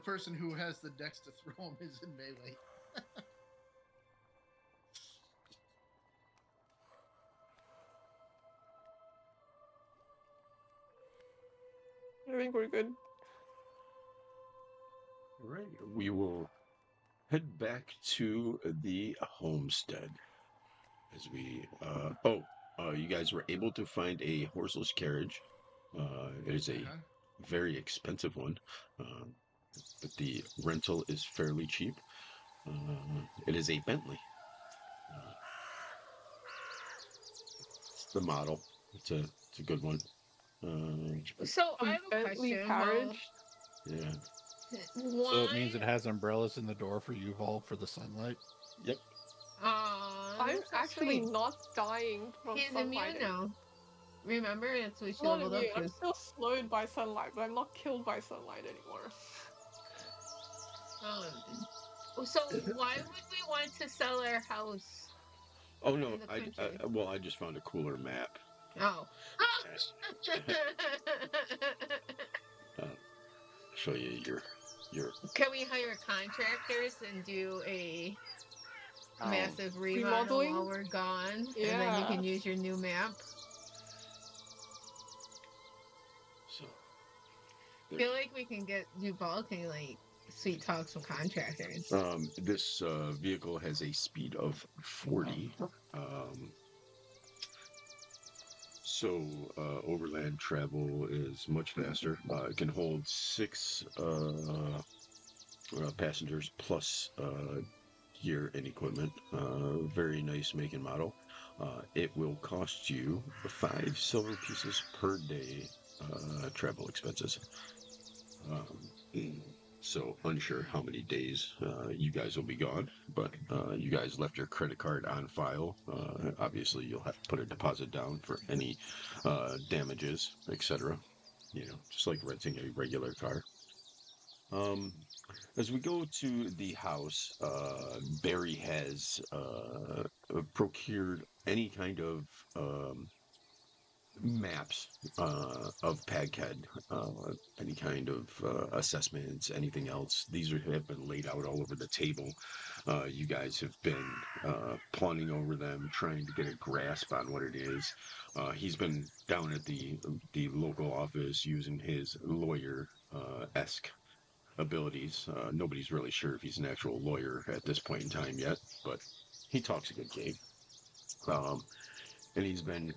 person who has the dex to throw him is in melee. I think we're good. All right, we will head back to the homestead as we. You guys were able to find a horseless carriage. It is a very expensive one, but the rental is fairly cheap. It is a Bentley. It's the model. It's a good one. So I have a Bentley question. carriage. Yeah. Why? So it means it has umbrellas in the door for U-Haul for the sunlight? Yep. I'm actually not dying from He's sunlight. immune now. Remember, that's what she I'm not leveled up immune. I'm to. still slowed by sunlight, but I'm not killed by sunlight anymore. So why would we want to sell our house? Oh no, I just found a cooler map. Oh. Show you your. Can we hire contractors and do a massive remodel remodeling while we're gone, Yeah. and then you can use your new map? So. I feel like we can do bulk and like sweet talk some contractors. This vehicle has a speed of 40. So overland travel is much faster. It can hold 6 passengers plus gear and equipment. Very nice make and model. It will cost you 5 silver pieces per day travel expenses. So unsure how many days you guys will be gone, but you guys left your credit card on file. Obviously, you'll have to put a deposit down for any damages, etc. You know, just like renting a regular car. As we go to the house, Barry has procured any kind of maps of Pagked, any kind of assessments, anything else. These have been laid out all over the table. You guys have been pawning over them, trying to get a grasp on what it is. He's been down at the local office using his lawyer-esque abilities. Nobody's really sure if he's an actual lawyer at this point in time yet, but he talks a good game. And he's been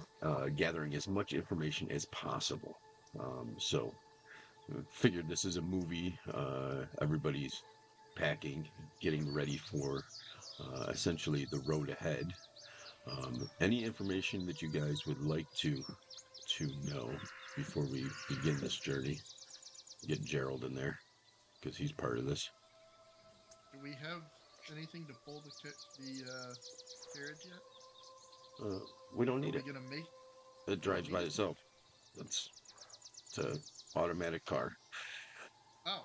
gathering as much information as possible. So, figured this is a movie. Everybody's packing, getting ready for essentially the road ahead. Any information that you guys would like to know before we begin this journey? Get Gerald in there, because he's part of this. Do we have anything to pull the carriage yet? We don't need it. Gonna make... It drives by itself. It's an automatic car. Oh.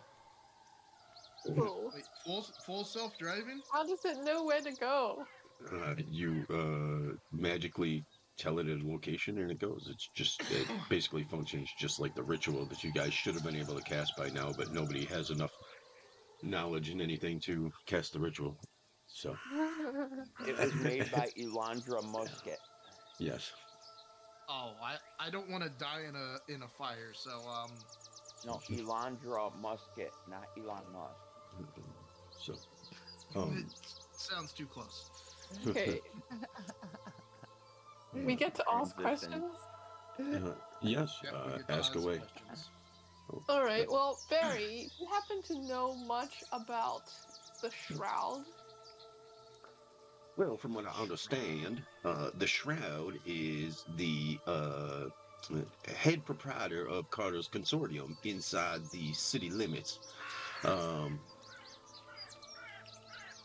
Cool. Wait, full self-driving? How does it know where to go? You magically tell it a location and it goes. It basically functions just like the ritual that you guys should have been able to cast by now, but nobody has enough knowledge in anything to cast the ritual. So it was made by Elandra Musket. Yes. Oh, I don't want to die in a fire, so No, Elandra Musket, not Elon Musk. So it sounds too close. Okay. We get to ask questions? Yes, ask away. Alright, well, Barry, you happen to know much about the Shroud? Well, from what I understand, the Shroud is the head proprietor of Carter's Consortium inside the city limits.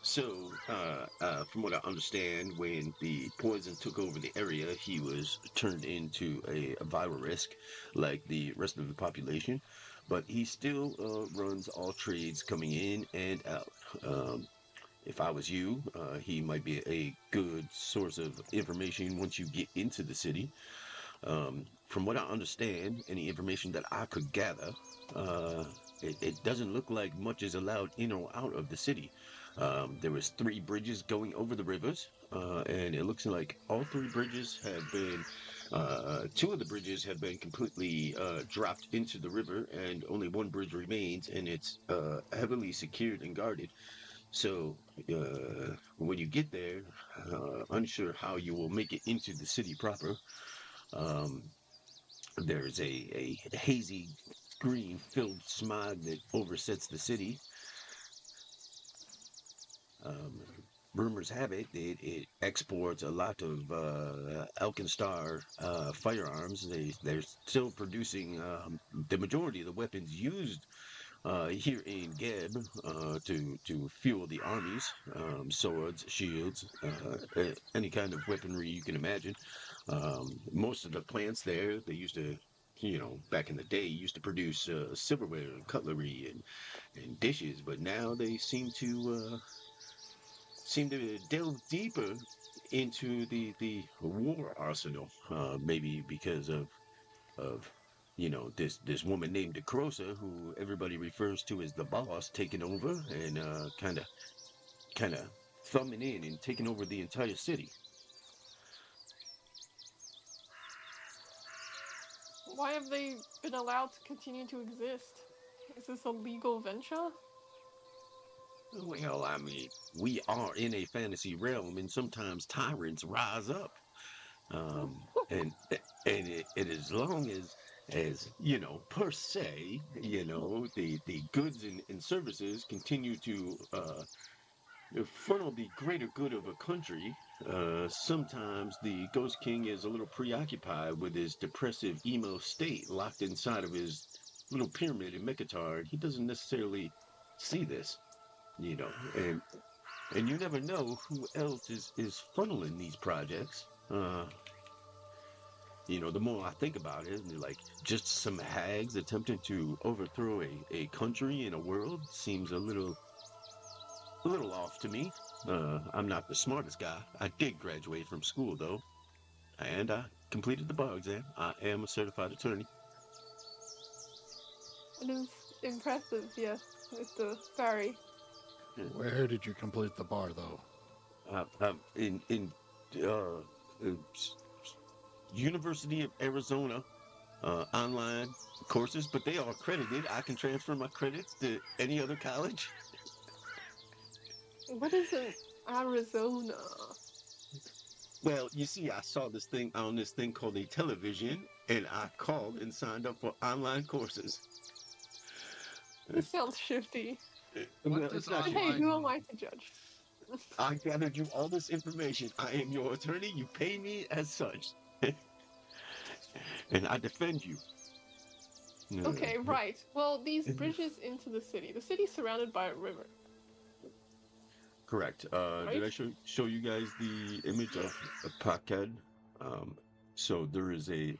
So, from what I understand, when the poison took over the area, he was turned into a viral risk like the rest of the population, but he still runs all trades coming in and out. If I was you, he might be a good source of information once you get into the city. From from what I understand, any information that I could gather, it doesn't look like much is allowed in or out of the city. There was 3 bridges going over the rivers, and it looks like all 3 bridges have been, 2 of the bridges have been completely dropped into the river, and only 1 bridge remains, and it's heavily secured and guarded. So, when you get there, unsure how you will make it into the city proper. Um, there's a hazy green filled smog that oversets the city. Um, Rumors have it that it exports a lot of Alkenstar firearms. They're still producing the majority of the weapons used here in Geb to fuel the armies, swords, shields, any kind of weaponry you can imagine. Most of the plants there, they used to, back in the day, used to produce silverware and cutlery and dishes, but now they seem to delve deeper into the war arsenal. Maybe because of this woman named DeCrosa, who everybody refers to as the boss, taking over and kind of thumbing in and taking over the entire city. Why have they been allowed to continue to exist? Is this a legal venture? Well, I mean, we are in a fantasy realm, and sometimes tyrants rise up. Um, and and as long as per se, the goods and services continue to funnel the greater good of a country. Sometimes the Ghost King is a little preoccupied with his depressive emo state, locked inside of his little pyramid in Mekatar. He doesn't necessarily see this, you know, and and you never know who else is funneling these projects. The more I think about it, like just some hags attempting to overthrow a country and a world seems a little off to me. I'm not the smartest guy. I did graduate from school though, and I completed the bar exam. I am a certified attorney. It is impressive, yes, Mr. Barry. Where did you complete the bar, though? In uh, University of Arizona online courses, but they are accredited. I can transfer my credits to any other college. What is in Arizona? Well, you see, I saw this thing on this thing called a television, and I called and signed up for online courses. This sounds shifty. What Well, does it's not. Hey, who am I to judge? I gathered you all this information. I am your attorney. You pay me as such, and I defend you. Okay, right. Well, these bridges into the city. The city's surrounded by a river. Correct. Did I show you guys the image of Pagked? So there is a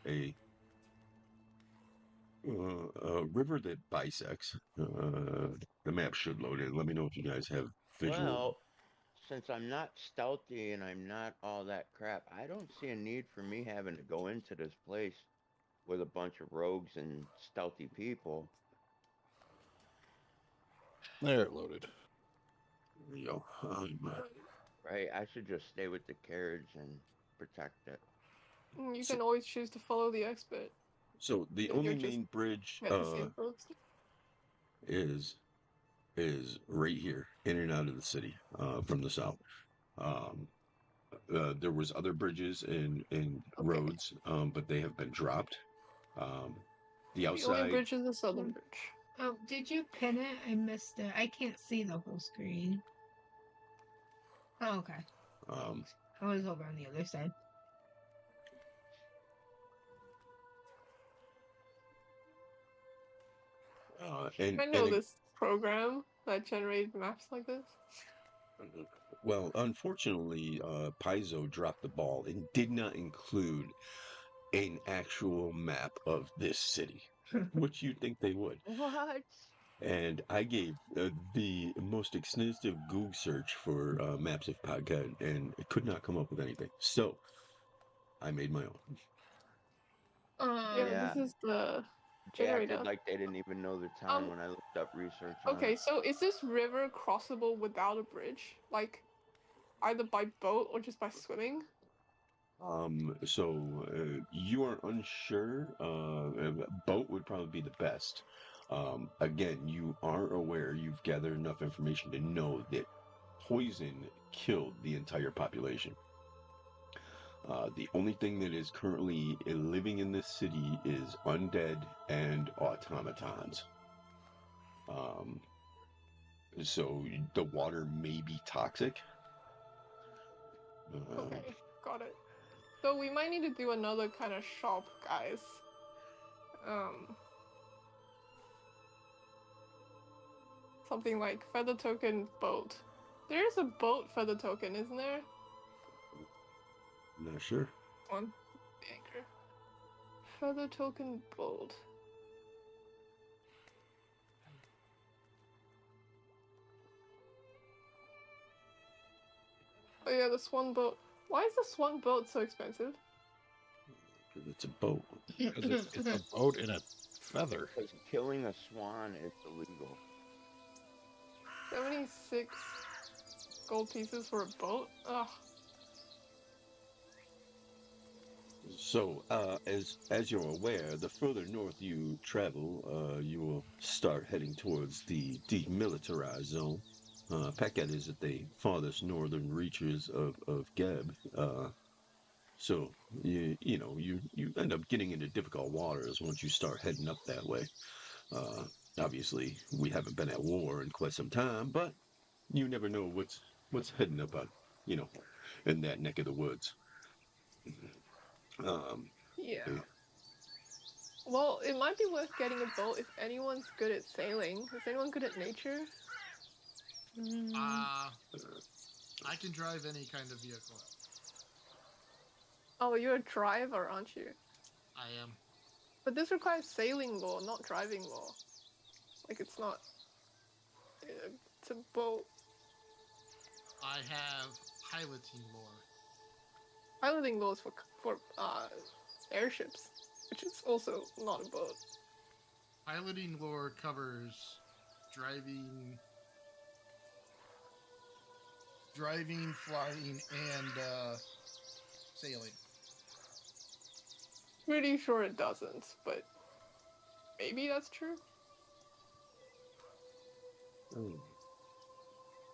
river that bisects. The map should load in. Let me know if you guys have visual. Well, since I'm not stealthy and I'm not all that crap, I don't see a need for me having to go into this place with a bunch of rogues and stealthy people. There, it loaded. You know, Right? I should just stay with the carriage and protect it. You can always choose to follow the expert. so the You're only just main bridge At the same post. is right here, in and out of the city, from the south. Um, there was other bridges and Okay. roads, but they have been dropped. Um, the The only outside, bridge is the southern bridge. Oh, did you pin it? I missed it. I can't see the whole screen. Oh, okay. um, I was over on the other side. and I know this program that generated maps like this. well, unfortunately, Paizo dropped the ball and did not include an actual map of this city, which you'd think they would. What? And I gave the most extensive Google search for maps of Pagked, and it could not come up with anything. So I made my own. Yeah, Yeah. this is the They acted generator. like they didn't even know the time when I looked up research on Okay, it. so is this river crossable without a bridge? Like, either by boat or just by swimming? You are unsure. Boat would probably be the best. Again, you are aware, you've gathered enough information to know that poison killed the entire population. The only thing that is currently living in this city is undead and automatons. Um, so the water may be toxic. Okay, got it. So we might need to do another kind of shop, guys. Something like feather token boat. There is a boat feather token, isn't there? Not sure. On the anchor. Feather token boat. Oh yeah, the swan boat. Why is the swan boat so expensive? Because it's a boat. Because it's a boat in a feather. Because killing a swan is illegal. 76 gold pieces for a boat? Ugh. So, as you're aware, the further north you travel, you will start heading towards the demilitarized zone. Pagked is at the farthest northern reaches of Geb. So you end up getting into difficult waters once you start heading up that way. Uh, Obviously, we haven't been at war in quite some time, but you never know what's heading up on, you know, in that neck of the woods. Um, Yeah. Well, it might be worth getting a boat if anyone's good at sailing. Is anyone good at nature? I can drive any kind of vehicle. Oh, you're a driver, aren't you? I am. But this requires sailing law, not driving law. Like, it's not... It's a boat. I have piloting lore. Piloting law is for airships, which is also not a boat. Piloting lore covers driving, flying, and sailing. Pretty sure it doesn't, but maybe that's true.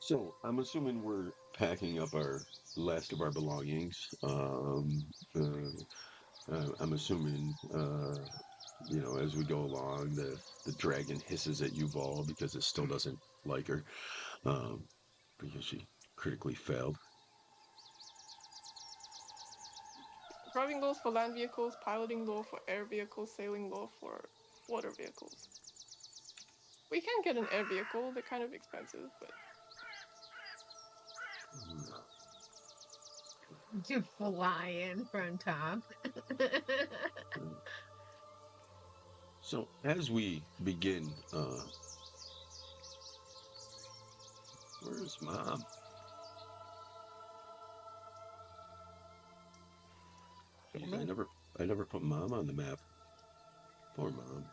So I'm assuming we're packing up our last of our belongings. I'm assuming, as we go along, the dragon hisses at Yuval because it still doesn't like her, because she critically failed. Driving laws for land vehicles, piloting law for air vehicles, sailing law for water vehicles. We can get an air vehicle, they're kind of expensive, but... To fly in from top. So as we begin, where's Mom? Jeez, I never put Mom on the map. Poor Mom.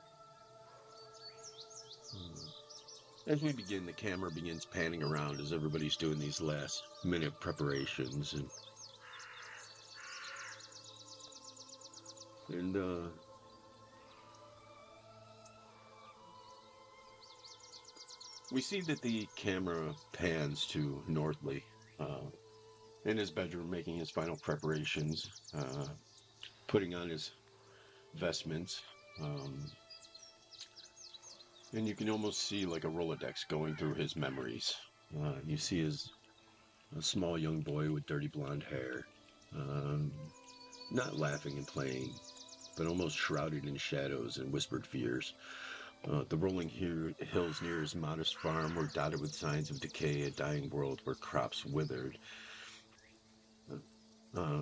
As we begin, the camera begins panning around as everybody's doing these last minute preparations, and we see that the camera pans to Northley in his bedroom, making his final preparations, putting on his vestments, and you can almost see like a Rolodex going through his memories. You see a small young boy with dirty blonde hair, not laughing and playing, but almost shrouded in shadows and whispered fears. The rolling hills near his modest farm were dotted with signs of decay, a dying world where crops withered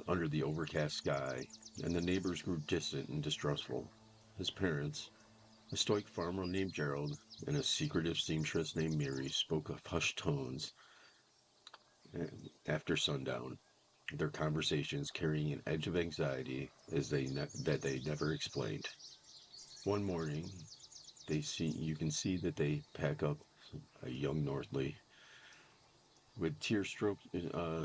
under the overcast sky, and the neighbors grew distant and distrustful. His parents, a stoic farmer named Gerald and a secretive seamstress named Mary, spoke of hushed tones after sundown. their conversations carrying an edge of anxiety that they never explained. One morning, you can see that they pack up a young Northley with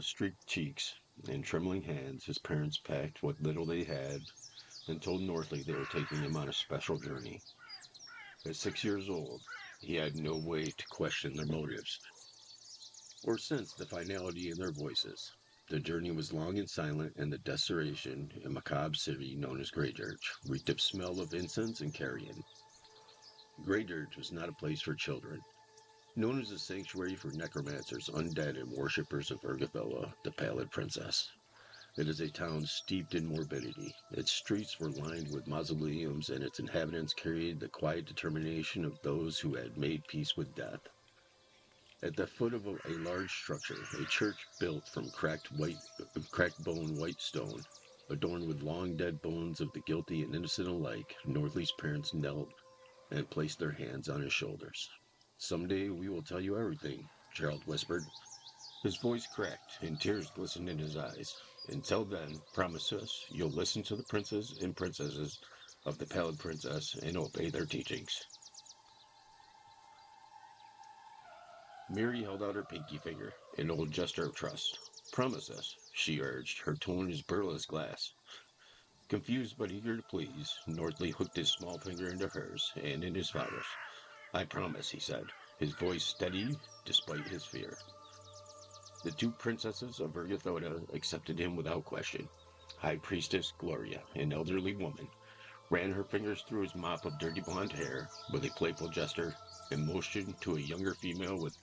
streaked cheeks and trembling hands. His parents packed what little they had and told Northley they were taking him on a special journey. At 6 years old, he had no way to question their motives or sense the finality in their voices. The journey was long and silent, and the desolation and macabre city known as Greydirge reeked of smell of incense and carrion. Greydirge was not a place for children. Known as a sanctuary for necromancers, undead, and worshippers of Urgathoa, the Pallid Princess. It is a town steeped in morbidity. Its streets were lined with mausoleums, and its inhabitants carried the quiet determination of those who had made peace with death. At the foot of a large structure, a church built from cracked bone white stone, adorned with long dead bones of the guilty and innocent alike, Northley's parents knelt and placed their hands on his shoulders. "Someday we will tell you everything," Gerald whispered. His voice cracked, and tears glistened in his eyes. "Until then, promise us you'll listen to the princes and princesses of the Pallid Princess and obey their teachings." Mary held out her pinky finger, an old gesture of trust. "Promise us," she urged, her tone as brittle as glass. Confused but eager to please, Northley hooked his small finger into hers and in his father's. "I promise," he said, his voice steady despite his fear. The two princesses of Urgathoa accepted him without question. High Priestess Gloria, an elderly woman, ran her fingers through his mop of dirty blonde hair with a playful gesture and motioned to a younger female with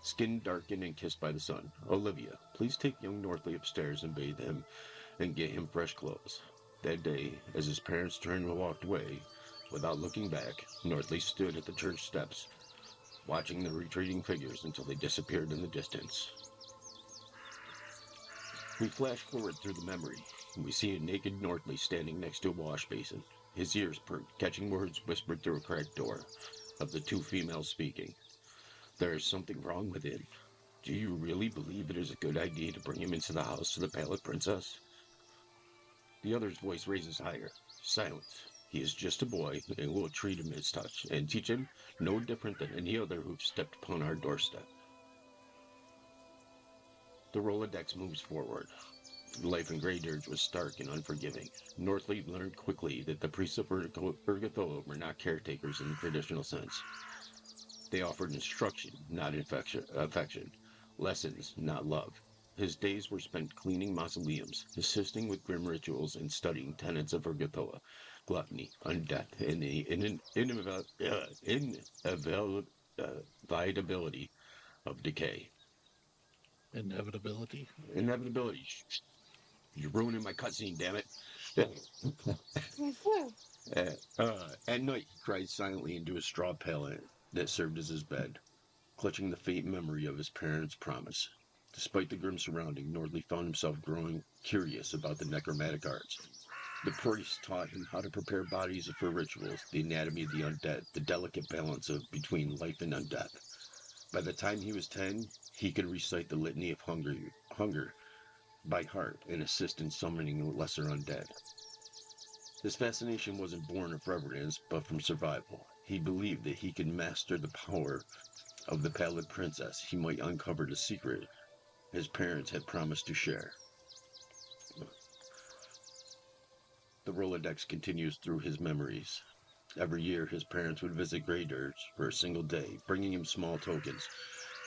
skin darkened and kissed by the sun. "Olivia, please take young Northley upstairs and bathe him and get him fresh clothes." That day, as his parents turned and walked away, without looking back, Northley stood at the church steps, watching the retreating figures until they disappeared in the distance. We flash forward through the memory, and we see a naked Northley standing next to a wash basin, his ears perked, catching words whispered through a cracked door, of the two females speaking. "There is something wrong with him. Do you really believe it is a good idea to bring him into the house of the Pallid Princess?" The other's voice raises higher. "Silence. He is just a boy, and we'll treat him as such, and teach him no different than any other who've stepped upon our doorstep." The Rolodex moves forward. Life in Greydirge was stark and unforgiving. Northley learned quickly that the priests of Urgathoa were not caretakers in the traditional sense. They offered instruction, not affection, lessons, not love. His days were spent cleaning mausoleums, assisting with grim rituals, and studying tenets of Urgathoa, gluttony, undeath, and the inevitability of decay. Inevitability. Inevitability. You're ruining my cutscene, damn it. At night, he cried silently into a straw pallet that served as his bed, clutching the faint memory of his parents' promise. Despite the grim surrounding, Nordley found himself growing curious about the necromantic arts. The priests taught him how to prepare bodies for rituals, the anatomy of the undead, the delicate balance between life and undeath. By the time he was 10, he could recite the litany of hunger by heart and assist in summoning lesser undead. His fascination wasn't born of reverence, but from survival. He believed that he could master the power of the Pallid Princess. He might uncover the secret his parents had promised to share. The Rolodex continues through his memories. Every year, his parents would visit Greydirge for a single day, bringing him small tokens,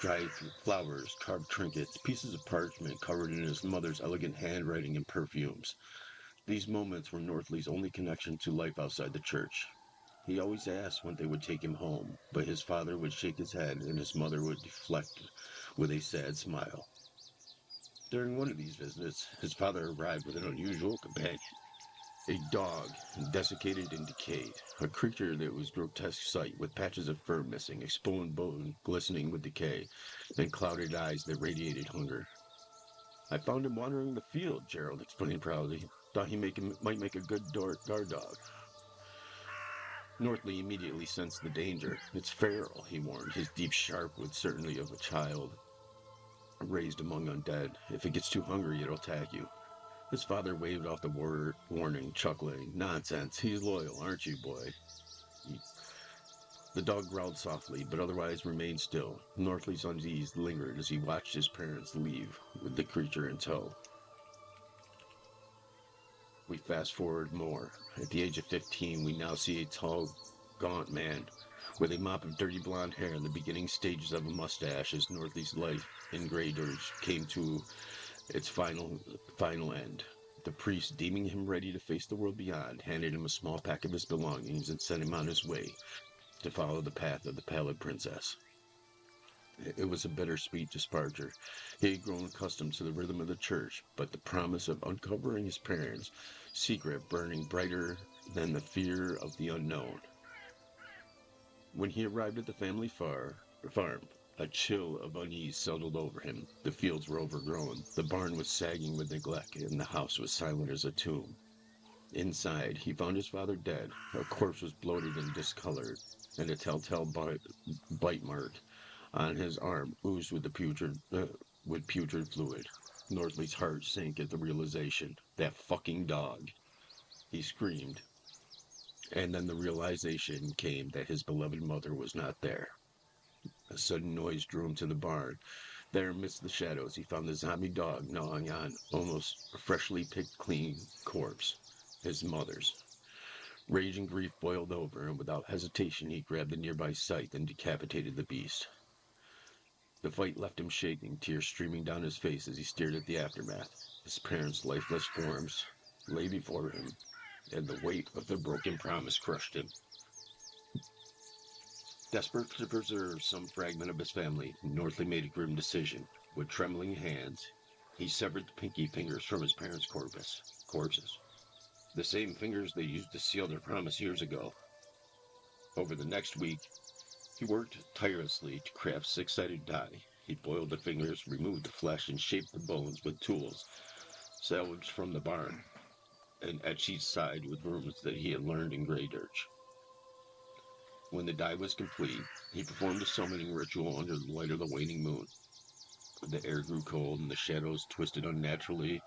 dried flowers, carved trinkets, pieces of parchment covered in his mother's elegant handwriting and perfumes. These moments were Northley's only connection to life outside the church. He always asked when they would take him home, but his father would shake his head and his mother would deflect with a sad smile. During one of these visits, his father arrived with an unusual companion. A dog, desiccated and decayed, a creature that was a grotesque sight, with patches of fur missing, exposed bone glistening with decay, and clouded eyes that radiated hunger. "I found him wandering the field," Gerald explained proudly. "Thought he might make a good guard dog." Northley immediately sensed the danger. "It's feral," he warned, his deep sharp with certainty of a child. raised among undead. If it gets too hungry, it'll attack you. His father waved off the warning, chuckling. Nonsense. He's loyal, aren't you, boy? The dog growled softly, but otherwise remained still. Northley's unease lingered as he watched his parents leave, with the creature in tow. We fast forward more. At the age of 15, we now see a tall, gaunt man with a mop of dirty blonde hair and the beginning stages of a mustache as Northley's life in Grey Dirge came to its final end. The priest, deeming him ready to face the world beyond, handed him a small pack of his belongings and sent him on his way to follow the path of the Pallid Princess. It was a bittersweet departure. He had grown accustomed to the rhythm of the church, but the promise of uncovering his parents' secret burning brighter than the fear of the unknown. When he arrived at the family farm, a chill of unease settled over him. The fields were overgrown, the barn was sagging with neglect, and the house was silent as a tomb. Inside, he found his father dead. A corpse was bloated and discolored, and a telltale bite mark on his arm oozed with putrid fluid. Northley's heart sank at the realization. That fucking dog. He screamed. And then the realization came that his beloved mother was not there. A sudden noise drew him to the barn. There, amidst the shadows, he found the zombie dog gnawing on almost freshly picked clean corpse. His mother's. Rage and grief boiled over, and without hesitation he grabbed the nearby scythe and decapitated the beast. The fight left him shaking, tears streaming down his face as he stared at the aftermath. His parents' lifeless forms lay before him, and the weight of their broken promise crushed him. Desperate to preserve some fragment of his family, Northley made a grim decision. With trembling hands, he severed the pinky fingers from his parents' corpses. The same fingers they used to seal their promise years ago. Over the next week, he worked tirelessly to craft six-sided die. He boiled the fingers, removed the flesh, and shaped the bones with tools salvaged from the barn, and etched each side with runes that he had learned in Grey Dirge. When the die was complete, he performed a summoning ritual under the light of the waning moon. The air grew cold, and the shadows twisted unnaturally,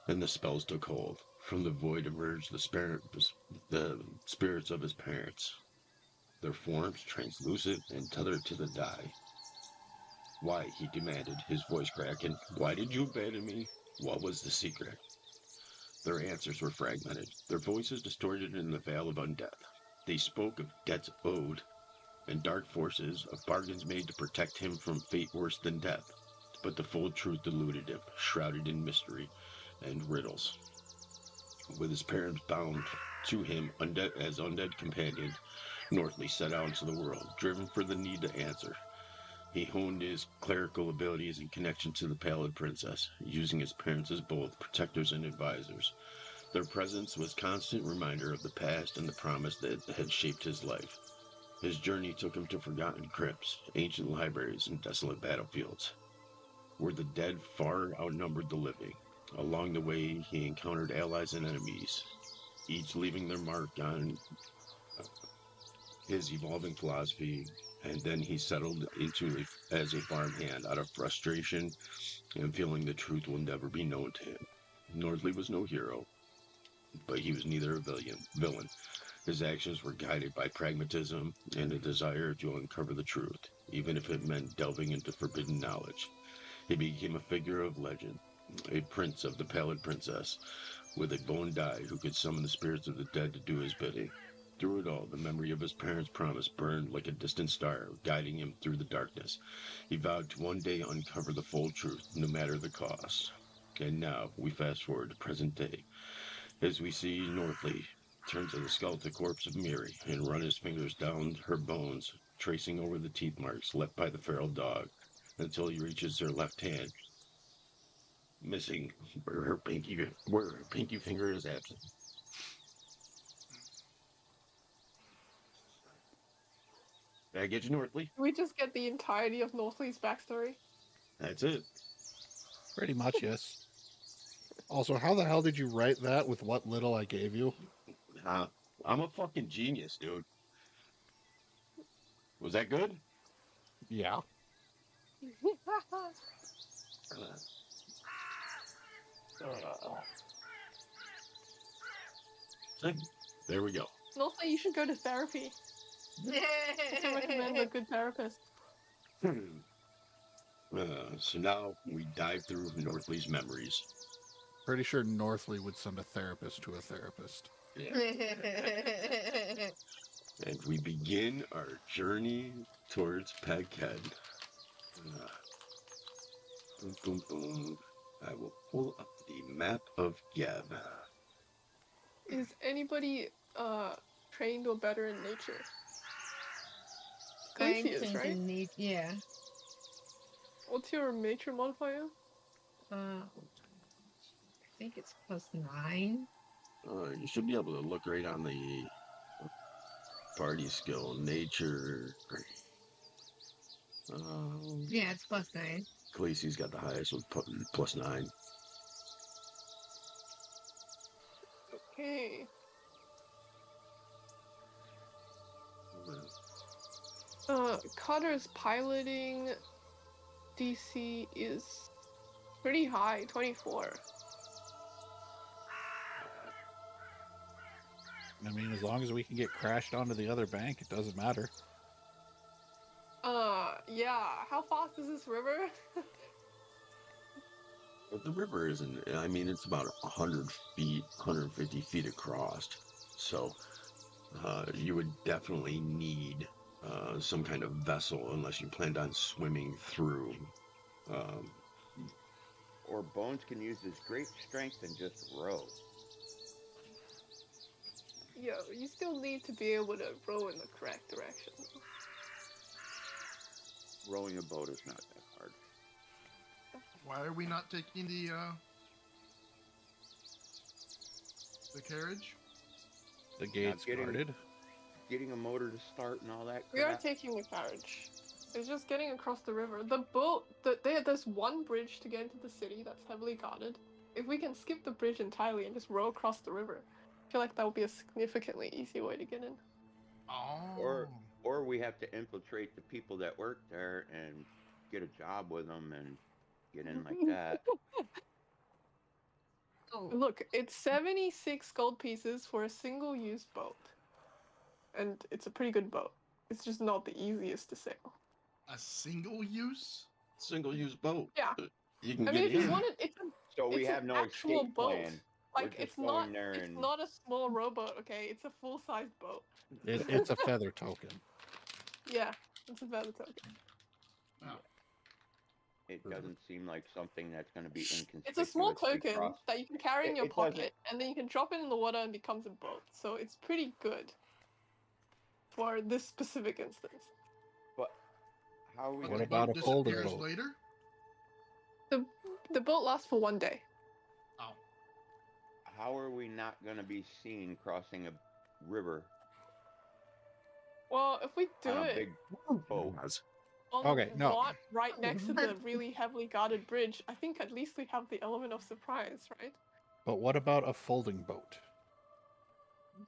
and the spells took hold. From the void emerged the spirits of his parents, their forms translucent and tethered to the die. Why, he demanded, his voice cracking. Why did you abandon me? What was the secret? Their answers were fragmented, their voices distorted in the veil of undeath. They spoke of debts owed and dark forces, of bargains made to protect him from fate worse than death. But the full truth eluded him, shrouded in mystery and riddles. With his parents bound to him as undead companions, Northley set out into the world, driven for the need to answer. He honed his clerical abilities in connection to the Pallid Princess, using his parents as both protectors and advisors. Their presence was a constant reminder of the past and the promise that had shaped his life. His journey took him to forgotten crypts, ancient libraries, and desolate battlefields, where the dead far outnumbered the living. Along the way, he encountered allies and enemies, each leaving their mark on his evolving philosophy, and then he settled into as a farmhand out of frustration and feeling the truth will never be known to him. Northley was no hero, but he was neither a villain. His actions were guided by pragmatism and a desire to uncover the truth, even if it meant delving into forbidden knowledge. He became a figure of legend, a prince of the Pallid Princess, with a bone die who could summon the spirits of the dead to do his bidding. Through it all, the memory of his parents' promise burned like a distant star, guiding him through the darkness. He vowed to one day uncover the full truth, no matter the cost. And now, we fast forward to present day, as we see Northley turn to the skeletal corpse of Miri and run his fingers down her bones, tracing over the teeth marks left by the feral dog, until he reaches her left hand, missing where her pinky finger is absent. Did I get you, Northley? We just get the entirety of Northley's backstory. That's it. Pretty much, yes. Also, how the hell did you write that with what little I gave you? I'm a fucking genius, dude. Was that good? Yeah. There we go. And also, you should go to therapy. I can recommend a good therapist. So now we dive through Northley's memories. Pretty sure Northley would send a therapist to a therapist. Yeah. And we begin our journey towards Pagked. Boom, boom, boom. I will pull up the map of Geb. Is anybody trained or better in nature? I'm Khaleesi is, trained right? in nature. Yeah. What's your nature modifier? I think it's +9. You should be able to look right on the party skill, nature. Yeah, it's +9. Khaleesi's got the highest with +9. Okay. Cotter's piloting DC is pretty high, 24. I mean, as long as we can get crashed onto the other bank, it doesn't matter. Yeah. How fast is this river? But the river isn't, I mean, it's about 100 feet, 150 feet across. So you would definitely need some kind of vessel unless you planned on swimming through. Or Bones can use his great strength and just row. Yo, you still need to be able to row in the correct direction. Rowing a boat is not that hard. Why are we not taking the carriage? The gate's getting- guarded. Getting a motor to start and all that We are crap. taking the carriage. It's just getting across the river. The boat, there's one bridge to get into the city that's heavily guarded. If we can skip the bridge entirely and just row across the river, I feel like that would be a significantly easier way to get in. Oh. Or we have to infiltrate the people that work there and get a job with them and get in like that. Oh, Look, it's 76 gold pieces for a single-use boat. And it's a pretty good boat. It's just not the easiest to sail. A single use? Single-use boat. Yeah. You can I get mean, if you in. want it, So we It's have an no actual escape boat. plan. like We're it's just going not there it's and not a small rowboat, okay? It's a full-sized boat. It's a feather token. Yeah, it's a valid token. Oh. it doesn't seem like something that's going to be inconspicuous. It's a small token across- that you can carry in your It doesn't- pocket, and then you can drop it in the water and it becomes a boat. So it's pretty good for this specific instance. But how are we But What the gonna about boat a folding disappears boat? later? The boat lasts for 1 day. Oh. How are we not going to be seen crossing a river Well, if we do on a it big boat? on Okay, the no. lot right next to the really heavily guarded bridge, I think at least we have the element of surprise, right? But what about a folding boat?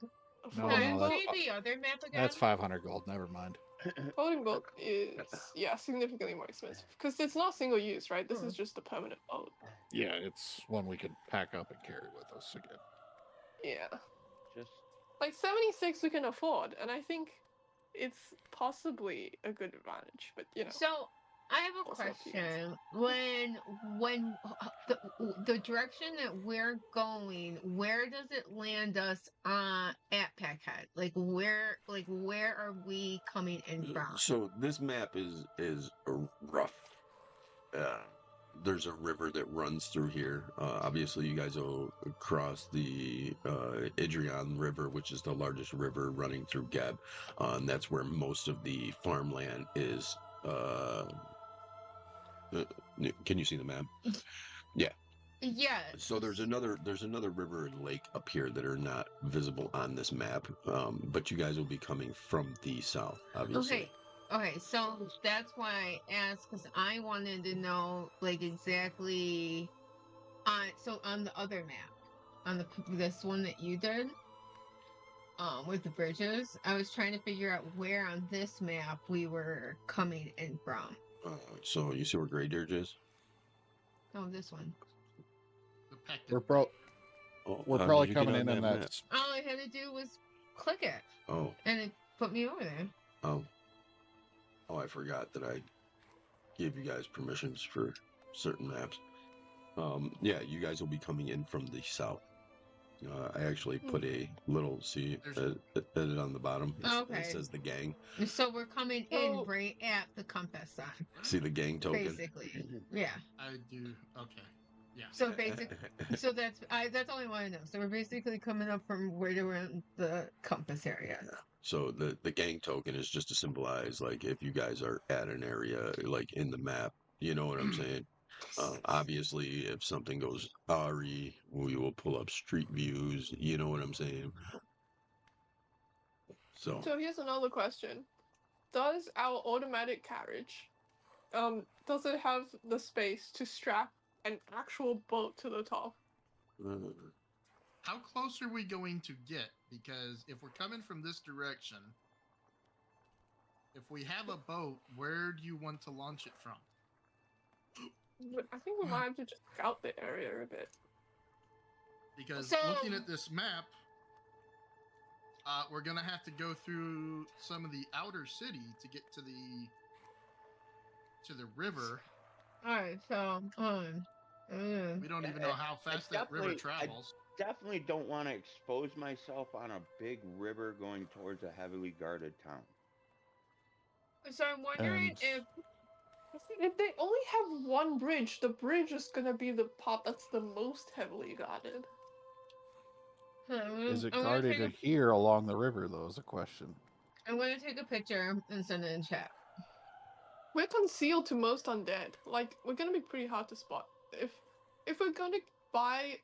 A No, floating no, boat, that's- the other map again? That's 500 gold. Never mind. floating boat is significantly more expensive because it's not single use, right? This is just a permanent boat. Yeah, it's one we could pack up and carry with us again. Yeah, Just like 76 we can afford, and I think it's possibly a good advantage. But you know, So I have a Also up to you guys. question. When the direction that we're going, where does it land us at Pagked? Like where are we coming in from? So this map is rough. There's a river that runs through here. Obviously, you guys will cross the Idrion River, which is the largest river running through Geb, and that's where most of the farmland is. Can you see the map? Yeah. Yeah. So there's another river and lake up here that are not visible on this map, but you guys will be coming from the south, obviously. Okay, so that's why I asked, because I wanted to know like exactly so on the other map, on this one that you did, with the bridges, I was trying to figure out where on this map we were coming in from. So you see where Grey Dirge is? Oh, this one. The Pagked We're boat. we're how probably did you get coming on in that that. map? All I had to do was click it, Oh, and it put me over there. oh, oh! I forgot that I gave you guys permissions for certain maps. Yeah, you guys will be coming in from the south. I actually put a little edit on the bottom. It Okay. says the gang. So we're coming in So- right at the compass sign, See the gang token. basically. Yeah. I do. Okay. Yeah. So basically, so that's all I want to know. So we're basically coming up from right around the compass area. So the gang token is just to symbolize, like, if you guys are at an area like in the map, you know what I'm saying. Obviously, if something goes RE, we will pull up street views. You know what I'm saying. So So here's another question: does our automatic carriage, does it have the space to strap an actual boat to the top? How close are we going to get? Because if we're coming from this direction, if we have a boat, where do you want to launch it from? But I think we might have to just scout the area a bit. Because So- looking at this map, we're gonna have to go through some of the outer city to get to the river. All right. So, We don't even know how fast that river travels. Definitely don't want to expose myself on a big river going towards a heavily guarded town. so I'm wondering And- If they only have one bridge, the bridge is gonna be the part that's the most heavily guarded. Is it I'm gonna guarded take here along the river, though, is a question. I'm gonna take a picture and send it in chat. We're concealed to most undead. Like, we're gonna be pretty hard to spot. If we're gonna buy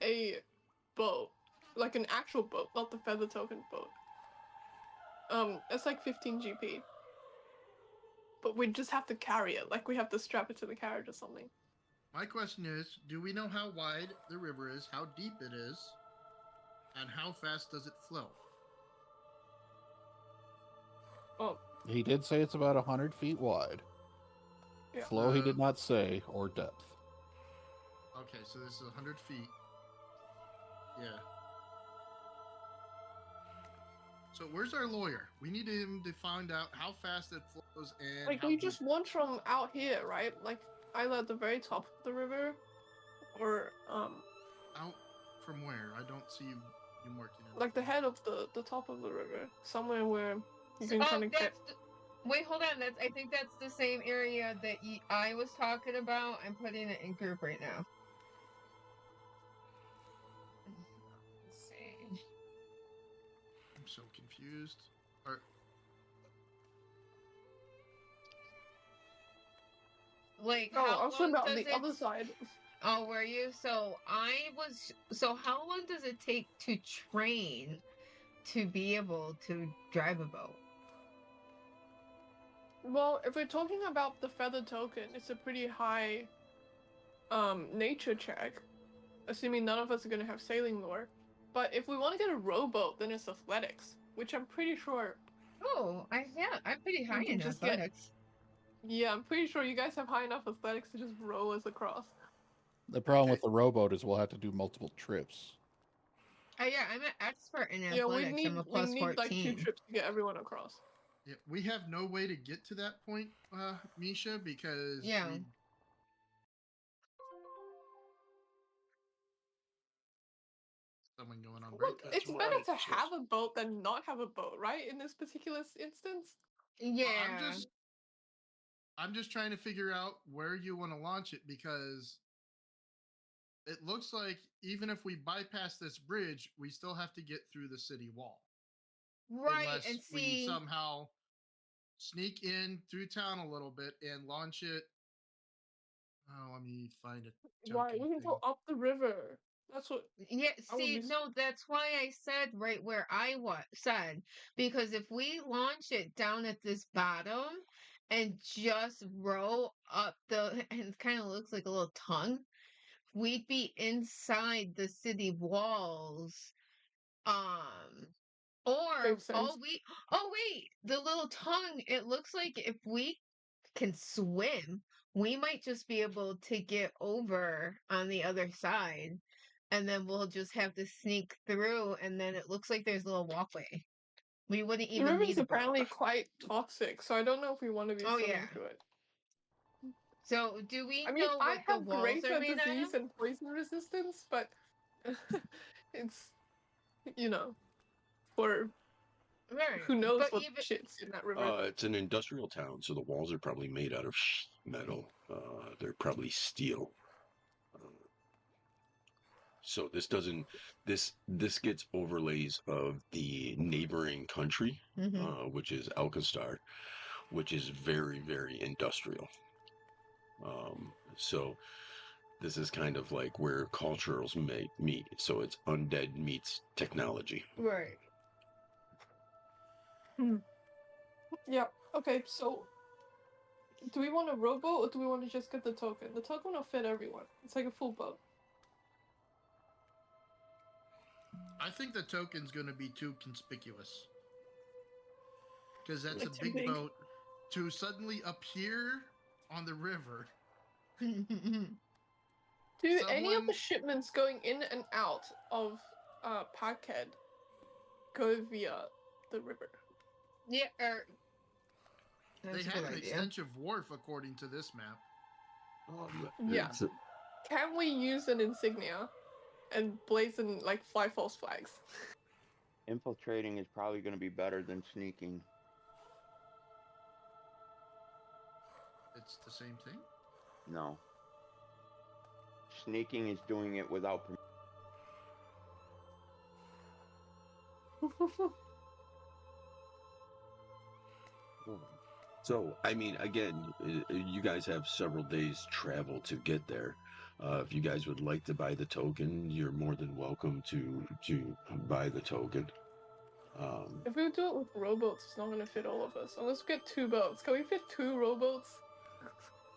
a boat, like an actual boat, not the feather token boat, it's like 15 GP. But we just have to carry it, like we have to strap it to the carriage or something. My question is, do we know how wide the river is, how deep it is, and how fast does it flow? Oh, He did say it's about 100 feet wide. yeah. Flow, he did not say, or depth. Okay, so this is 100 feet. Yeah. So where's our lawyer? We need him to find out how fast it flows and Like, how we deep. just launch from out here, right? Like, either at the very top of the river, or, Out from where? I don't see you marking it. like the head of the top of the river. Somewhere where you can Oh, kind of get... wait, hold on. I think that's the same area that I was talking about. I'm putting it in group right now. Let's see. I'm so confused. Or, Like, Oh, how I was talking long about on does the it? other side. Oh, were you? So how long does it take to train to be able to drive a boat? Well, if we're talking about the feather token, it's a pretty high nature check, assuming none of us are gonna have sailing lore. But if we want to get a rowboat, then it's athletics, which I'm pretty sure. Oh, I'm pretty high can in just get- athletics. Yeah, I'm pretty sure you guys have high enough athletics to just row us across. The problem Okay. with the rowboat is we'll have to do multiple trips. Oh yeah, I'm an expert in Yeah, athletics. I'm a we plus need like 2 14. trips to get everyone across. yeah, we have no way to get to that point, Misha, because Yeah. someone going on Well, break. it's That's better right, to yes. have a boat than not have a boat, right? In this particular instance. Yeah. I'm just trying to figure out where you want to launch it, because it looks like even if we bypass this bridge, we still have to get through the city wall. Right, Unless and we see, somehow sneak in through town a little bit and launch it. Oh, let me find a Right, token we can thing. go up the river. That's what. yeah, I would see, be- no, that's why I said right where I said, because if we launch it down at this bottom and just row up and it kind of looks like a little tongue, we'd be inside the city walls. Or Makes sense. oh wait, the little tongue, it looks like if we can swim, we might just be able to get over on the other side, and then we'll just have to sneak through, and then it looks like there's a little walkway. We wouldn't The even river's need a boat. apparently quite toxic, so I don't know if we want to be Oh, swimming yeah. through it. So, do we I mean, know I what the have walls are greater made out disease of? and poison resistance, but it's, for Right. who knows But what even shit's in that river. It's an industrial town, so the walls are probably made out of metal. They're probably steel. So this doesn't this gets overlays of the neighboring country, which is Alcastar, which is very, very industrial. So this is kind of like where cultures meet. So it's undead meets technology. right. Yeah, okay, so do we want a rowboat or do we want to just get the token? The token will fit everyone. It's like a full boat. I think the token's going to be too conspicuous. Because that's It's a too big big. boat to suddenly appear on the river. Do any of the Someone- shipments going in and out of Pagked go via the river? Yeah, They that's a have good an idea. extensive wharf according to this map. Yeah. it's- Can we use an insignia and blazon like fly false flags? Infiltrating is probably going to be better than sneaking. It's the same thing. No. Sneaking is doing it without permission. So, I mean, again, you guys have several days travel to get there. If you guys would like to buy the token, you're more than welcome to buy the token. If we do it with rowboats, it's not gonna fit all of us. Unless we get 2 boats. Can we fit 2 rowboats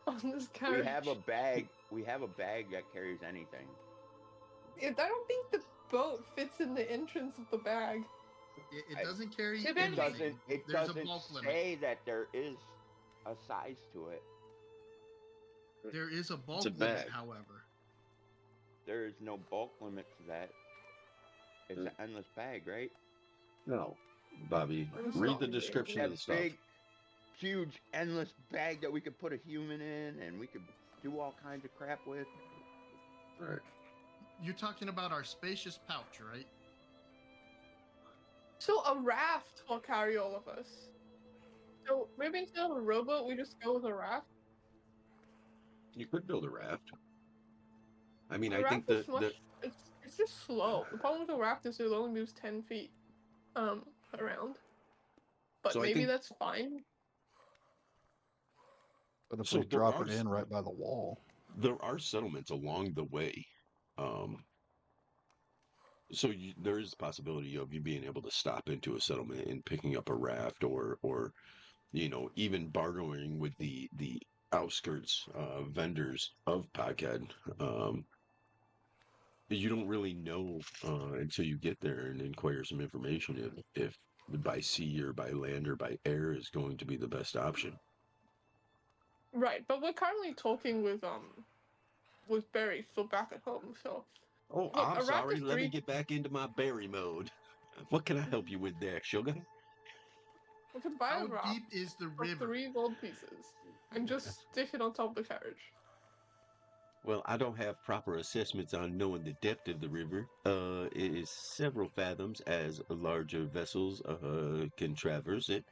on this carriage? We have a bag. We have a bag that carries anything. I don't think the boat fits in the entrance of the bag. It doesn't carry Too bad It we- anything. doesn't. It There's a doesn't bulk limit. say that there is a size to it. There is a bulk a limit, bag. however. There is no bulk limit to that. It's an endless bag, right? No, Bobby, It's read not the big. description of That the stuff. big, huge, endless bag that we could put a human in, and we could do all kinds of crap with. Right. You're talking about our spacious pouch, right? So a raft will carry all of us. So maybe instead of a rowboat, we just go with a raft. You could build a raft. I mean, The I think raft is that it's just slow. The problem with the raft is it only moves 10 feet around. But So I maybe think- that's fine. But if So we there drop are it in right by the wall, there are settlements along the way. So there is the possibility of you being able to stop into a settlement and picking up a raft, or even bartering with the outskirts vendors of Pagked. You don't really know until you get there and inquire some information if by sea or by land or by air is going to be the best option. Right, but we're currently talking with Barry still back at home, so Oh, Look, I'm a raft sorry. is Let me 3 get back into my berry mode. What can I help you with there, sugar? we could buy How a raft deep is the for river? 3 gold pieces and just stick it on top of the carriage. Well, I don't have proper assessments on knowing the depth of the river. It is several fathoms as larger vessels can traverse it.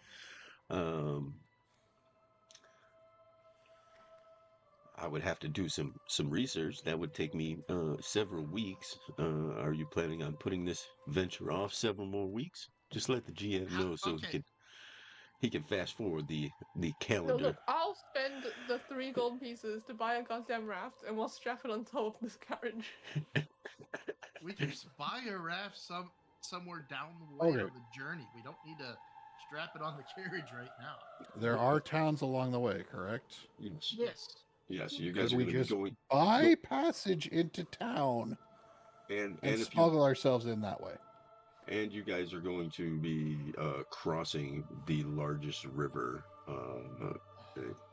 I would have to do some research. That would take me several weeks. Are you planning on putting this venture off several more weeks? Just let the GM know so Okay. he can fast forward the No, calendar. look, I'll spend the 3 gold pieces to buy a goddamn raft and we'll strap it on top of this carriage. We can buy a raft somewhere down the way Okay. on the journey. We don't need to strap it on the carriage right now. there are towns along the way, correct? Yes. Yes. Yes, you Could guys are we going to be just going, buy passage into town and and if you smuggle ourselves in that way? and you guys are going to be crossing the largest river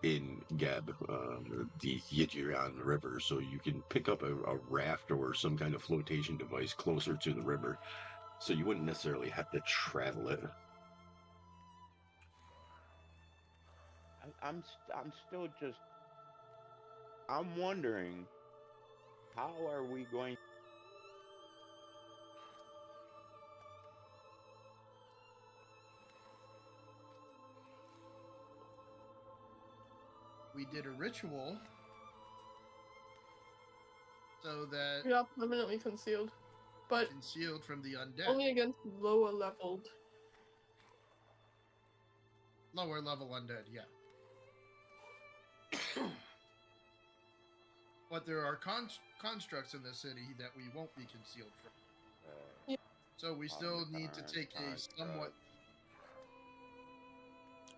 in Geb, the Yidjiran River, so you can pick up a raft or some kind of flotation device closer to the river, so you wouldn't necessarily have to travel it. I'm still just. I'm wondering, how are we going? We did a ritual so that We are permanently concealed, but concealed from the undead. only against lower leveled. Lower level undead, yeah. But there are constructs in the city that we won't be concealed from. Yeah. So we still need to take a somewhat.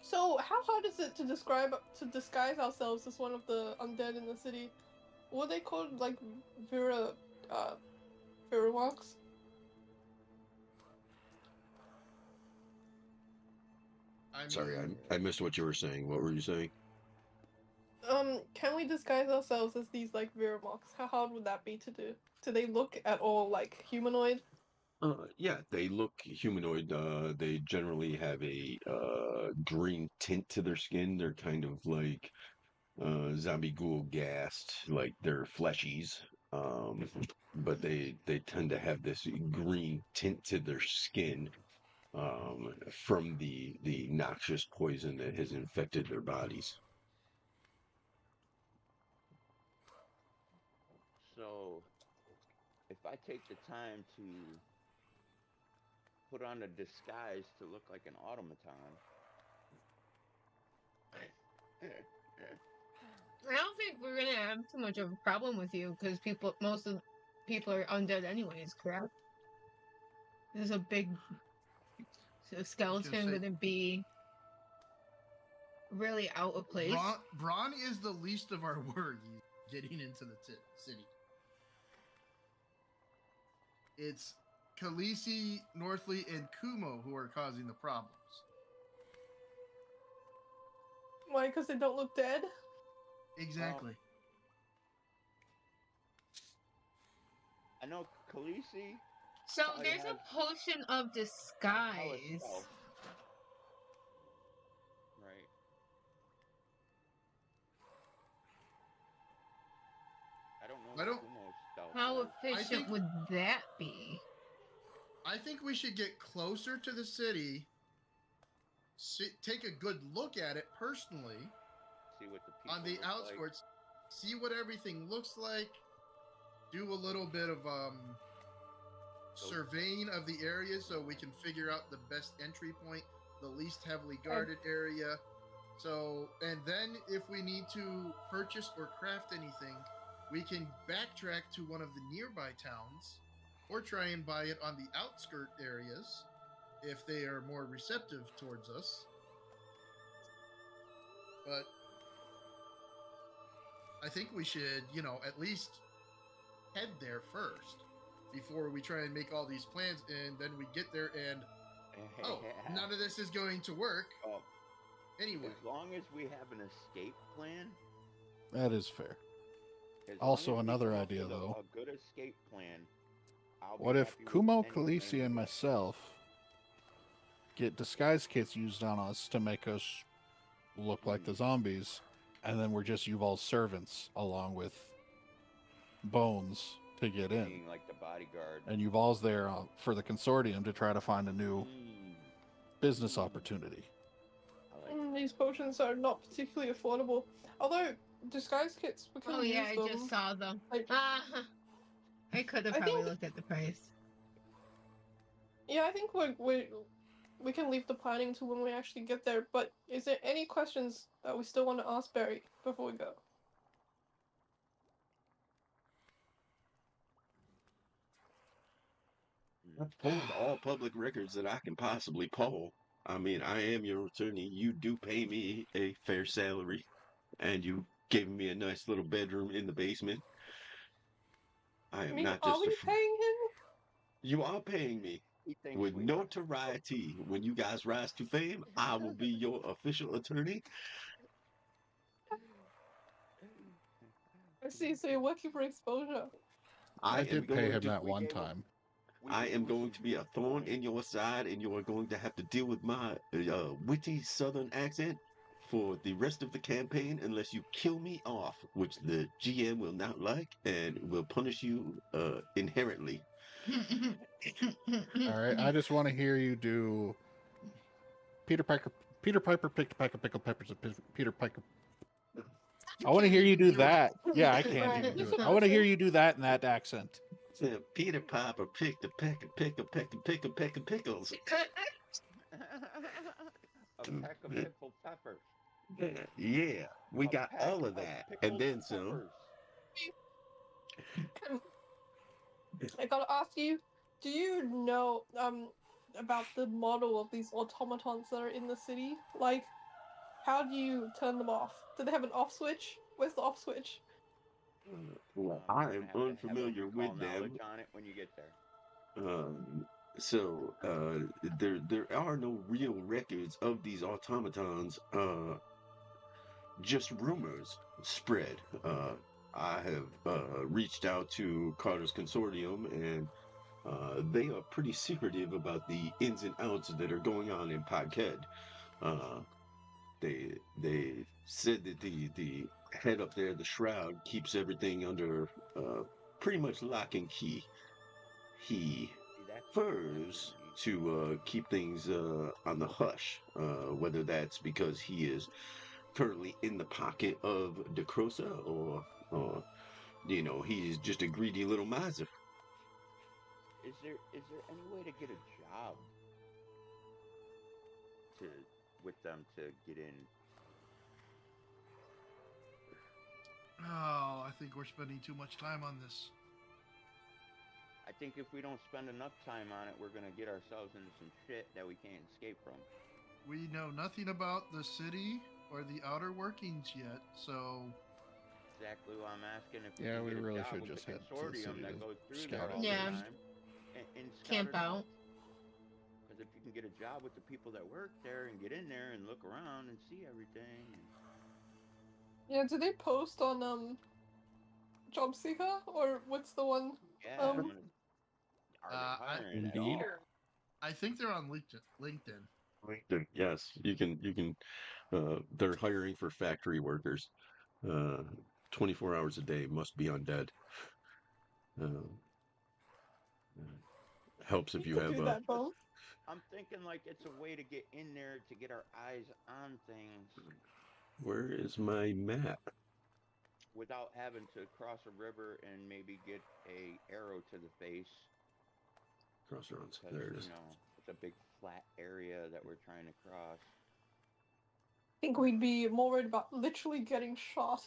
So how hard is it to disguise ourselves as one of the undead in the city? What are they called, like Vera walks? Sorry, I missed what you were saying. What were you saying? Can we disguise ourselves as these like Viramox? How hard would that be to do? Do they look at all like humanoid? Yeah, they look humanoid. They generally have a green tint to their skin. They're kind of like zombie ghoul gassed, like they're fleshies. But they tend to have this green tint to their skin from the noxious poison that has infected their bodies. So, if I take the time to put on a disguise to look like an automaton. I don't think we're gonna have too much of a problem with you because most of people are undead anyways, correct? There's a big skeleton gonna be really out of place. Braun is the least of our worries getting into the city. It's Khaleesi, Northley, and Kumo who are causing the problems. Why? Because they don't look dead? Exactly. I know Khaleesi. So there's a potion of disguise. Right. I don't know. How efficient would that be? I think we should get closer to the city, take a good look at it personally. See what the people on the outskirts, see what everything looks like. Do a little bit of surveying of the area so we can figure out the best entry point, the least heavily guarded area. So, and then if we need to purchase or craft anything, we can backtrack to one of the nearby towns or try and buy it on the outskirt areas if they are more receptive towards us. But I think we should, at least head there first before we try and make all these plans, and then we get there and none of this is going to work. Anyway, as long as we have an escape plan. That is fair. Also, another idea though. A good escape plan. What if Kumo, Khaleesi, and myself get disguise kits used on us to make us look like the zombies, and then we're just Yuval's servants along with Bones to get in. Being like the bodyguard. And Yuval's there for the consortium to try to find a new business opportunity. These potions are not particularly affordable. Although disguise kits, we can use them. I just saw them. I could have probably looked at the price. Yeah, I think we can leave the planning to when we actually get there. But is there any questions that we still want to ask Barry before we go? I've pulled all public records that I can possibly pull. I mean, I am your attorney. You do pay me a fair salary, and you gave me a nice little bedroom in the basement. I am not just. Are we paying him? You are paying me with notoriety. When you guys rise to fame, I will be your official attorney. I see. So you're working for exposure. I am did pay going him to that We one gave him- time. we I gave am him going some to be a good thorn points. in your side, and you are going to have to deal with my witty Southern accent for the rest of the campaign unless you kill me off, which the GM will not like and will punish you inherently. All right, I just want to hear you do Peter Piper. Peter Piper picked a pack of pickled peppers. Peter Piper. I want to hear you do that. Yeah, I can't Right, even use do it. an I want to hear accent. you do that in that accent. Peter Piper picked a peck of pickles. A peck of pickled peppers. Yeah, we A got peck all of of that, and pickled then some. peppers. I gotta ask you, do you know about the model of these automatons that are in the city? Like, how do you turn them off? Do they have an off switch? Where's the off switch? Well, You're I gonna am have to have a unfamiliar recall with knowledge them. on it when you get there. So there are no real records of these automatons. Just rumors spread. I have reached out to Carter's Consortium, and they are pretty secretive about the ins and outs that are going on in Pagked. Uh, they said that the head up there, the shroud, keeps everything under pretty much lock and key. He See, that's what prefers we need. to keep things on the hush, whether that's because he is currently in the pocket of DeCrosa, or he's just a greedy little miser. Is there any way to get a job to with them to get in? Oh, I think we're spending too much time on this. I think if we don't spend enough time on it, we're gonna get ourselves into some shit that we can't escape from. We know nothing about the city or the outer workings yet, so Exactly why I'm asking if we Yeah, can we get a really job should with the just head to the consortium city that to goes through scout there out all the Yeah. first. time and scout Camp it out. Because if you can get a job with the people that work there and get in there and look around and see everything, and Yeah, do they post on Job Seeker or what's the one? yeah, I'm Um, gonna. Are they hiring at Indeed. all? I think they're on LinkedIn. Yes, you can. They're hiring for factory workers. Uh, 24 hours a day, must be undead. Uh, helps you if you could have do a. that, Bone. I'm thinking like it's a way to get in there to get our eyes on things Where is my map? without having to cross a river and maybe get a arrow to the face Crossroads. because There it is. it's a big flat area that we're trying to cross. I think we'd be more worried about literally getting shot.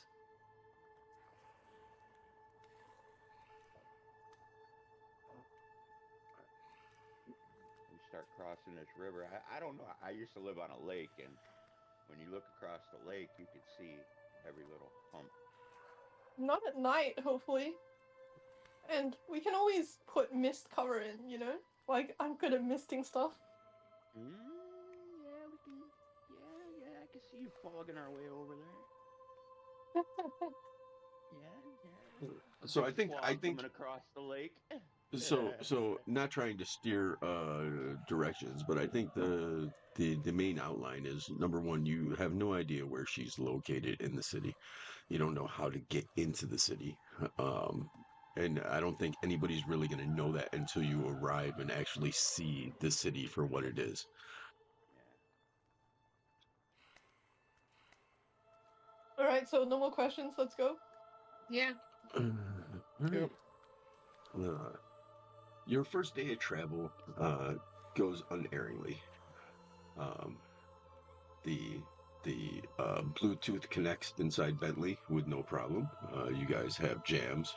We start crossing this river. I don't know. I used to live on a lake, and when you look across the lake, you could see every little hump. Not at night, hopefully. And we can always put mist cover in, you know? Like, I'm good at misting stuff. Yeah, we can. Yeah, I can see you fogging our way over there. Yeah. So Big I fog think coming across the lake. so not trying to steer directions, but I think the main outline is number one, you have no idea where she's located in the city. You don't know how to get into the city. Um, and I don't think anybody's really going to know that until you arrive and actually see the city for what it is. Yeah. Alright, so no more questions, let's go. Yeah. All right. Yep. Your first day of travel goes unerringly. Um, the Bluetooth connects inside Bentley with no problem. You guys have jams.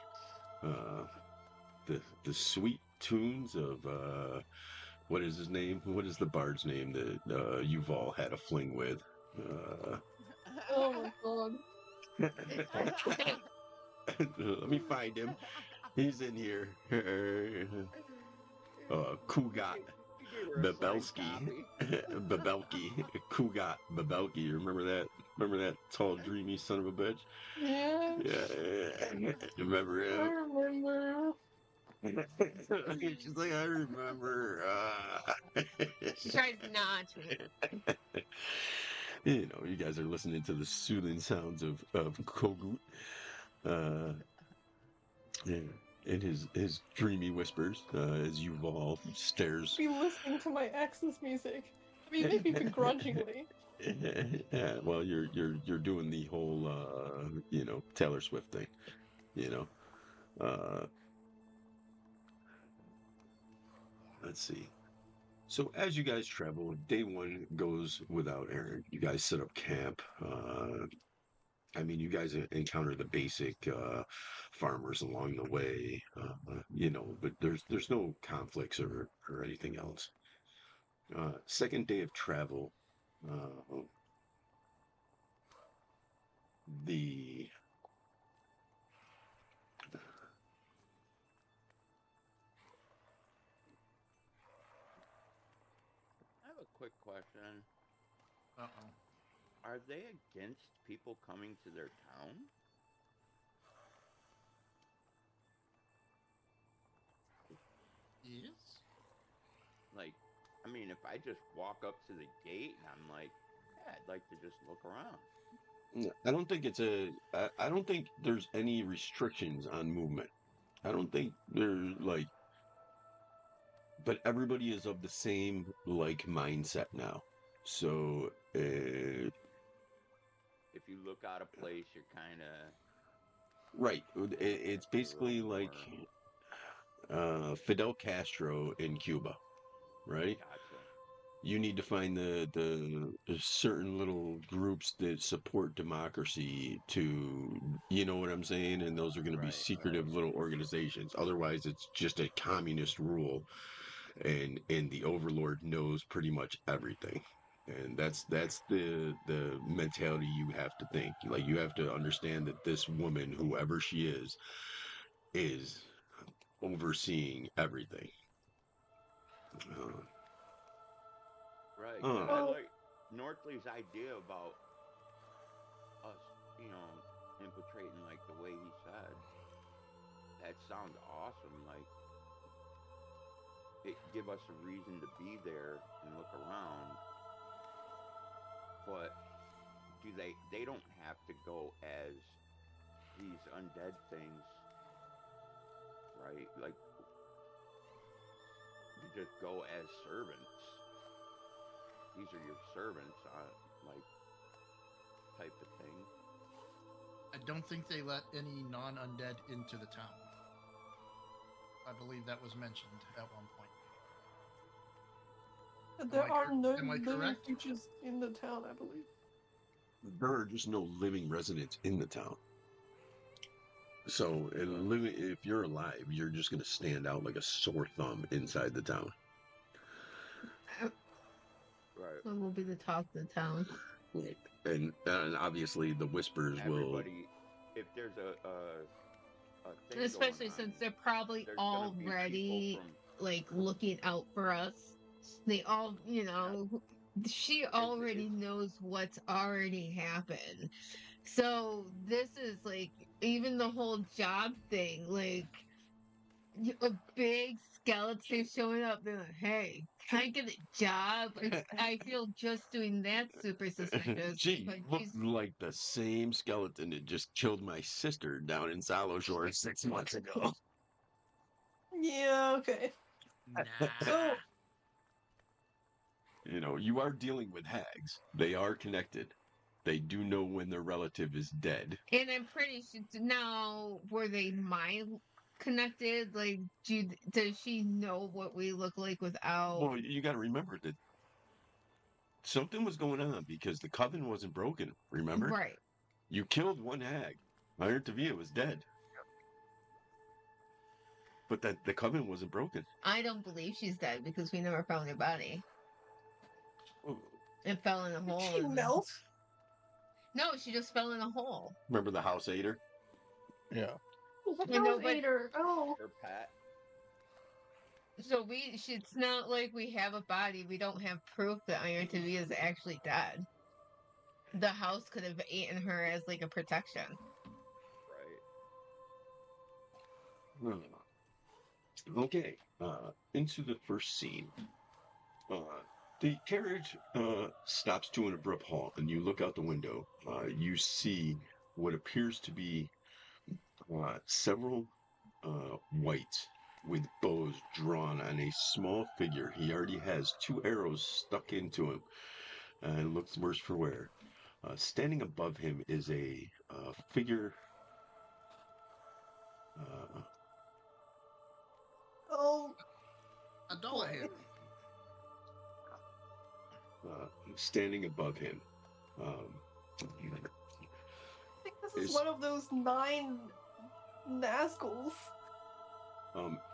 Uh, the sweet tunes of what is his name? What is the bard's name that you've all had a fling with? Oh my god. Let me find him. He's in here. Kugat You gave her a signed Babelski. copy. Babelki. Kugat Babelki. Remember that? Remember that tall, dreamy son of a bitch? Yeah. Yeah. Remember I him? remember. She's like, I remember. She tries not to. You know, you guys are listening to the soothing sounds of Kogut. Uh, yeah, and his dreamy whispers as Yuval stares. Be listening to my ex's music. I mean, maybe begrudgingly. Yeah, well, you're doing the whole you know, Taylor Swift thing, you know. Uh, let's see. So as you guys travel, day one goes without Aaron. You guys set up camp. I mean, you guys encounter the basic farmers along the way, you know, but there's no conflicts or anything else. Second day of travel, uh, the I have a quick question. Uh-oh. Are they against people coming to their town? Yes? Like, I mean, if I just walk up to the gate and I'm like, yeah, I'd like to just look around. I don't think it's I don't think there's any restrictions on movement. I don't think there's like, but everybody is of the same like mindset now. So, If you look out of place, you're kind of right, it's a little basically like more. Fidel Castro in Cuba, right? Gotcha. You need to find the certain little groups that support democracy to, you know what I'm saying? And those are going to be Right, secretive right. little organizations. Otherwise, it's just a communist rule, and the overlord knows pretty much everything. And that's the mentality you have to think. Like you have to understand that this woman, whoever she is overseeing everything. Uh, Right, because I uh, Well, like Nortley's idea about us, you know, infiltrating like the way he said. That sounds awesome. Like, it give us a reason to be there and look around. But they don't have to go as these undead things, right? Like, you just go as servants. These are your servants, like type of thing. I don't think they let any non-undead into the town. I believe that was mentioned at one point. there are no am I living correct? creatures in the town, I believe. there are just no living residents in the town. So, if you're alive, you're just going to stand out like a sore thumb inside the town. Right. What will be the talk of the town? And obviously, the whispers will. Everybody, if there's a thing Especially going since on, they're probably there's gonna be people already from like looking out for us. They all, she already it's knows what's already happened. So this is like even the whole job thing, like a big skeleton showing up. They're like, "Hey, can I get a job?" I feel just doing that super suspicious. She But looked like the same skeleton that just killed my sister down in Salo Shore 6 months ago. Yeah, okay. Nah. So, You know, you are dealing with hags. They are connected. They do know when their relative is dead. and I'm pretty sure now were they mind connected? Like, does she know what we look like without? Well, you got to remember that something was going on because the coven wasn't broken. Remember? Right. You killed one hag. Iron Tavia was dead. But that the coven wasn't broken. I don't believe she's dead because we never found her body. Oh, It fell in a did hole. she melt? No, she just fell in a hole. remember the house ate her? Yeah. The And house nobody. eater. Oh. her pet. So it's not like we have a body. We don't have proof that Iron TV is actually dead. The house could have eaten her as like a protection. Right. Okay, into the first scene. The carriage stops to an abrupt halt, and you look out the window. You see what appears to be several whites with bows drawn on a small figure. He already has 2 arrows stuck into him, and looks worse for wear. Standing above him is a figure. Oh, A dollar boy. hand. Standing above him. I think this is Is- one of those 9 Nazguls.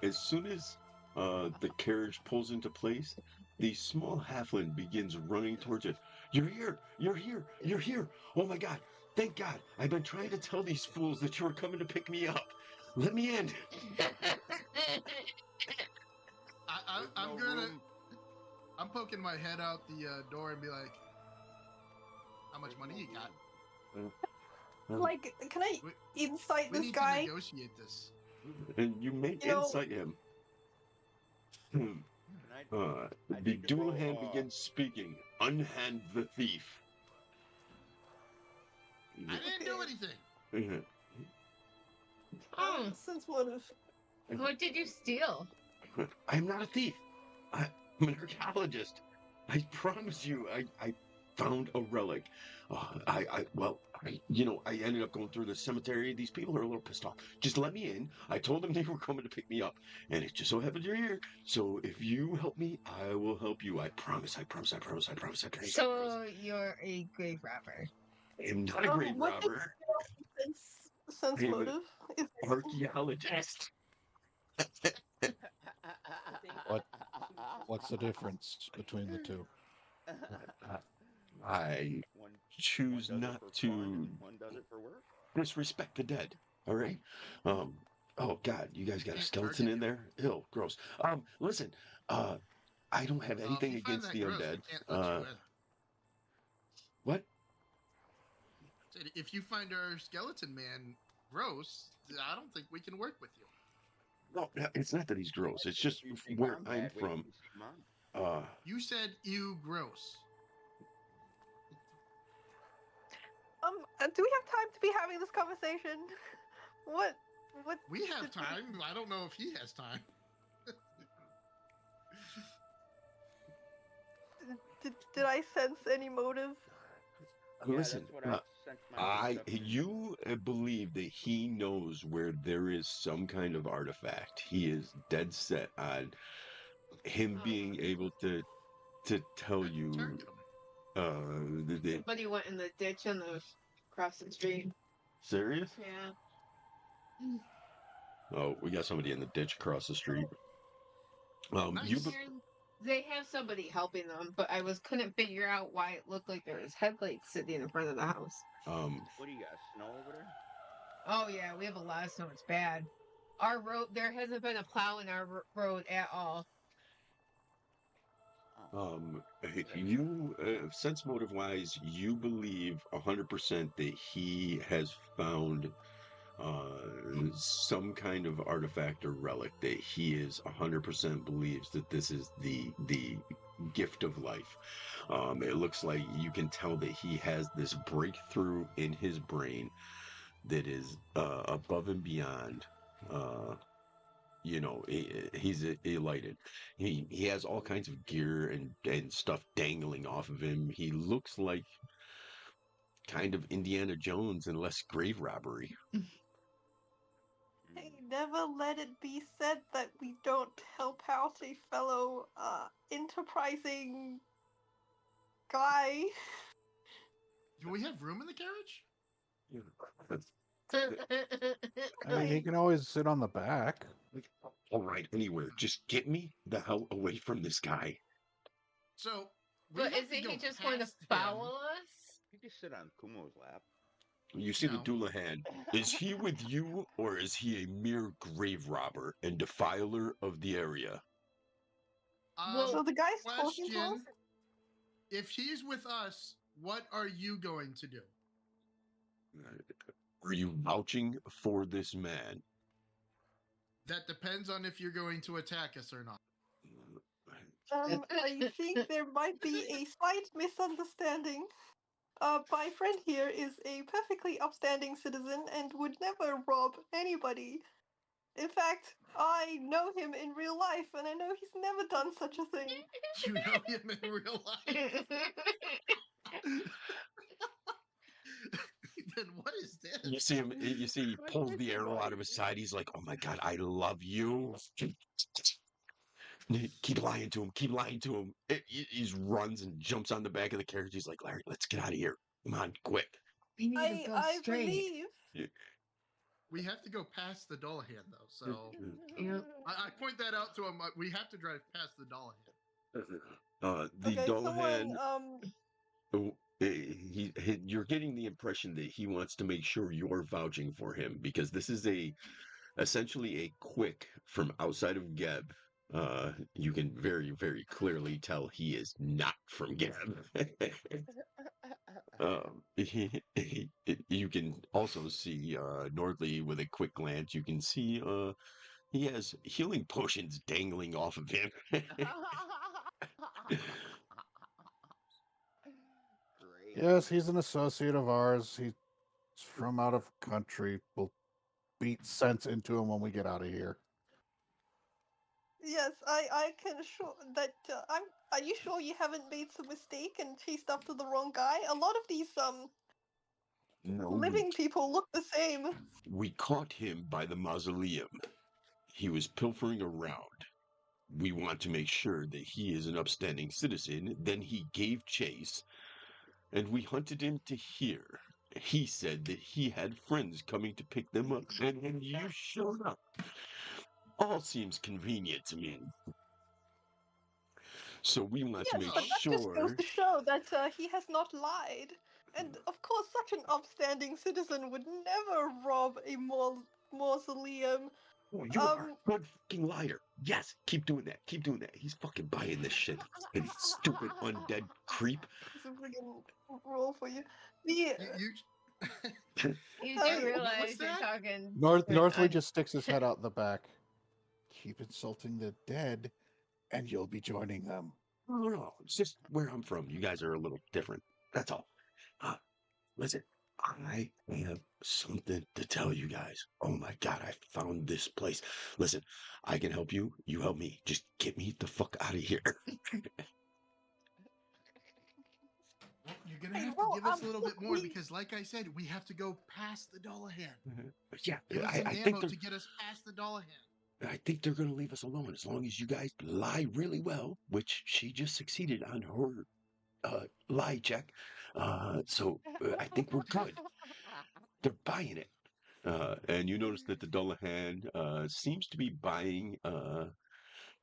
As soon as the carriage pulls into place, the small halfling begins running towards it. You're here! You're here! You're here! Oh my god! Thank God! I've been trying to tell these fools that you were coming to pick me up. Let me in. I'm poking my head out the door and be like, "How much money you got? Like, can I We- insight We this need guy? to negotiate this." And you may You know- insight him. Can I The need to dual roll, hand begins speaking. Unhand the thief. I didn't do anything. Oh, Since motive. what did you steal? I'm not a thief. I'm an archaeologist. I promise you, I found a relic. I ended up going through the cemetery. These people are a little pissed off. Just let me in. I told them they were coming to pick me up, and it just so happened you're here. So if you help me, I will help you. I promise. I promise. I promise. I promise. I promise. So you're a grave robber. I am not a grave what did- robber. Sense I am motive. Is- Archaeologist. What's the difference between the two? I One choose one does it not for to fun and one does it for work. disrespect the dead. All right. Oh God, you guys got a Can't skeleton target in there? Ew, gross. Listen. I don't have If anything you find against that the gross, undead. we can't let you in. What? Said, if you find our skeleton man gross, I don't think we can work with you. No, it's not that he's gross. It's just You see where Mom, I'm wait till from. you see Mom. You said you gross. do we have time to be having this conversation? What? We have time. I don't know if he has time. Did I sense any motive? Listen, that's what I sent my perception. you believe that he knows where there is some kind of artifact. He is dead set on him being able to tell I can you. target him. Somebody went in the ditch on the across the street. Serious? Yeah. Oh, we got somebody in the ditch across the street. Nice. They have somebody helping them, but I couldn't figure out why it looked like there was headlights sitting in front of the house. What do you got? Snow over there? Oh yeah, we have a lot of snow. It's bad. Our road, there hasn't been a plow in our road at all. You sense motive wise, you believe 100% that he has found some kind of artifact or relic that he is 100% believes that this is the gift of life. It looks like you can tell that he has this breakthrough in his brain that is above and beyond. He's elated. He has all kinds of gear and stuff dangling off of him. He looks like kind of Indiana Jones and less grave robbery. Hey, never let it be said that we don't help out a fellow enterprising guy. Do we have room in the carriage? I mean, he can always sit on the back. All right, anywhere. Just get me the hell away from this guy. So, we But have isn't to he go just going to past him. follow us? You just sit on Kumo's lap. You see No. the Doulahan. Is he with you, or is he a mere grave robber and defiler of the area? So the guy's talking to us? Question. If he's with us, what are you going to do? Are you vouching for this man? That depends on if you're going to attack us or not. I think there might be a slight misunderstanding. My friend here is a perfectly upstanding citizen and would never rob anybody. In fact, I know him in real life, and I know he's never done such a thing. You know him in real life. Then what is this? You see him. You see he pulls the arrow out of his side. He's like, "Oh my god, I love you." Keep lying to him. Keep lying to him. He runs and jumps on the back of the carriage. He's like, "Larry, let's get out of here. Come on, quick." We need to go I straight. believe. We have to go past the Dullahan, though. So Yep. I point that out to him. We have to drive past the Dullahan. The Okay, Dullahan. someone, You're getting the impression that he wants to make sure you're vouching for him because this is essentially a quick from outside of Geb. You can very, very clearly tell he is not from Geb. You can also see Nordley with a quick glance. You can see he has healing potions dangling off of him. Great. Yes, he's an associate of ours. He's from out of country. We'll beat sense into him when we get out of here. yes, I can assure that Are you sure you haven't made some mistake and chased after the wrong guy? A lot of these No, living people look the same. we caught him by the mausoleum. He was pilfering around. We want to make sure that he is an upstanding citizen. Then he gave chase, and we hunted him to here. He said that he had friends coming to pick them up, and when you showed up, all seems convenient to me. So we want to Yes, make but that just goes sure. to show that he has not lied. And of course, such an upstanding citizen would never rob a mausoleum. Oh, you are a good fucking liar. Yes, keep doing that. Keep doing that. He's fucking buying this shit. And stupid undead creep. It's a freaking roll for you. The You Hey, do realize what's you're that? talking. Northley just sticks his head out the back. Keep insulting the dead, and you'll be joining them. No, it's just where I'm from. You guys are a little different. That's all. Listen, I have something to tell you guys. Oh my god, I found this place. Listen, I can help you. You help me. Just get me the fuck out of here. Well, you're gonna Hey, have well, to give us a little look, bit more we- because, like I said, we have to go past the Dullahan. Yeah, Give us some I think ammo they're. to get us past the Dullahan. I think they're going to leave us alone as long as you guys lie really well, which she just succeeded on her lie check. So I think we're good. They're buying it. And you notice that the Dullahan seems to be buying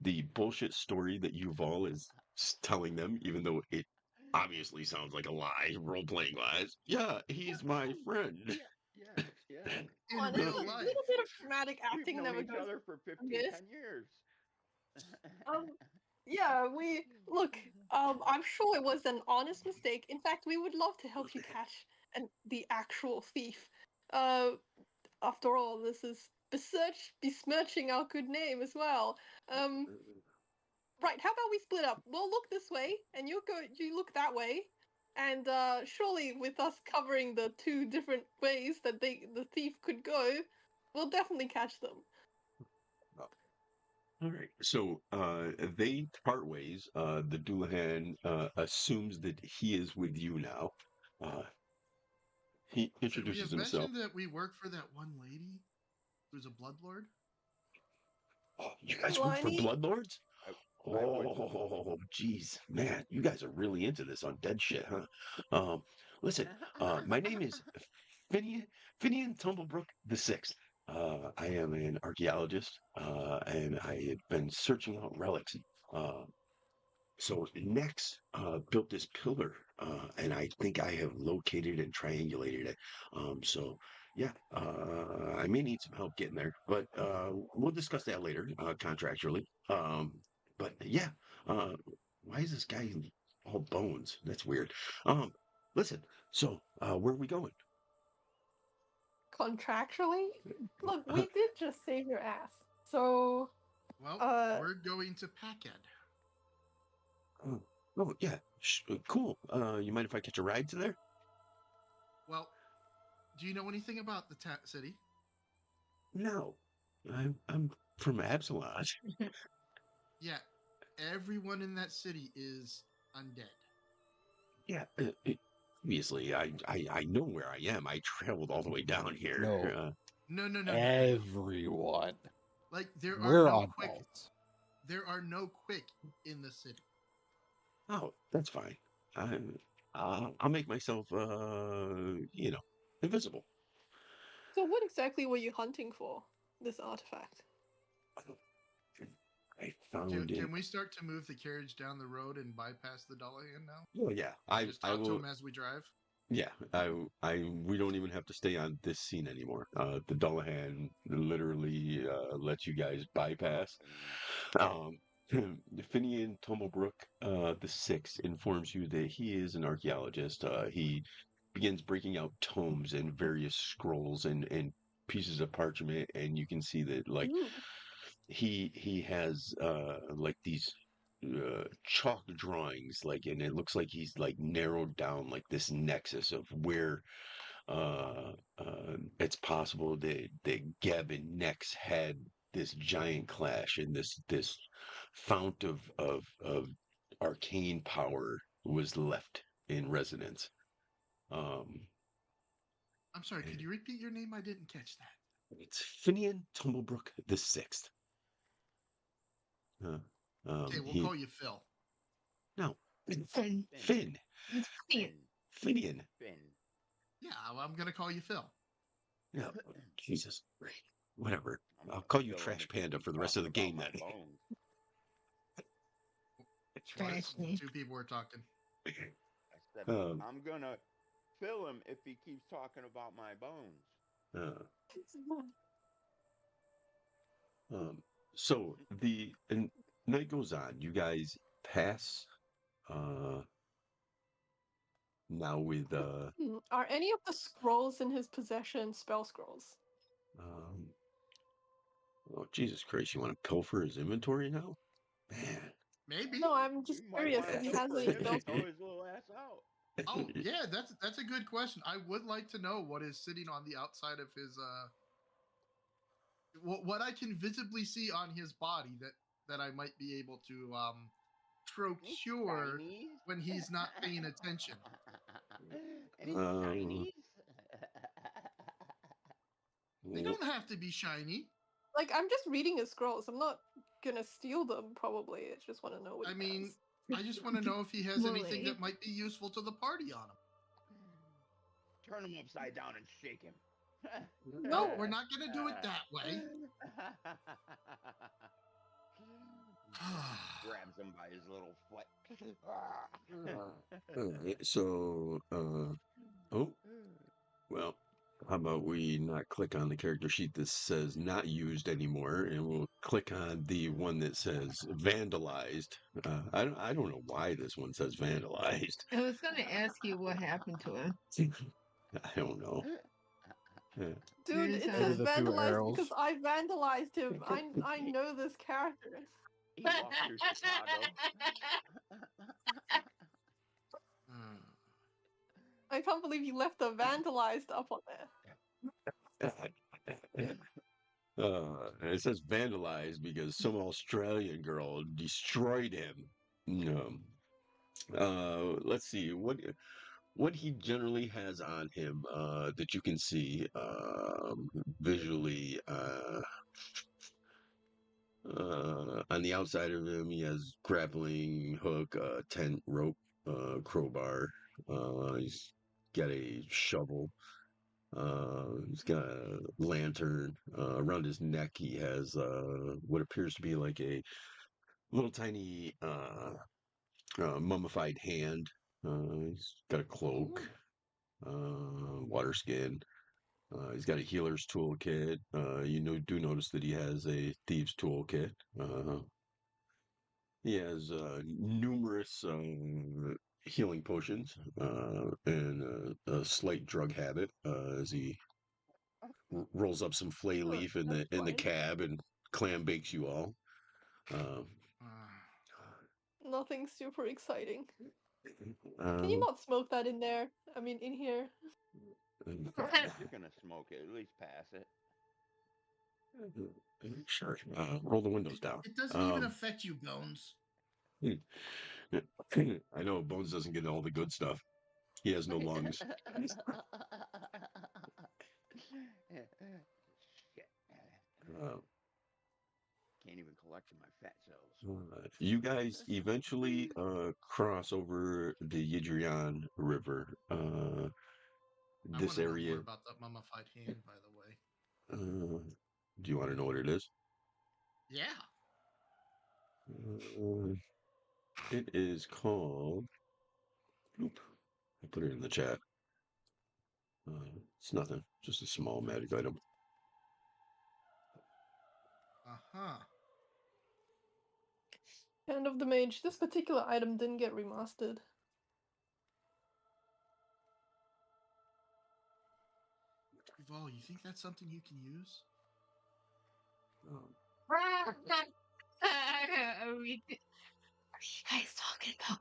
the bullshit story that Yuval is telling them, even though it obviously sounds like a lie, role playing lies. Yeah, he's my friend. Yeah. In honestly, real a life. little bit of dramatic We've acting known never each goes other for 15, amiss. 10 years. Yeah, we look. I'm sure it was an honest mistake. In fact, we would love to help you catch the actual thief. After all, this is besmirching our good name as well. Right. How about we split up? We'll look this way, and you look that way, and surely with us covering the two different ways that the thief could go, we'll definitely catch them. All right. So they part ways. The Dullahan assumes that he is with you now. He Should we introduces have himself. mentioned that we work for that one lady who's a bloodlord? Oh, you guys work for Blimey. Bloodlords? I would. Oh, jeez, man, you guys are really into this undead shit, huh? Listen, my name is Finian Tumblebrook the Sixth. I am an archaeologist, and I have been searching out relics. So Nex built this pillar, and I think I have located and triangulated it. So yeah, I may need some help getting there, but we'll discuss that later, contractually. But yeah, why is this guy all bones? That's weird. Um, Listen, so where are we going? Contractually? Look, Uh, we did just save your ass. So, Well, uh, we're going to Pagked. Oh yeah, cool. You mind if I catch a ride to there? Well, do you know anything about the city? No, I'm from Absalon. Yeah, everyone in that city is undead. Yeah, obviously, I know where I am. I traveled all the way down here. No. No. Everyone. Like there are We're no quick. oddballs. There are no quick in the city. Oh, that's fine. I'll make myself, invisible. so what exactly were you hunting for? This artifact? I found it. Can we start to move the carriage down the road and bypass the Dullahan now? Oh yeah, And just I talk to will. him as we drive. Yeah, we don't even have to stay on this scene anymore. The Dullahan literally lets you guys bypass. Um, Finian Tomobrook the Sixth informs you that he is an archaeologist. He begins breaking out tomes and various scrolls and pieces of parchment, and you can see that like Ooh. he has like these chalk drawings, like, and it looks like he's like narrowed down like this nexus of where it's possible that Geb and Nex had this giant clash, and this fount of arcane power was left in resonance. Um, I'm sorry. Could and you repeat your name? I didn't catch that. it's Finian Tumblebrook the Sixth. Uh, Okay, we'll he call you Phil. no Finn. Finn It's Finn. Finian. Finn. Yeah, well, I'm gonna call you Phil. No, Jesus, whatever. I'm I'll gonna call you kill him Trash if he Panda keeps for the rest of the talking game about then. my bones. What? Trashy. Two people were talking. I said Um, I'm gonna kill him if he keeps talking about my bones. uh, so the and night goes on. You guys pass uh now with Are any of the scrolls in his possession spell scrolls? um oh Jesus Christ, you want to pilfer his inventory now? Man. Maybe. No, I'm just You might curious want if to he has pilfer any his spell and throw scrolls. his little ass out. Oh yeah, that's a good question. I would like to know what is sitting on the outside of his what I can visibly see on his body that I might be able to Any procure shinies? when he's not paying attention. Any Um, shinies? They don't have to be shiny. Like, I'm just reading his scrolls. I'm not gonna steal them, probably. I just want to know what I he mean, has. I just want to know if he has anything Molly. that might be useful to the party on him. Turn him upside down and shake him. No, we're not gonna do it that way. Grabs him by his little foot. so oh well, how about we not click on the character sheet that says not used anymore, and we'll click on the one that says vandalized. I don't know why this one says vandalized. I was going to ask you what happened to him. I don't know. Dude, There's it Maybe says the two vandalized arrows. because I vandalized him. I know this character. He walked through Chicago. I can't believe you left the vandalized up on there. It says vandalized because some Australian girl destroyed him. Let's see what he generally has on him that you can see visually. On the outside of him, he has grappling hook, tent, rope, crowbar. He's got a shovel. He's got a lantern. Around his neck, he has what appears to be like a little tiny mummified hand. He's got a cloak, water skin. He's got a healer's toolkit. Do notice that he has a thieves' toolkit. He has numerous healing potions and a slight drug habit as he rolls up some flay Huh, leaf in that's the fine. cab and clam bakes you all. Um, Nothing super exciting. Can you um, not smoke that in there? I mean, in here. If you're gonna smoke it, at least pass it. sure. Roll the windows down. It doesn't even affect you, Bones. I know Bones doesn't get all the good stuff. He has no lungs. Shit. Uh, Can't even collect my fat cells. you guys eventually cross over the Yidrian River. I want This to know more area. about that mummified hand, by the way. Do you want to know what it is? Yeah. It is called. Oop, I put it in the chat. It's nothing, just a small magic item. Uh-huh. Hand of the Mage. This particular item didn't get remastered. Duval, you think that's something you can use? Are you guys talking about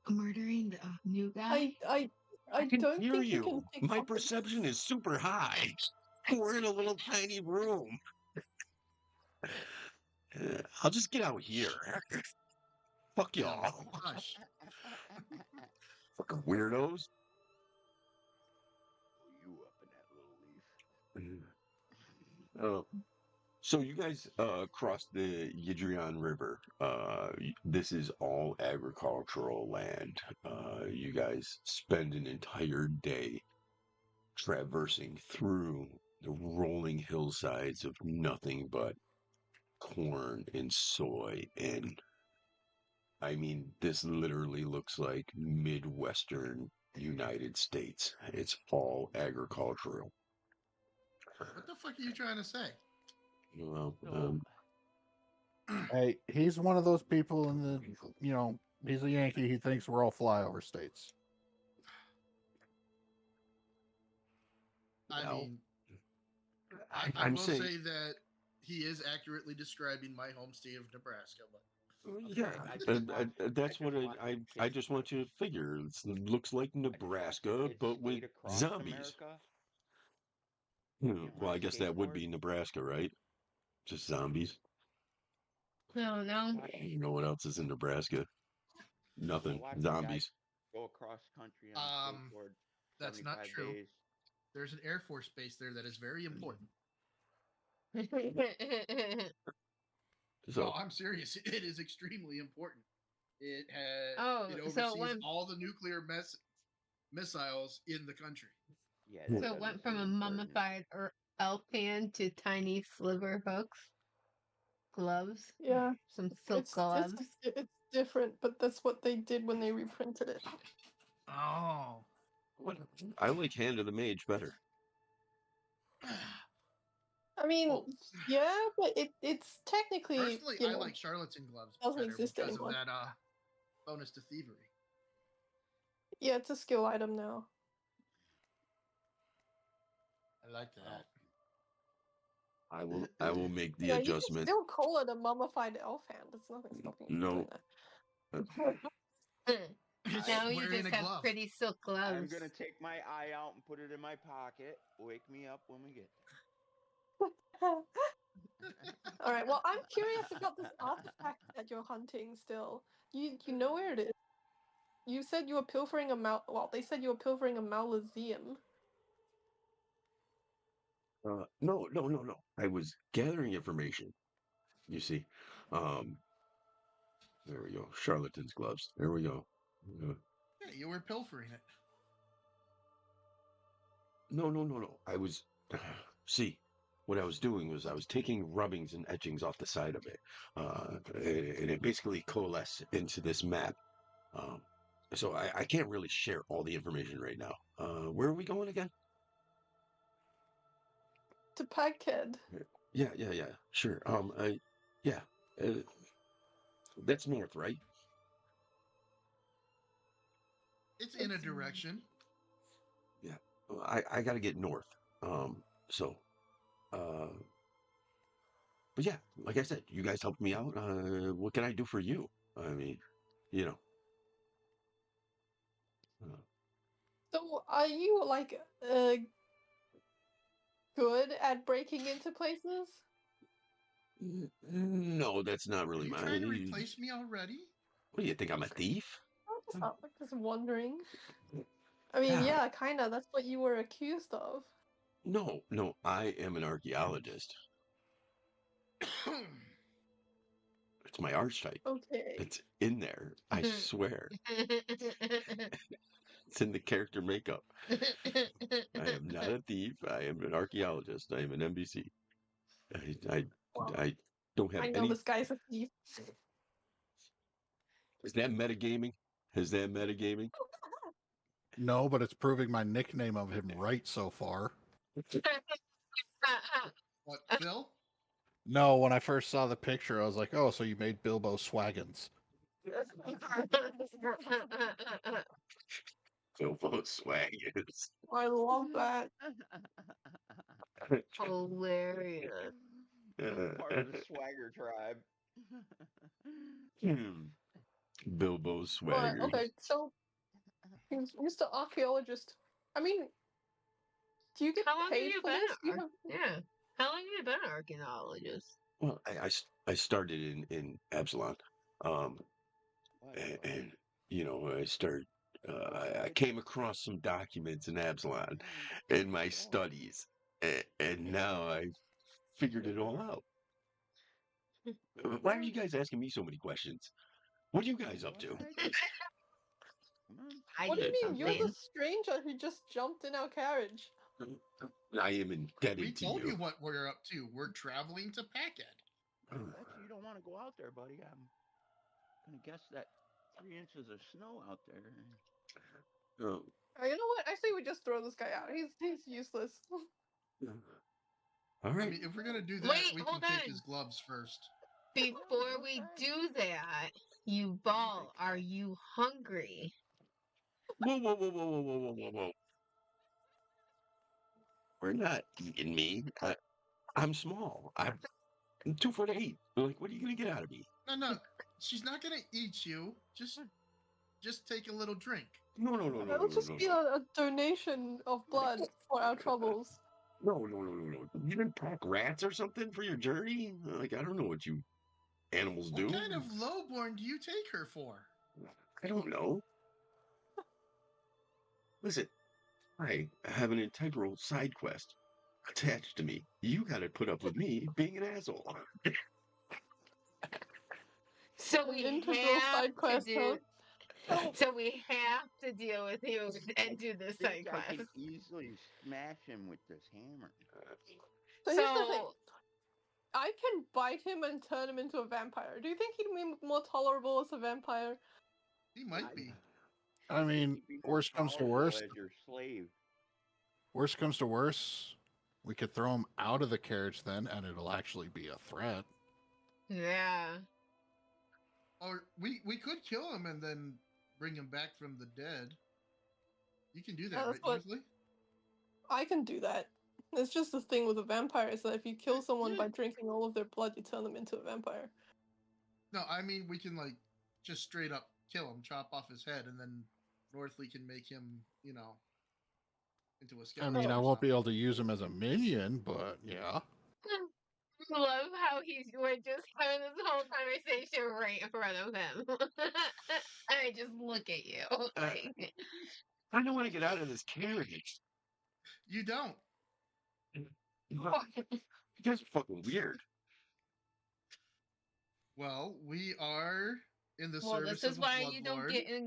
murdering the new guy? I can don't hear think you can you. pick My pockets. perception is super high. We're in a little tiny room. I'll just get out here. Fuck Yeah, y'all. hush. Fucking weirdos. Pull you up in that little leaf. Uh, so you guys cross the Yidrian River. This is all agricultural land. You guys spend an entire day traversing through the rolling hillsides of nothing but corn and soy. And I mean, this literally looks like Midwestern United States. It's all agricultural. What the fuck are you trying to say? Well, So, Hey, he's one of those people in the, he's a Yankee. He thinks we're all flyover states. I well, mean, I I'm will saying, say that he is accurately describing my home state of Nebraska, but yeah, I just want, that's I what just want I kids. just want you to figure. It looks like I just want Nebraska, kids but with skate across zombies. America. Well, On I a guess that would skateboard. be Nebraska, right? Just zombies. No, no. You know what else is in Nebraska? Well, Nothing. watch a guy Zombies. go across country on a skateboard that's not 75 true. days. There's an Air Force base there that is very important. No, So, I'm serious. It is extremely important. Oh, it so it oversees went all the nuclear missiles in the country. Yeah, Hmm. that so it doesn't went from seem a important. mummified elf hand to tiny sliver hooks, gloves, Yeah, some silk gloves. it's different, but that's what they did when they reprinted it. Oh. what? I like Hand of the Mage better. I mean, Well, yeah, but it's technically, personally, I like charlatan gloves doesn't better exist because anymore. of that bonus to thievery. Yeah, it's a skill item now. I like that. I will make the Yeah, you can adjustment. still call it a mummified elf hand. There's nothing stopping you from doing No. that. It's Now you wearing just a have glove. pretty silk I'm gloves. gonna take my eye out and put it in my pocket. Wake me up when we get All right. Well, I'm curious about this artifact that you're hunting. Still, you know where it is. You said you were pilfering a Well, they said you were pilfering a Mausoleum. No. I was gathering information. You see, um, there we go. Charlatan's gloves. There we go. Yeah, you were pilfering it. No. I was see. What I was doing was I was taking rubbings and etchings off the side of it, and it basically coalesced into this map. Um, so I can't really share all the information right now. Where are we going again? To Pagked. Yeah. Sure. Yeah. Uh, that's north, right? It's in a direction. Yeah. I got to get north. So, uh, But yeah, like I said, you guys helped me out. What can I do for you? I mean, you know. Uh, So, are you like good at breaking into places? no, that's not Are really you my. trying to replace me already? What do you think? I'm a thief? I'm just wondering. I mean, God, yeah, kinda. That's what you were accused of. no, I am an archaeologist. It's my archetype. Okay. It's in there. I swear. It's in the character makeup. I am not a thief. I am an archaeologist. I am an NBC. I, I, Well, I don't have I know any. this guy's a thief. Is that metagaming? Is that metagaming? No, but it's proving my nickname of him right so far. What, Phil? No, when I first saw the picture, I was like, oh, so you made Bilbo Swaggins. Bilbo Swaggins. I love that. Hilarious. Part of the Swagger tribe. Bilbo But Swaggers. okay, so Mr. Archaeologist. I mean, do you get How long have paid you for been? this? Do you have... Yeah. How long have you been an archaeologist? Well, I started in Absalon, um, What? and you know I started. I came across some documents in Absalon in my studies, and now I figured it all out. Why are you guys asking me so many questions? What are you guys up Go to? ahead. Come on. I What do you did mean? You're the something. stranger who just jumped in our carriage. I am indebted We to told you you. what we're up to. We're traveling to Pagked. Bet you don't want to go out there, buddy. I'm gonna guess that 3 inches of snow out there. Oh, You know what? I say we just throw this guy out. He's useless. all I right. mean, if we're gonna do that, Wait, we can hold take on. his gloves first. Before we do that, you ball, are you hungry? Whoa. We're not eating me. I'm small. I'm 2'8". Like, what are you gonna get out of me? No, she's not gonna eat you. Just take a little drink. That'll just be a donation of blood for our troubles. No. You didn't pack rats or something for your journey? Like, I don't know what you animals What do. kind of lowborn do you take her for? I don't know. Listen, I have an integral side quest attached to me. You gotta put up with me being an asshole. So An we integral have side to quest, huh? do. So we have to deal with you and do this I side think I quest. can easily smash him with this hammer. So here's the thing. So I can bite him and turn him into a vampire. Do you think he'd be more tolerable as a vampire? He might be. I mean, He'd be more worst comes to powerful worst. as your slave. Worst comes to worst, we could throw him out of the carriage then, and it'll actually be a threat. yeah. Or we could kill him and then bring him back from the dead. You can do that, Yeah, right, that's what Northley? I can do that. It's just the thing with a vampire is that if you kill someone by drinking all of their blood, you turn them into a vampire. No, I mean we can like just straight up kill him, chop off his head, and then Northley can make him, into a I skeleton. mean, I or won't be something. able to use him as a minion, but yeah. I love how we're just having this whole conversation right in front of him. I just look at you like I don't want to get out of this carriage. You don't. You guys are fucking weird. Well, we are in the well, service this is of a why you don't bloodlord. get Have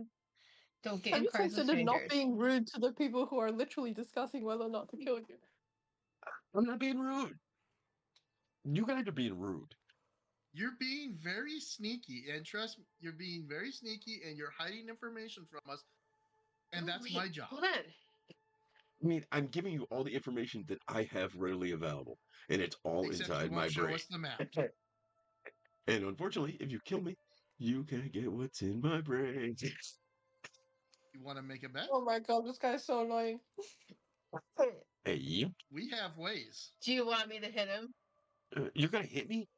in you cars with considered not strangers. being rude to the people who are literally discussing whether or not to kill you? I'm not being rude. You guys are being rude. You're being very sneaky, and trust me, you're being very sneaky, and you're hiding information from us, and that's my job. Hold on. I mean, I'm giving you all the information that I have readily available, and it's all Except you inside my won't show brain. us the map. And unfortunately, if you kill me, you can't get what's in my brain. You want to make a bet? Oh my god, this guy's so annoying. Hey, you, We have ways. Do you want me to hit him? you're gonna hit me?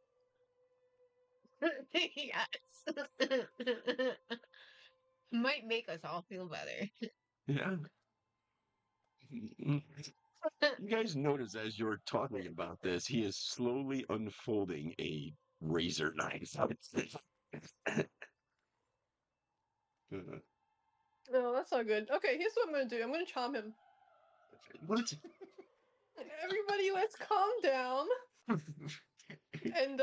Yes. Might make us all feel better. Yeah. You guys notice as you're talking about this, he is slowly unfolding a razor knife. No, that's not good. Okay, here's what I'm gonna do. I'm gonna charm him. What? Everybody, let's calm down. And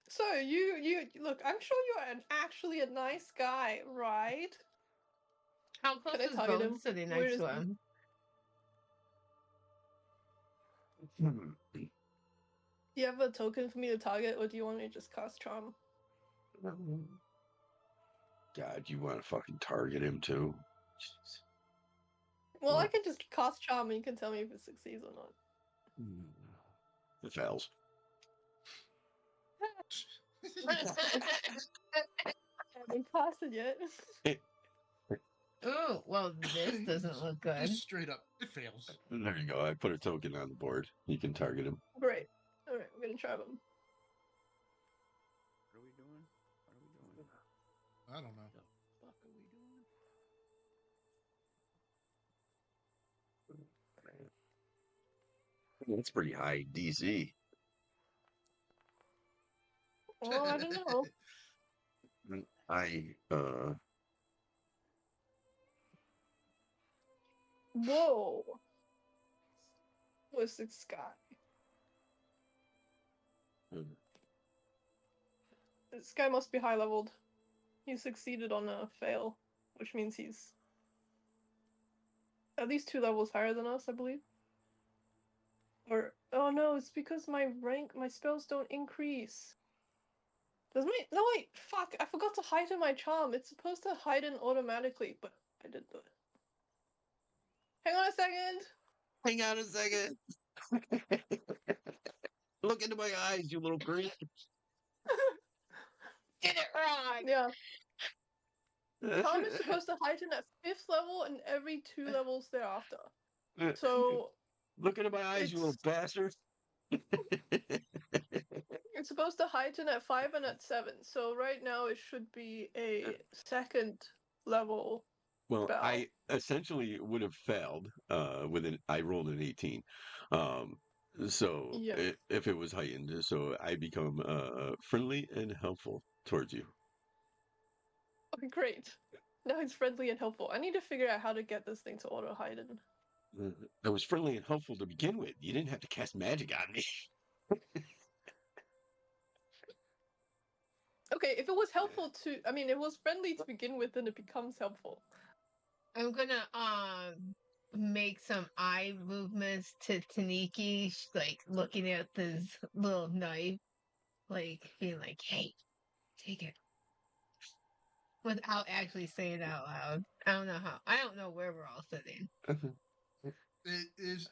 so you look. I'm sure you're actually a nice guy, right? How close Can I is target Bone him? sitting Where next is to he? him? Do you have a token for me to target, or do you want me to just cast charm? God, you want to fucking target him too? Jeez. Well, I What? can just cast charm, and you can tell me if it succeeds or not. It fails. I haven't cast it yet. Ooh, well, this doesn't look good. Just straight up, it fails. There you go. I put a token on the board. You can target him. Great. All right, we're gonna try him. What are we doing? What are we doing? I don't know. The fuck are we doing? That's pretty high DC. Well, I don't know. I Whoa. What's this guy? This guy must be high leveled. He succeeded on a fail, which means he's at least 2 levels higher than us, I believe. Or oh no, it's because my spells don't increase. No wait, fuck! I forgot to heighten my charm. It's supposed to heighten automatically, but I didn't do it. Hang on a second. hang on a second. Look into my eyes, you little creep. Get it wrong. Yeah. Charm is supposed to heighten at 5th level and every 2 levels thereafter. So look into my eyes, you little bastard. it's supposed to heighten at 5 and at 7. So right now it should be a 2nd level. Well, spell. I essentially would have failed I rolled an 18. So Yeah. if it was heightened, so I become friendly and helpful towards you. Okay, great. Now he's friendly and helpful. I need to figure out how to get this thing to auto heighten. I was friendly and helpful to begin with. You didn't have to cast magic on me. Okay, if it was helpful to, I mean, it was friendly to begin with, then it becomes helpful. I'm gonna make some eye movements to Taniki, like looking at this little knife, like being like, "Hey, take it," without actually saying it out loud. I don't know how. I don't know where we're all sitting. It is.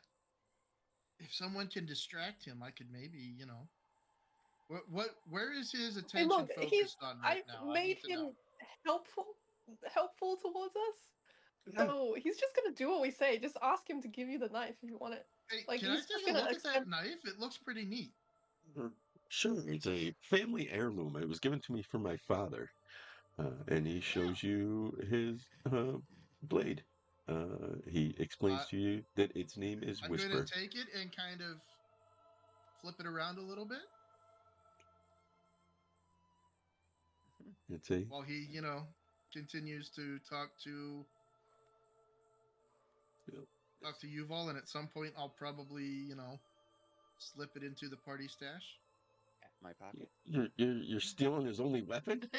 If someone can distract him, I could maybe, you know. Where is his Hey, attention look, focused on right I've now? I made need to know. him helpful towards us. So he's just gonna do what we say. Just ask him to give you the knife if you want it. Hey, Like, can I he's just take a gonna look at that accept. knife? It looks pretty neat. Sure, it's a family heirloom. It was given to me from my father, and he shows you his blade. He explains to you that its name is I'm going Whisper. to take it and kind of flip it around a little bit It's a while he, you know, continues to talk to Yuval, and at some point I'll probably, you know, slip it into the party stash. My pocket. you're stealing his only weapon.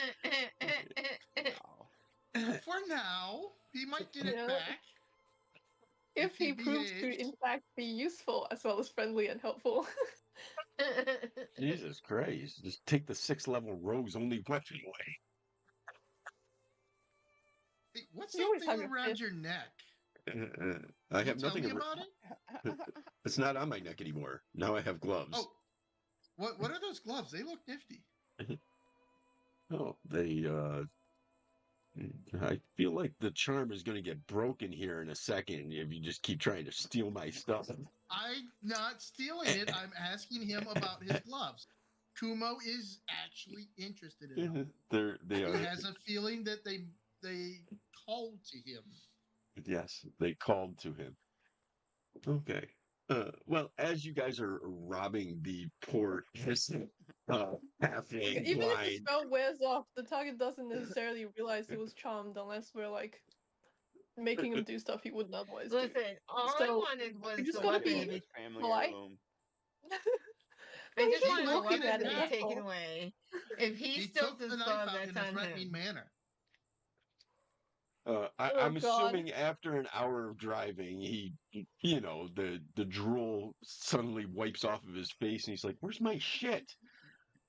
No. For now, he might get it Yeah. back. If he proves behaves. to, in fact, be useful as well as friendly and helpful. Jesus Christ! Just take the 6th-level rogue's only weapon away. Hey, what's You that always thing have your around fist. your neck? I Can you have tell nothing. me about it? It's not on my neck anymore. Now I have gloves. Oh, what are those gloves? They look nifty. Oh, they. I feel like the charm is going to get broken here in a second if you just keep trying to steal my stuff. I'm not stealing it. I'm asking him about his gloves. Kumo is actually interested in them. They He are. has a feeling that they called to him. Yes, they called to him. Okay. Well, as you guys are robbing the poor innocent halfling Even if the blind, spell wears off, the target doesn't necessarily realize it was charmed unless we're like making him do stuff he wouldn't otherwise do. Listen, all I So, wanted was just the gotta weapon to be be. Family polite. heirloom. I He's just just wanted the looking weapon at to it, be that's taken all. away. If he He steals took his the knife glove, out that's in a on threatening him. manner. Oh I'm god. assuming after an hour of driving, the drool suddenly wipes off of his face, and he's like, "Where's my shit?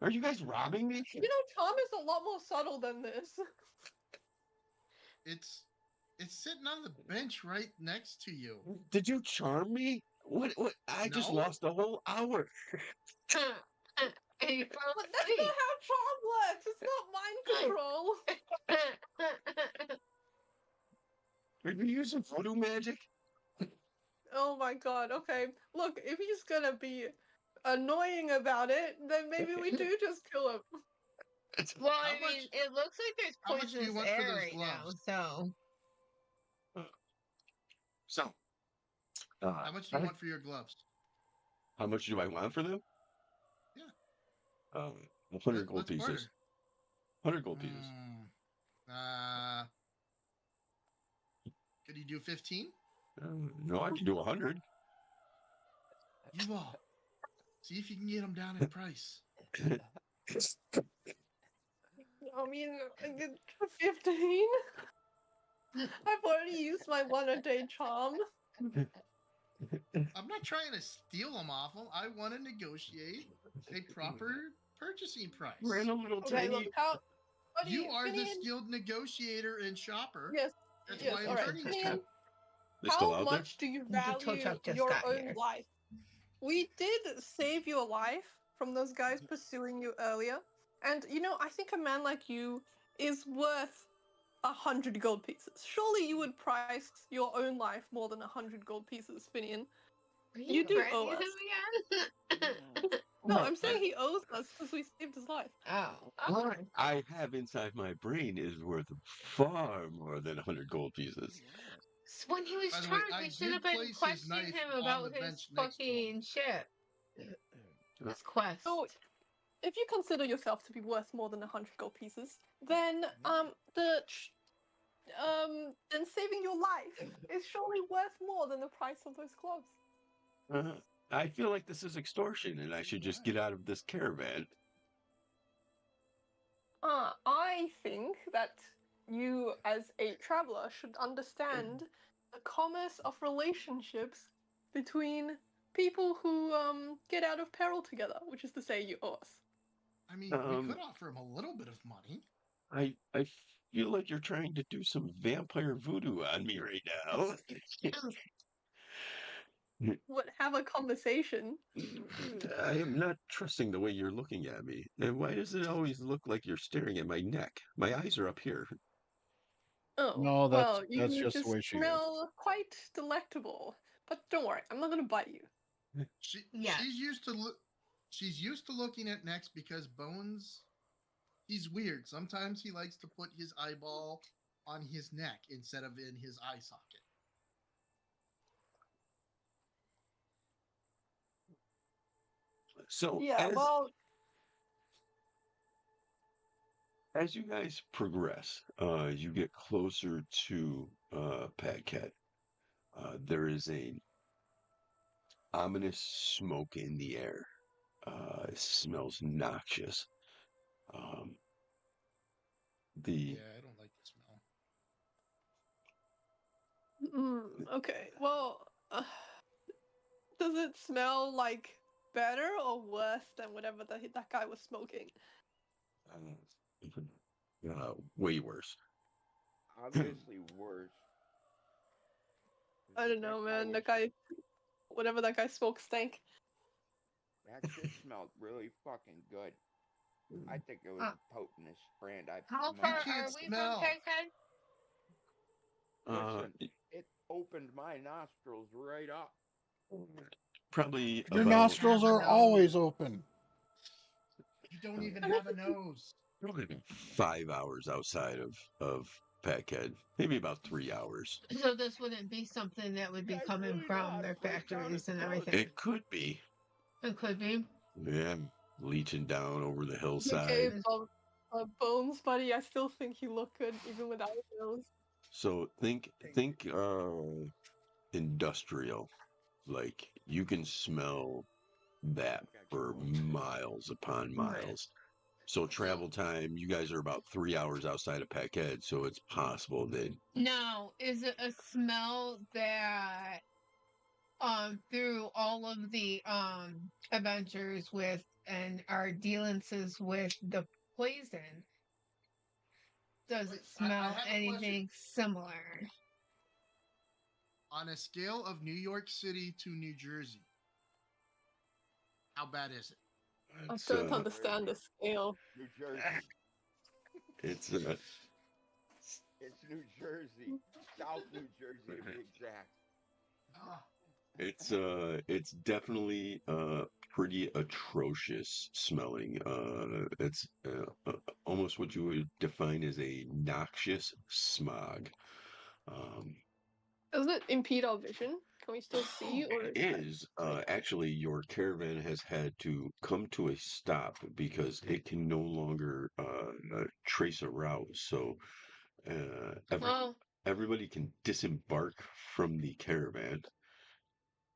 Are you guys robbing me? You know, charm is a lot more subtle than this. It's sitting on the bench right next to you. Did you charm me? What? I just No? lost a whole hour." And he fell But that's asleep. not how charm works. It's not mind control. Are you using voodoo magic? Oh my god. Okay. Look, if he's gonna be annoying about it, then maybe we do just kill him. Well, How I mean, much- it looks like there's how much do you poisonous want for air those right now, gloves? so. So, How much do you want for your gloves? how much do I want for them? Yeah. 100 gold Let's pieces. barter. 100 gold pieces. Could you do 15? No, I can do 100. Yuval, see if you can get them down in price. I mean, I get 15. I've already used my 1-a-day charm. I'm not trying to steal them off them. I want to negotiate a proper purchasing price. We're in a little Okay, look, tiny. how... Buddy, You are the Finian- skilled negotiator and shopper. Yes, That's yes, why I'm alright. turning to Finian, you. They still how out there? much do you The tow value truck just your got own here. life? We did save your life from those guys pursuing you earlier. And, you know, I think a man like you is worth 100 gold pieces. Surely you would price your own life more than 100 gold pieces, Finian. Are You do owe threatening us. him again? No, I'm saying he owes us because we saved his life. Oh. What I have inside my brain is worth far more than 100 gold pieces. So when he was By the way, charged, I we should did have been place his questioning knife him on about the his bench next to him. fucking ship. His quest. So, if you consider yourself to be worth more than 100 gold pieces, then then saving your life is surely worth more than the price of those gloves. I feel like this is extortion, and I should just get out of this caravan. I think that you, as a traveler, should understand the commerce of relationships between people who get out of peril together, which is to say, you owe us. I mean, we could offer him a little bit of money. I feel like you're trying to do some vampire voodoo on me right now. What, have a conversation? I am not trusting the way you're looking at me. And why does it always look like you're staring at my neck? My eyes are up here. Oh, No, well, that's you just the way she is. smell quite delectable. But don't worry, I'm not gonna bite you. Yeah. She's used to looking at necks because Bones, he's weird. Sometimes he likes to put his eyeball on his neck instead of in his eye socket. So Yeah, well, as you guys progress, you get closer to Pagked. There is a ominous smoke in the air. It smells noxious. The Yeah, I don't like the smell. okay. Well, does it smell like better or worse than whatever that guy was smoking? way worse. Obviously worse. I don't know, man. That Whatever that guy smoked stank. shit smelled really fucking good. I think it was the potentest brand I've How smelled. far can't are we smell. from Pagked? Listen, it opened my nostrils right up. Probably Your about nostrils are always open. don't even have a nose. Probably 5 hours outside of Pagked. Maybe about 3 hours. So this wouldn't be something that would be You guys coming really know from how to their break down factories a and bug. everything. It could be. It could be. Yeah, leeching down over the Okay, hillside. Bones, buddy, I still think you look good even without a nose. So think industrial. Like you can smell that for miles upon miles. So travel time, you guys are about 3 hours outside of Pagked, so it's possible that Now, is it a smell that through all of the adventures with and our dealings with the poison, does Wait, it I smell have a question. anything similar? On a scale of New York City to New Jersey, how bad is it? I it's don't understand the scale. New Jersey. it's It's New Jersey. South New Jersey to be exact. Ah, it's definitely pretty atrocious smelling. It's almost what you would define as a noxious smog. Um, Does it impede our vision? Can we still see, or It is that is like actually your caravan has had to come to a stop because it can no longer trace a route. So Well, everybody can disembark from the caravan.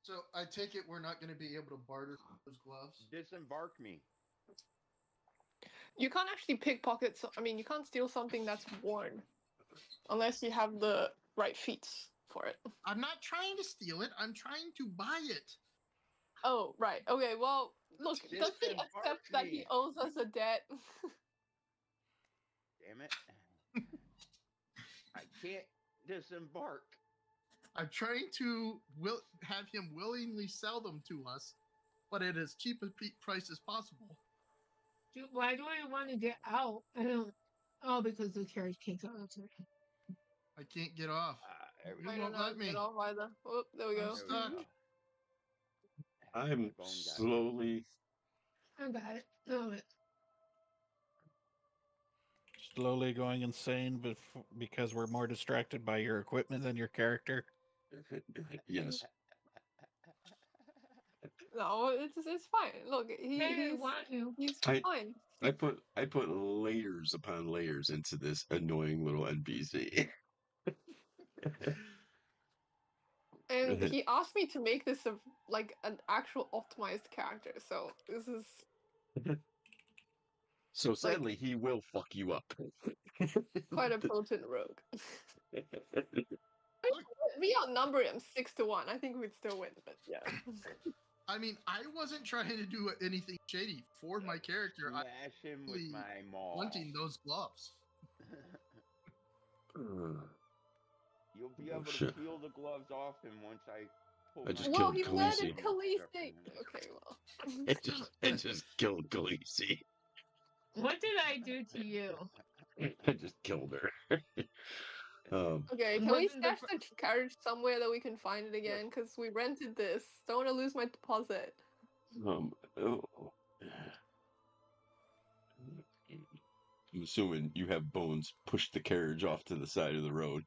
so I take it we're not going to be able to barter those gloves. Disembark me. you can't actually pickpocket? I mean, you can't steal something that's worn unless you have the right feats for it. I'm not trying to steal it. I'm trying to buy it. Oh, right. Okay. Well, look, does he Disembark accept that he me. owes us a debt? Damn it. I can't disembark. I'm trying to have him willingly sell them to us, but at as cheap a price as possible. why do I want to get out? I don't. Oh, because the carriage can't go out. I can't get off. There we You I go. don't won't know. let me. Get off either. Oh, there we I'm go. stuck. I'm My phone got slowly. I got it. Oh, it. Slowly going insane because we're more distracted by your equipment than your character. Yes. No, it's fine. Look, Hey, I want you. he's I fine. I put layers upon layers into this annoying little NPC. And he asked me to make this like an actual optimized character. So this is So like sadly, he will fuck you up. quite a potent rogue. We outnumber him 6-1. I think we'd still win, but yeah. I mean, I wasn't trying to do anything shady for my character. I Smash him with really my maul. wanting those gloves. You'll be Oh, able to shit. peel the gloves off him once I pull I just my Well, killed he maul murdered Khaleesi. Khaleesi. Okay, well. I just killed Khaleesi. What did I do to you? I just killed her. Okay, can we Wasn't the stash the carriage somewhere that we can find it again? Because we rented this. Don't want to lose my deposit. oh. I'm assuming you have Bones push the carriage off to the side of the road.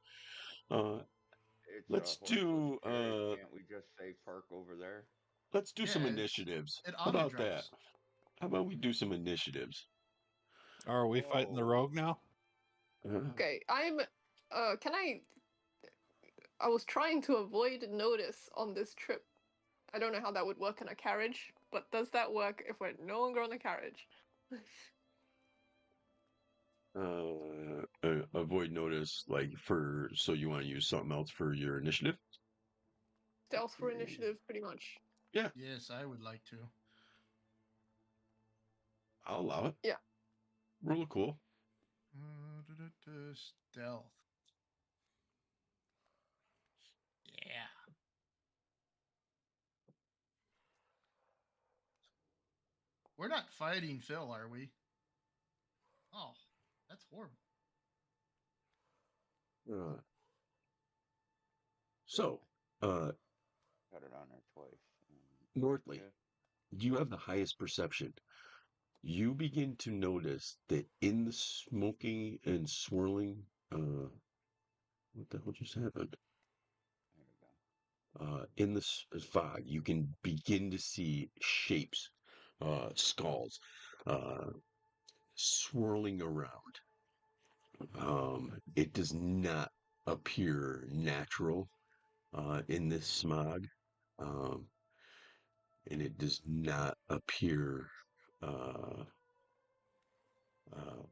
It's Let's a horseless do carriage. Can't we just say park over there? let's do some Yeah, initiatives. it How auto about that? drives. How about we do some initiatives? Are we fighting the Whoa. rogue now? Okay, can I was trying to avoid notice on this trip. I don't know how that would work in a carriage, but does that work if we're no longer on a carriage? Avoid notice, like so you want to use something else for your initiative? Stealth for initiative, pretty much. Yeah, Yes, I would like to. I'll allow it. Yeah. Roll cool. Stealth. Yeah. We're not fighting Phil, are we? Oh, that's horrible. So, Got it on there twice. Northley, Yeah. you have the highest perception. you begin to notice that in the smoking and swirling, what the hell just happened? There we go. In the fog, you can begin to see shapes, skulls, swirling around. It does not appear natural in this smog, um, and it does not appear uh, uh,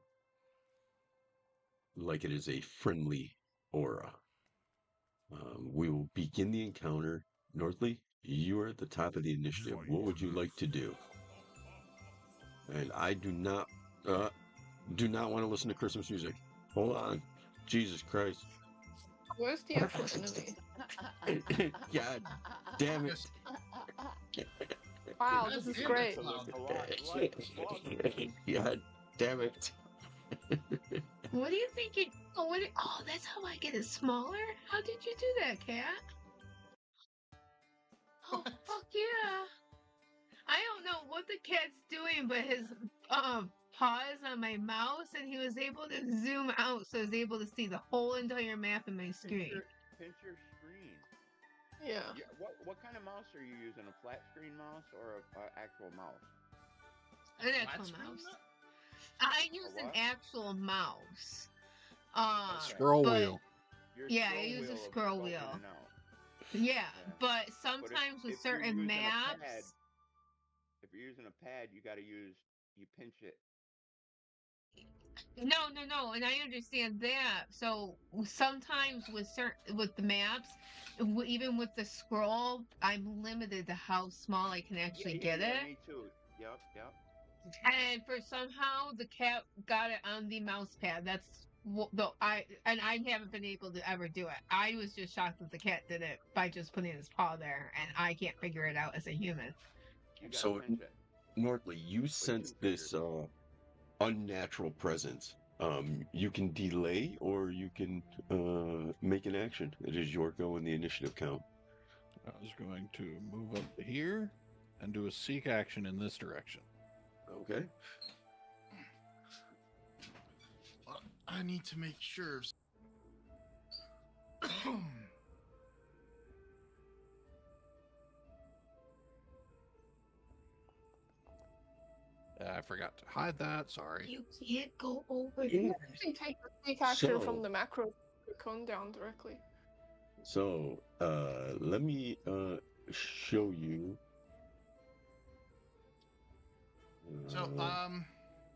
like it is a friendly aura. We will begin the encounter. Northley, you are at the top of the initiative. What would you like to do? And I do not want to listen to Christmas music. Hold on. Jesus Christ. Where's the actual enemy? God damn it. Wow, God this is damn it, great. Cloud. God damn it. What do you think you? Oh, that's how I get it smaller. How did you do that, cat? Oh, What? fuck yeah! I don't know what the cat's doing, but his paws on my mouse, and he was able to zoom out, so I was able to see the whole entire map in my screen. Pinch your screen. Yeah. Yeah, what kind of mouse are you using? A flat screen mouse or a actual mouse? An Flat actual screen mouse. mouse? I use an what? actual mouse. Scroll but- wheel. Your Yeah, I scroll use a wheel will scroll go in wheel. and out. Yeah, but sometimes with if you're certain using a maps. pad, if you're using a pad, you pinch it. No, and I understand that. So sometimes with the maps, even with the scroll, I'm limited to how small I can actually get it. Me too. Yep. And for somehow the cat got it on the mouse pad. That's I haven't been able to ever do it. I was just shocked that the cat did it by just putting his paw there, and I can't figure it out as a human. You gotta So, pinch it. Northley, you sense two this unnatural presence. You can delay or you can make an action. It is your go in the initiative count. I was going to move up here and do a seek action in this direction. Okay. I need to make sure. I forgot to hide that. Sorry. You can't go over Yeah. there. Actually take the sneak action So- from the macro cone down directly. So, let me show you. So,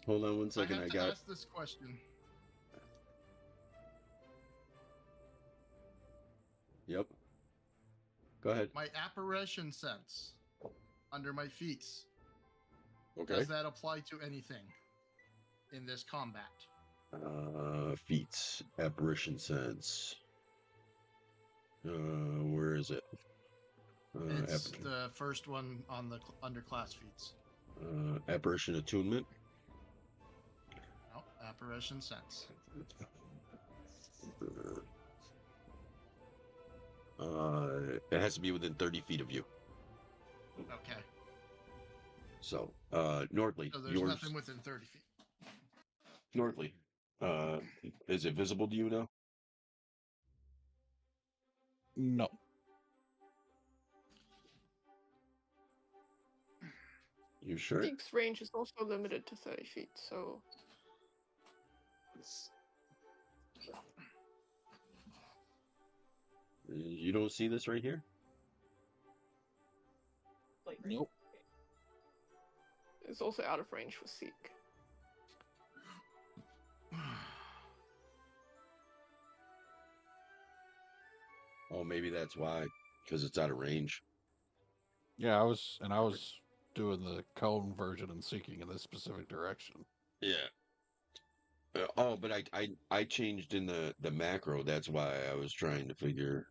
Hold on one I second. have I to got. ask this question. Yep. Go ahead. My apparition sense under my feet, Okay. does that apply to anything in this combat? Feats, apparition sense. Where is it? It's the first one on the underclass feats. Apparition attunement. No, apparition sense. It has to be within 30 feet of you. Okay. So, Nordley, So there's yours. nothing within 30 feet. Nordley, is it visible to you now? No. You sure? Seek's range is also limited to 30 feet, so You don't see this right here? like Nope. it's also out of range for Seek. Oh, maybe that's why, because it's out of range. Yeah, I was doing the cone version and seeking in this specific direction. Yeah. Oh, but I changed in the macro. That's why I was trying to figure.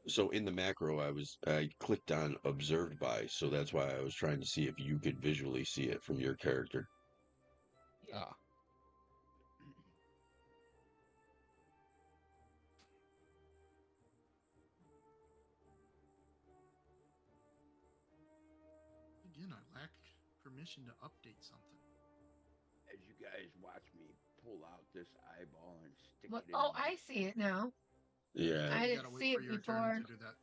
So in the macro, I clicked on observed by, so that's why I was trying to see if you could visually see it from your character. Ah. I lack permission to update something. As you guys watch me pull out this eyeball and stick What? it in. Oh, my- I see it now. Yeah. I You didn't gotta see wait for it your before. turn to do that.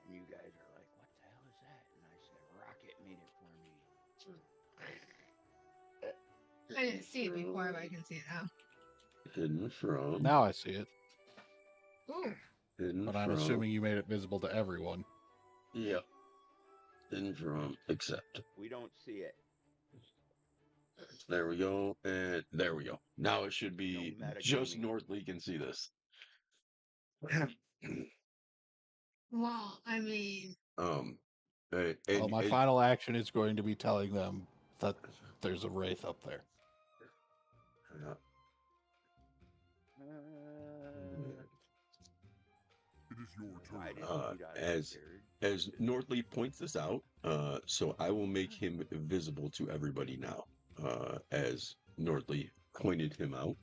And you guys are like, what the hell is that? And I said, Rocket made it for me. I didn't see it before, but I can see it now. Hidden from. Now I see it, Ooh. Hidden but I'm from. assuming you made it visible to everyone. Yep. Hidden from. Accept. We don't see it. There we go. And there we go. Now it should be No just metagaming. Northly can see this. Well, I mean, And, Well, my final action is going to be telling them that there's a wraith up there. It is your turn. Why did you get scared? as Northly points this out, so I will make him visible to everybody now, as Northly pointed him out.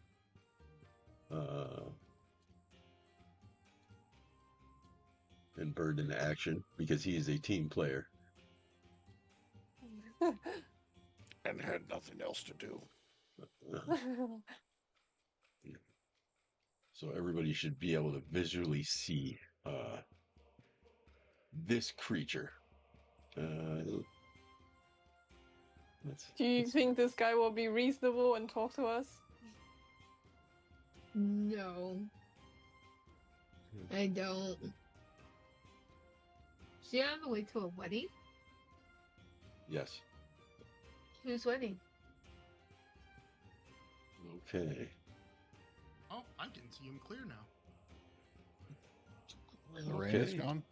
And Bird into action because he is a team player. And had nothing else to do. So everybody should be able to visually see this creature. Do you think this guy will be reasonable and talk to us? no. I don't. She on the way to a wedding? Yes. Whose wedding? Okay. Oh, I can see him clear now. The rain is Okay. gone.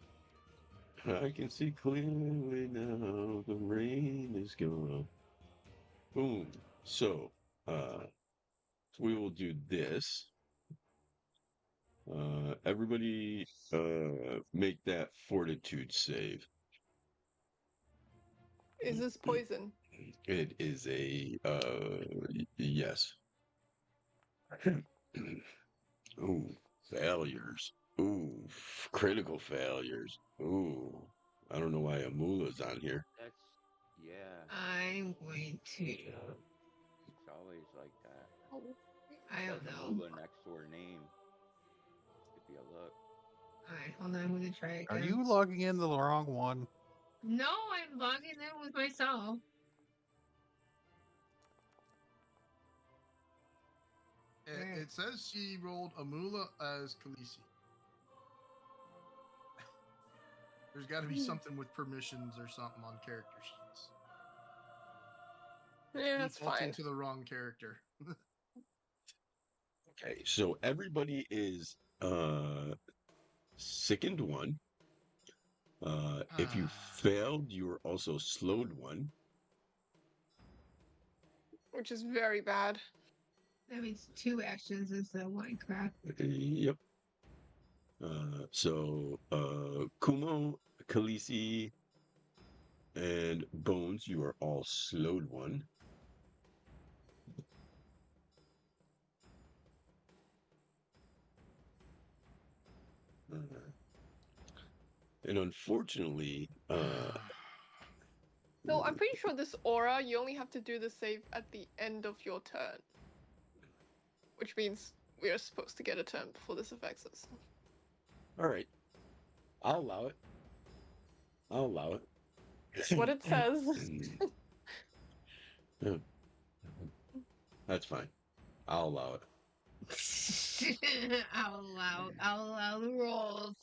I can see clearly now. The rain is gone. Boom. So, we will do this. Everybody, make that fortitude save. Is this poison? It is a, yes. Ooh, failures. Ooh, critical failures. Ooh, I don't know why Amula's on here. That's, yeah, I'm going to. it's always like that. I don't That's know. Hula next to her name. If you look. Alright, hold on, I'm gonna try again. Are you logging in the wrong one? No, I'm logging in with myself. It says she rolled Amula as Khaleesi. There's got to be something with permissions or something on character sheets. Yeah, that's Defaulting fine. to the wrong character. Okay, so everybody is sickened one. If you failed, you are also slowed one. Which is very bad. That means 2 actions instead of 1 crap. Yep. So Kumo, Khaleesi, and Bones, you are all slowed one. And unfortunately, No, I'm pretty sure this aura, you only have to do the save at the end of your turn. Which means we are supposed to get a turn before this affects us. all right, I'll allow it. I'll allow it. That's what it says. Yeah. That's fine. I'll allow it. I'll allow the rolls.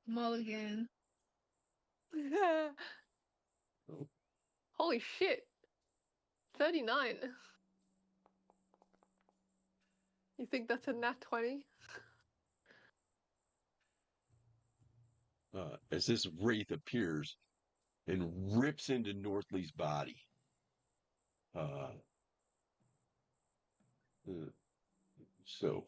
Mulligan. Oh. Holy shit. 39. You think that's a nat 20? As this wraith appears and rips into Northly's body. So,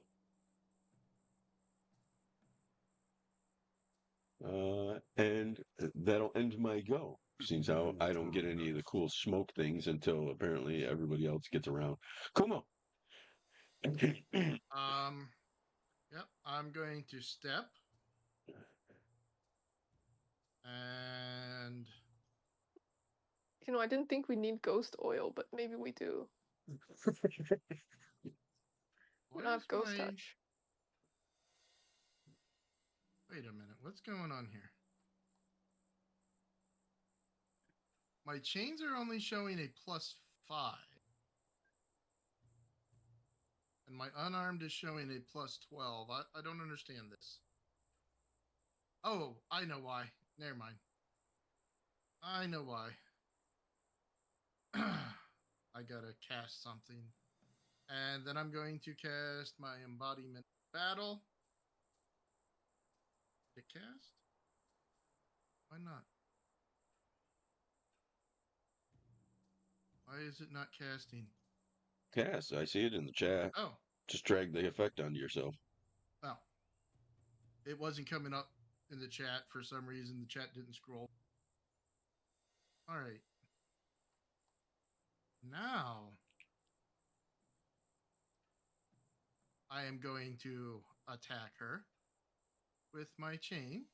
and that'll end my go. Seems how I don't get any of the cool smoke things until apparently everybody else gets around. Come on. Yep, I'm going to step And You know, I didn't think we need ghost oil, but maybe we do. why I is have ghost my... touch. Wait a minute, what's going on here? My chains are only showing a +5. And my unarmed is showing a +12. I don't understand this. Oh, I know why. Never mind. I know why. I gotta cast something. And then I'm going to cast my embodiment battle. Did it cast? Why not? Why is it not casting? Cass, I see it in the chat. Oh, Just drag the effect onto yourself. oh. It wasn't coming up in the chat for some reason. The chat didn't scroll. All right. Now I am going to attack her with my chain.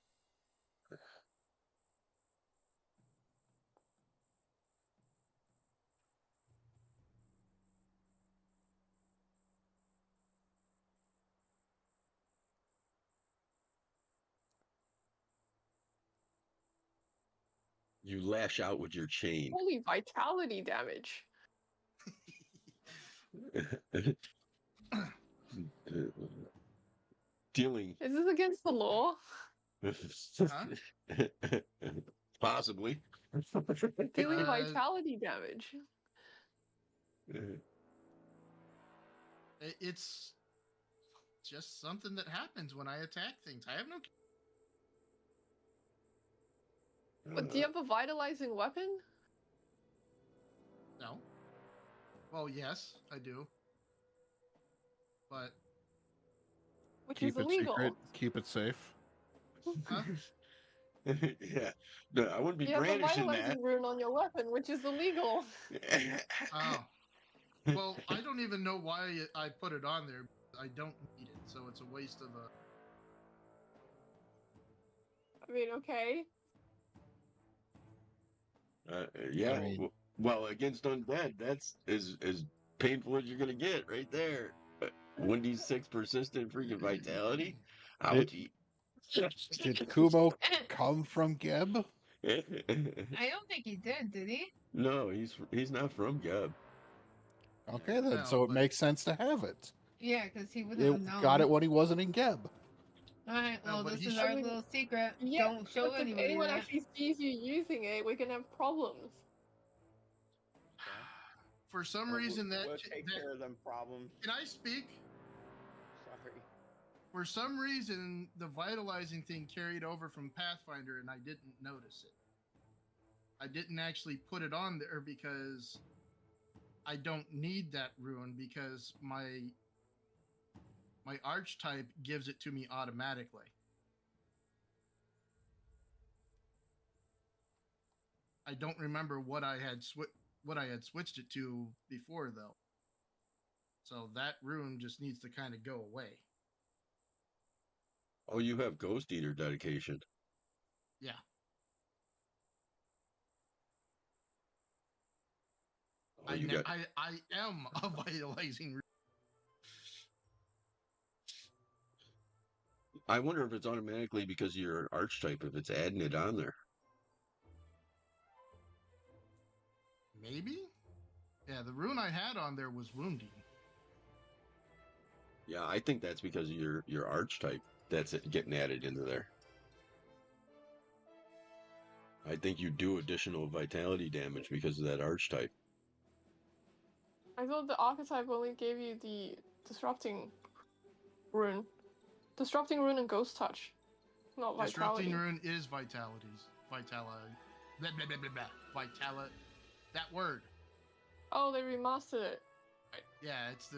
You lash out with your chain. Holy vitality damage. Dealing. Is this against the law? Possibly. Dealing vitality damage. It's just something that happens when I attack things. I have no... But do you have a vitalizing weapon? No. Well, yes, I do. But... Which Keep is it illegal. secret. Keep it safe. Huh? Yeah. No, I wouldn't be You have a brandishing that. vitalizing rune on your weapon, which is illegal. Oh. Well, I don't even know why I put it on there. I don't need it, so it's a waste of a... I mean, okay. Yeah. I mean- well, against undead, that's as painful as you're gonna get right there. 1d6 persistent freaking vitality. Ouchie. Did Kumo come from Geb? I don't think he did he? No, he's not from Geb. Okay, then. No, So it but- makes sense to have it. Yeah, because he wouldn't It have known. got it when he wasn't in Geb. Alright, No, well, but this he is should- our I mean, little secret. Yeah, Don't show but if anybody anyone that. actually sees you using it, we're gonna have problems. For some Well, reason we'll take care of them problems. Can I speak? Sorry. For some reason, the vitalizing thing carried over from Pathfinder, and I didn't notice it. I didn't actually put it on there because I don't need that rune because my archetype gives it to me automatically. I don't remember what I had switched it to before though. So that rune just needs to kind of go away. Oh, you have Ghost Eater dedication. Yeah. Oh, you got. I am a vitalizing rune. I wonder if it's automatically because you're an archetype, if it's adding it on there. Maybe? Yeah, the rune I had on there was wounding. Yeah, I think that's because of your archetype that's getting added into there. I think you do additional vitality damage because of that archetype. I thought the archetype only gave you the disrupting rune. Disrupting rune and ghost touch. Not vitality. Disrupting rune is vitalities. Vitality. Blah, blah, blah, blah, blah. That word. Oh, they remastered it. Yeah, it's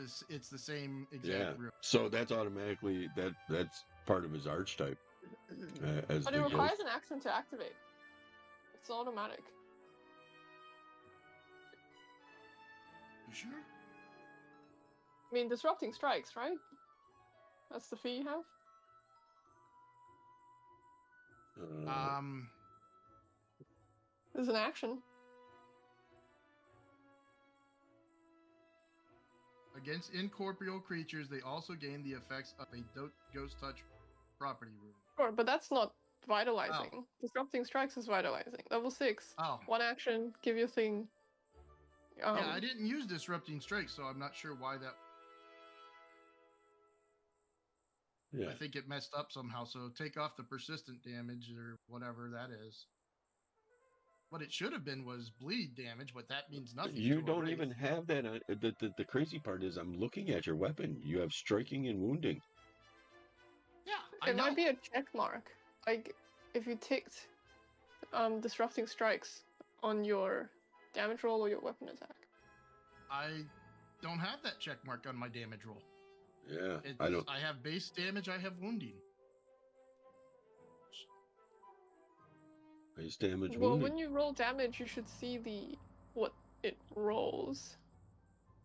the same exact Yeah. rune. So that's automatically that's part of his archetype. As But the it ghost. requires an action to activate. It's automatic. You sure? I mean, disrupting strikes, right? That's the fee you have? There's an action. Against incorporeal creatures, they also gain the effects of a ghost touch property rune. Sure, but that's not vitalizing. Disrupting strikes is vitalizing. Level 6. Oh. One action, give your thing. Yeah, I didn't use disrupting strikes, so I'm not sure why that. Yeah. I think it messed up somehow. So take off the persistent damage or whatever that is. What it should have been was bleed damage, but that means nothing. You to a don't wraith. even have that. The crazy part is I'm looking at your weapon. You have striking and wounding. Yeah, I It know. might be a check mark. Like, if you ticked disrupting strikes on your damage roll or your weapon attack. I don't have that check mark on my damage roll. Yeah, I have base damage. I have wounding. Base damage, Well, wounding. when you roll damage, you should see what it rolls.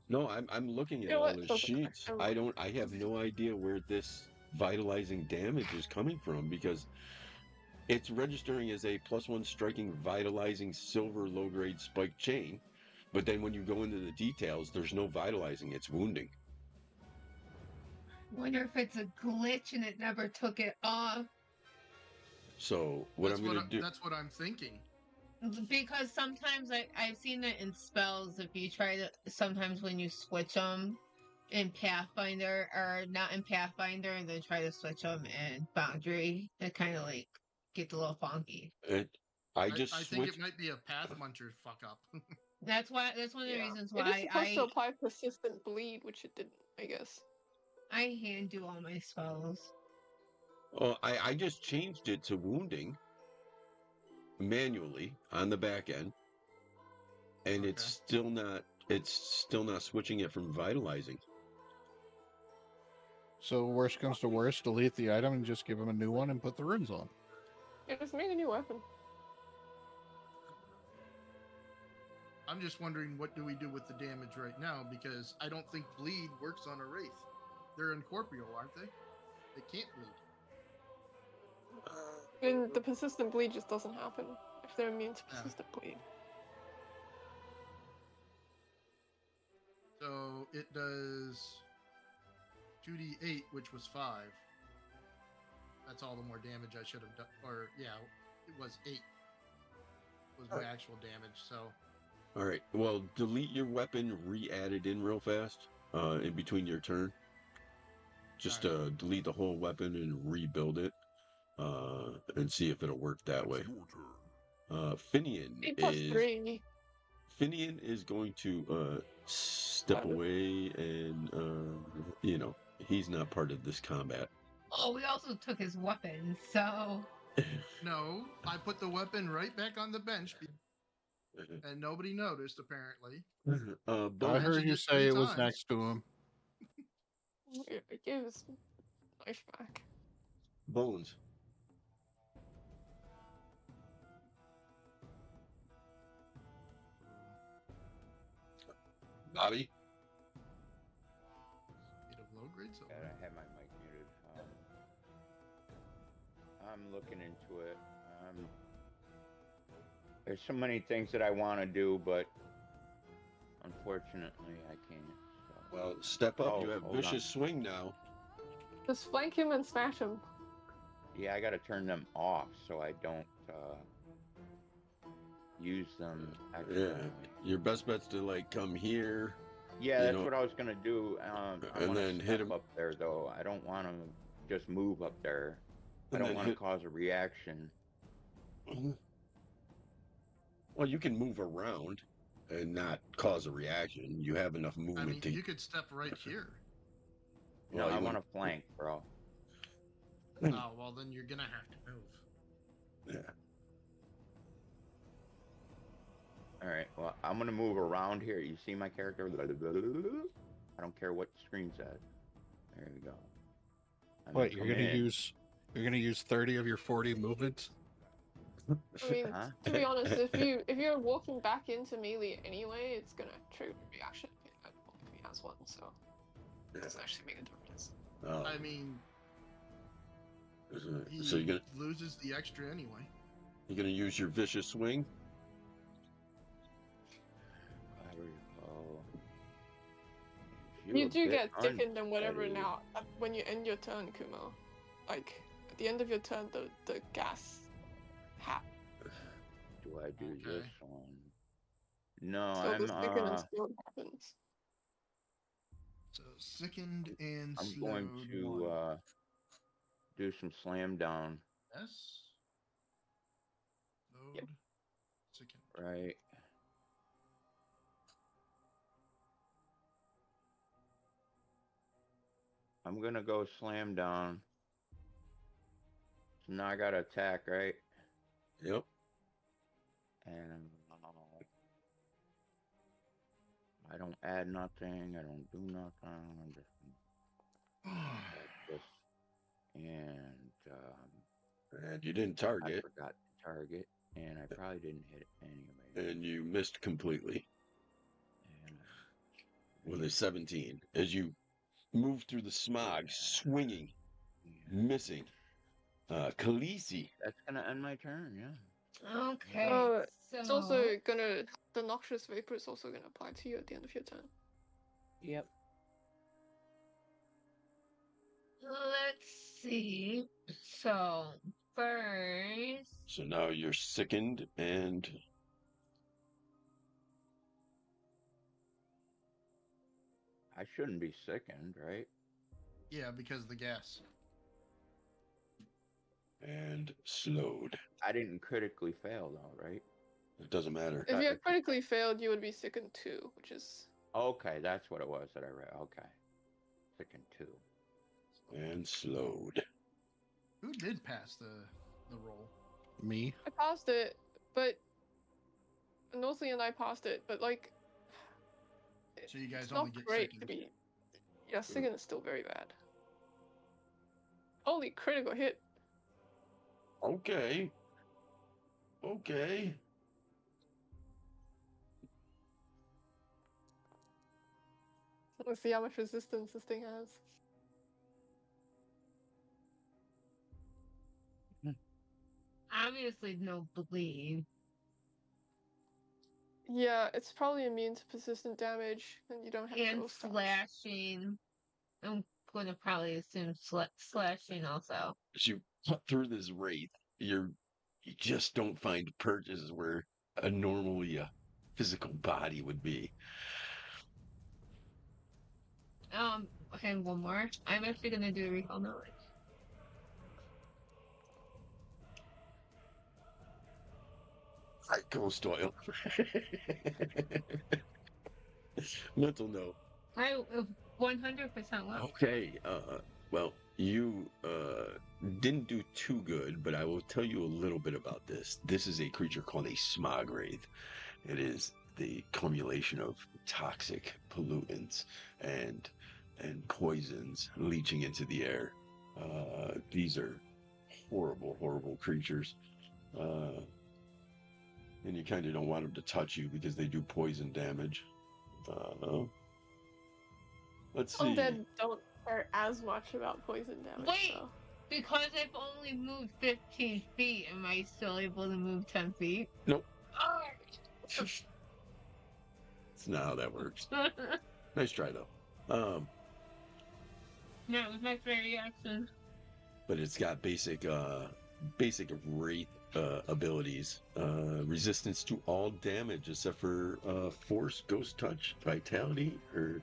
No, I'm looking at You know all what? the Doesn't matter. sheets. Never mind. I have no idea where this vitalizing damage is coming from because it's registering as a +1 striking vitalizing silver low grade spike chain, but then when you go into the details, there's no vitalizing, it's wounding. Wonder if it's a glitch and it never took it off. So I'm gonna do. That's what I'm thinking. Because sometimes I've seen it in spells. If you try to, sometimes when you switch them in Pathfinder or not in Pathfinder, and then try to switch them in Boundary, it kind of like gets a little funky. I think it might be a Pathmuncher fuck up. That's one of the reasons why it is supposed to apply persistent bleed, which it didn't, I guess. I hand do all my spells. Oh, I just changed it to wounding manually on the back end, and Okay. it's still not switching it from vitalizing. So worst comes to worst, delete the item and just give him a new one and put the runes on. Yeah, just make a new weapon. I'm just wondering, what do we do with the damage right now? Because I don't think bleed works on a wraith. They're incorporeal, aren't they? They can't bleed. And the persistent bleed just doesn't happen if they're immune to persistent bleed. So it does 2d8, which was 5. That's all the more damage I should have done. Or, yeah, it was 8. Was my actual damage, so. All right. Well, delete your weapon, re-add it in real fast in between your turn. Just delete the whole weapon and rebuild it and see if it'll work that way. Finian is going to step away and, he's not part of this combat. Oh, we also took his weapon, so... No, I put the weapon right back on the bench, and nobody noticed, apparently. I heard you say it was next to him. Give his knife back. Bones. Bobby? Yeah, I have my mic muted. I'm looking into it. There's so many things that I want to do, but unfortunately I can't. So. Well, step up. You have vicious swing now. Just flank him and smash him. Yeah, I got to turn them off so I don't use them. Yeah, your best bet's to come here. Yeah, that's what I was gonna do. And then hit him up there, though. I don't want to just move up there. I don't want to cause a reaction. Well, you can move around and not cause a reaction. You have enough movement you could step right here. No, I want to flank, bro. Oh, well, then you're gonna have to move. Yeah. Alright, well, I'm gonna move around here. You see my character? I don't care what the screen says. There we go. Wait, you're gonna use 30 of your 40 movement? I mean, to be honest, if you're walking back into melee anyway, it's gonna trigger a reaction if he has one, so it doesn't actually make a difference. I mean, So He loses the extra anyway. you're gonna use your vicious swing? I recall. You a do bit get thickened and whatever unsteady. now when you end your turn, Kumo. Like at the end of your turn, the gas hat. Do I do Okay. this one? No, So the I'm thicken and slowed happens. So sickened and I'm slowed going to one. do some slam down. Yes. Slowed. Yep. Sickened. Right. I'm gonna go slam down. So now I gotta attack, right? Yep. And I don't add nothing. I don't do nothing. I'm just add this. And And you didn't I target, forgot to target, and I probably didn't hit it anyway. and you missed completely And with a 17. As you move through the smog, swinging, missing. Khaleesi. that's gonna end my turn. Yeah. Okay, It's so also gonna the noxious vapor is also gonna apply to you at the end of your turn. Yep. let's see. So first, So now you're sickened and I shouldn't be sickened, right? Yeah, because of the gas. slowed. I didn't critically fail though, right? It doesn't matter. If you had critically failed, you would be sickened 2, which is Okay, that's what it was that I read. Okay. Sickened 2. And slowed. Who did pass the roll? Me. I passed it, but Northley and I passed it, but like So you guys it's only not get great to sickened. be. Yeah, sickened is still very bad. Holy critical hit! Okay. Okay. Let's see how much resistance this thing has. obviously no bleed. Yeah, it's probably immune to persistent damage, and you don't have And ghost touch. slashing. I'm gonna probably assume slashing also. As you cut through this wraith, you just don't find purchases where a normally a physical body would be. Okay, one more. I'm actually gonna do a recall knowledge. Ghost oil. Mental note. I 100% will. Okay, well, you didn't do too good, but I will tell you a little bit about this. This is a creature called a smog wraith. It is the cumulation of toxic pollutants and poisons leaching into the air. These are horrible, horrible creatures. And you kind of don't want them to touch you because they do poison damage. Let's see. Undead don't care as much about poison damage. Wait! So. Because I've only moved 15 feet, am I still able to move 10 feet? Nope. Oh. That's not how that works. Nice try though. No, it was my free reaction. But it's got basic wraith abilities. Resistance to all damage except for force, ghost touch, vitality, or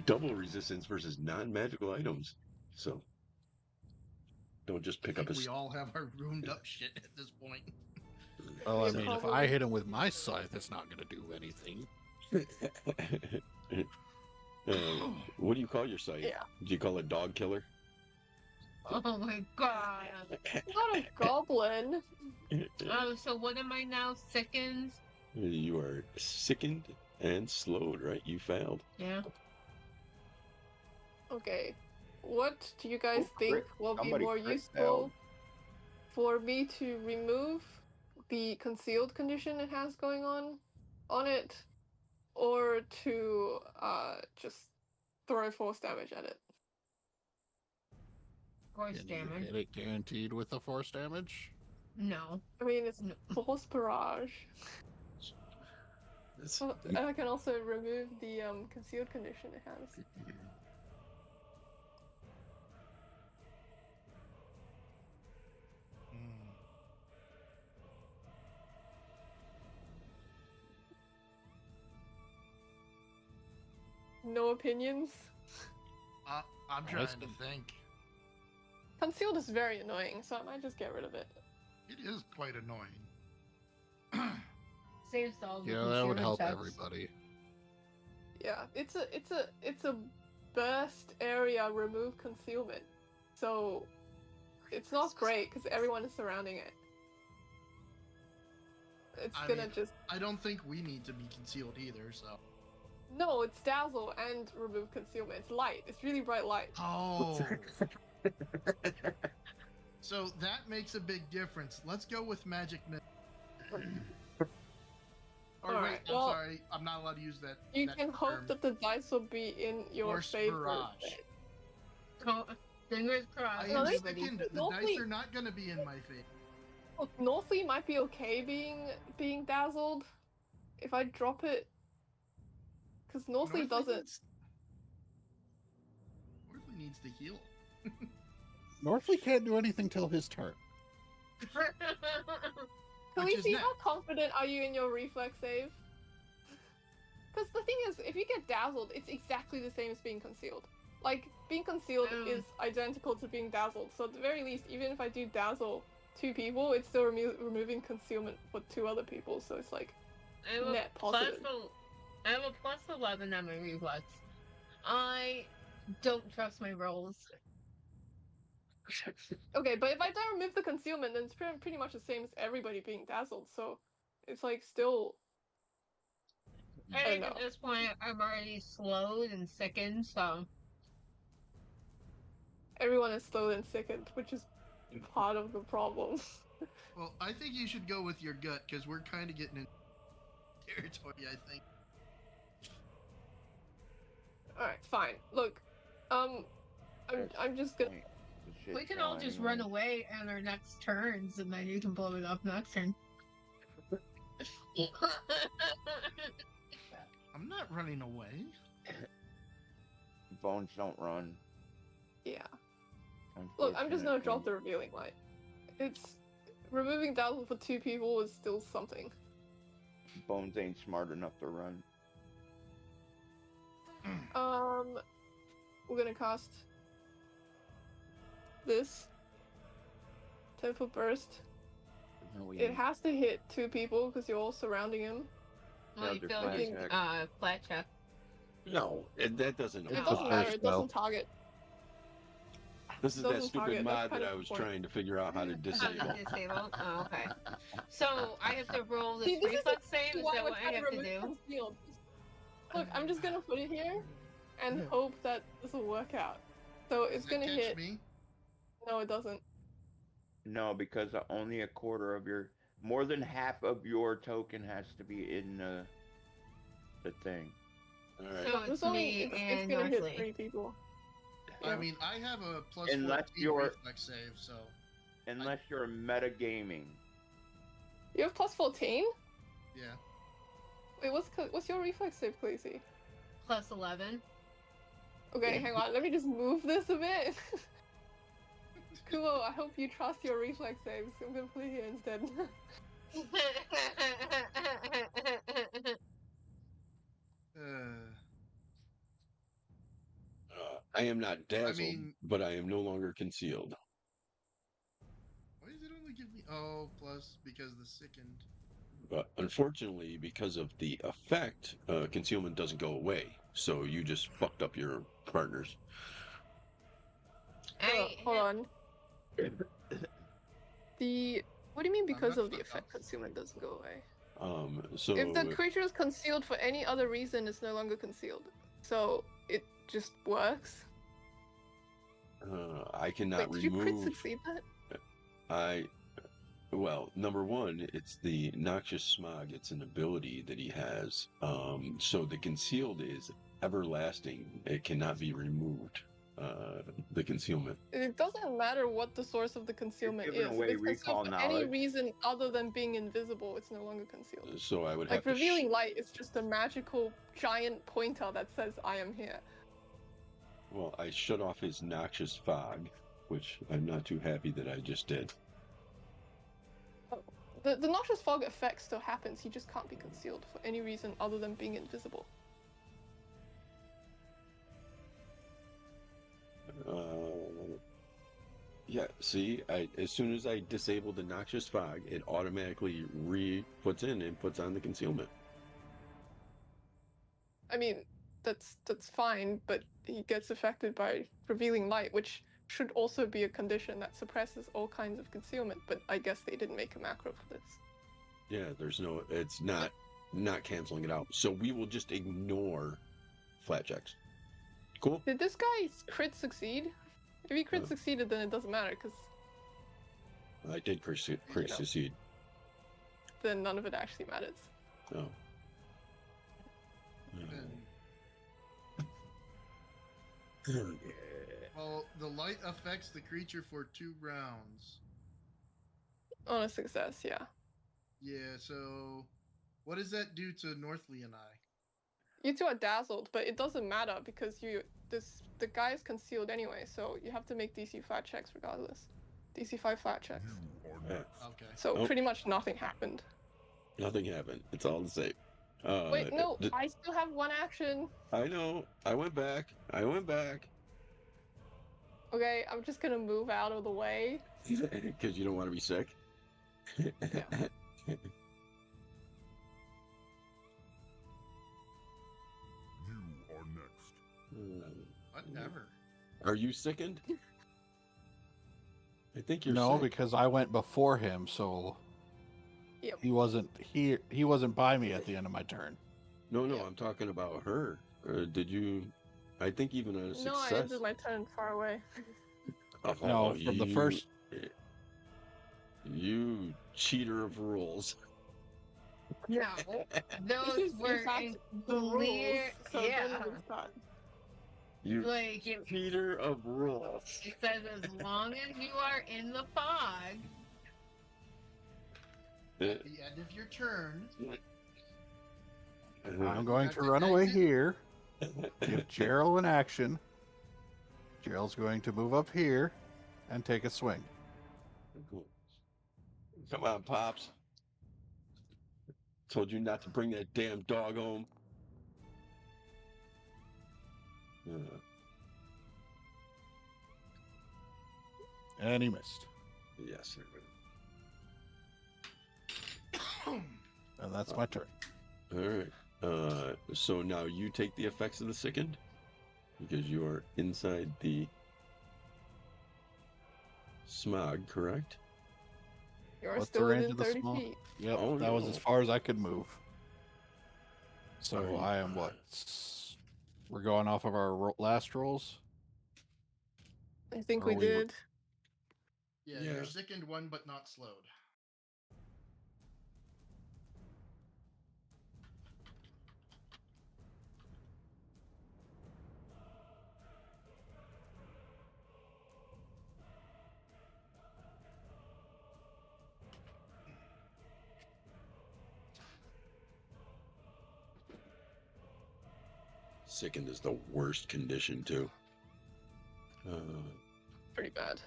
double resistance versus non-magical items. So don't just pick up a. We all have our ruined up shit at this point. Oh, I Yeah, mean, if probably. I hit him with my scythe, it's not going to do anything. What do you call your site? Yeah. Do you call it dog killer? Oh my god. Not a goblin. Oh, so what am I now? Sickened? You are sickened and slowed, right? You failed. Yeah. Okay. What do you guys Oh, think crit- will be somebody more crit useful failed. for me to remove the concealed condition it has going on it, or to just throw force damage at it? Force Can you damage. hit it guaranteed with the force damage? No. I mean, it's No. force barrage. That's, Oh, and I can also remove the concealed condition it has. No opinions? I'm trying to think. Concealed is very annoying, so I might just get rid of it. It is quite annoying. Saves all the Yeah, that would concealment help checks. everybody. Yeah, it's a burst area remove concealment, so it's not great because everyone is surrounding it. It's I gonna mean, just I don't think we need to be concealed either, so. no, it's dazzle and remove concealment. It's light. It's really bright light. Oh. So that makes a big difference. Let's go with magic missile. Or wait, Alright, I'm well, sorry. I'm not allowed to use that. You that can hope term. that the dice will be in your Force favor. barrage. Fingers crossed, I No, am they- everybody. sickened. The Normally- dice are not going to be in my favor. Look, Northley might be okay being dazzled if I drop it, because Northley doesn't. Northley needs to heal. Northley can't do anything till his turn. Which is Khaleesi, next. how confident are you in your reflex save? Because the thing is, if you get dazzled, it's exactly the same as being concealed. Like, being concealed is identical to being dazzled, so at the very least, even if I do dazzle 2 people, it's still removing concealment for 2 other people, so it's like I have net positive. I have a plus 11 on my reflex. I don't trust my rolls. Okay, but if I don't remove the concealment, then it's pretty much the same as everybody being dazzled, so it's like still. I don't think at know. this point I'm already slowed and sickened, so Everyone is slowed and sickened, which is part of the problem. Well, I think you should go with your gut because we're kind of getting in territory. I think. All right, fine. Look, I'm just gonna. we can all just run away on our next turns, and then you can blow it up next turn. I'm not running away. Bones don't run. Yeah. Look, I'm just gonna drop unfortunately. the revealing light. It's removing dazzle for 2 people is still something. Bones ain't smart enough to run. We're gonna cast this 10-foot burst. No, we It ain't. has to hit 2 people because you're all surrounding him. Well, you Other feel flat his check. flat check. no, that doesn't. It No. doesn't matter. First It doesn't spell. target. This is that doesn't stupid target, that's mod kind that of I the was point. trying to figure out how to disable. Disable? Oh, okay. So I have to roll this See, this is reflex save? Is Why that we're what I trying have to remove do? concealed. Look, I'm just gonna put it here and hope that this will work out. So it's Does that gonna catch hit. me? No, it doesn't. No, because only a quarter of your, more than half of your token has to be in the thing. All right. So it's me it's and gonna hit Northley. 3 people. I Yeah. mean, I have a plus Unless 14 you're- reflex save, so Unless you're metagaming. You have plus 14? yeah. Wait, what's your reflex save, Khaleesi? Plus 11. Okay, hang on. Let me just move this a bit. Kuo, I hope you trust your reflex saves. I'm gonna put it here instead. I am not dazzled, mean- but I am no longer concealed. Why does it only give me? Oh, plus because the sickened. But unfortunately, because of the effect, concealment doesn't go away. So you just fucked up your partners. Hold on. What do you mean because not of the fucked effect up. concealment doesn't go away? So If the creature is concealed for any other reason, it's no longer concealed. So it just works. I cannot Wait, did you crit remove. succeed that? Well, number one, it's the noxious smog. It's an ability that he has. So the concealed is everlasting. It cannot be removed. the concealment. It doesn't matter what the source of the concealment giving is. away If it's recall concealed for any knowledge. reason other than being invisible, it's no longer concealed. So I would have Like to. revealing light is just a magical giant pointer that says "I am here." Well, I shut off his noxious fog, which I'm not too happy that I just did. The noxious fog effect still happens. He just can't be concealed for any reason other than being invisible. Yeah, see, as soon as I disable the noxious fog, it automatically puts in and puts on the concealment. I mean, that's fine, but he gets affected by revealing light, which should also be a condition that suppresses all kinds of concealment. But I guess they didn't make a macro for this. Yeah, it's not canceling it out. So we will just ignore flat checks. Cool. Did this guy crit succeed? If he crit succeeded, then it doesn't matter, because I did crit succeed. then none of it actually matters. Oh. Well, the light affects the creature for 2 rounds. On a success, yeah. Yeah, so what does that do to Northly and I? You two are dazzled, but it doesn't matter because the guy is concealed anyway, so you have to make DC 5 checks regardless. DC 5 flat checks. Yeah. Okay. So pretty much nothing happened. Nothing happened. It's all the same. Wait, no, I still have 1 action. I know. I went back. Okay, I'm just gonna move out of the way. Because you don't want to be sick. You are next. Whatever. Are you sickened? I think you're No, sick. because I went before him, so Yep. he wasn't here. He wasn't by me at the end of my turn. No, Yep. I'm talking about her. Did you? I think even a success. No, I ended my turn far away. Oh, No, from the first. You cheater of rules. No, This those is were in fact in the rules, clear. so Yeah, then it's done. You like it cheater of rules. says as long as you are in the fog. At the end of your turn, I'm going to run away here. Give Gerald an action. Gerald's going to move up here and take a swing. Come on, Pops. Told you not to bring that damn dog home. And he missed. Yes. And that's my turn. All right. So now you take the effects of the sickened because you are inside the smog, correct? You're What's still the range within of the 30 small? feet. Yep, Oh, that was no. as far as I could move. So Are you- I am what? We're going off of our last rolls? I think Or we we were- did. yeah, Yeah. you're sickened 1 but not slowed. Sickened is the worst condition too. Pretty bad.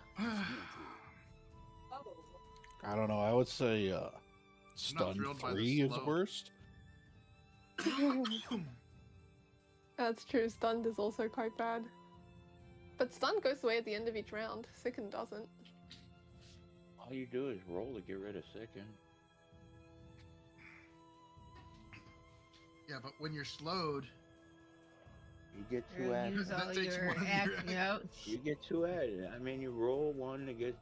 I don't know. I would say stun thrilled by the 3 is slow. worst. That's true. Stunned is also quite bad. But stun goes away at the end of each round. Sicken doesn't. All you do is roll to get rid of sicken. Yeah, but when you're slowed, You get You'll 2 actions. use all That takes your one of your action. Yep. You get 2 added. I mean, you roll 1 to get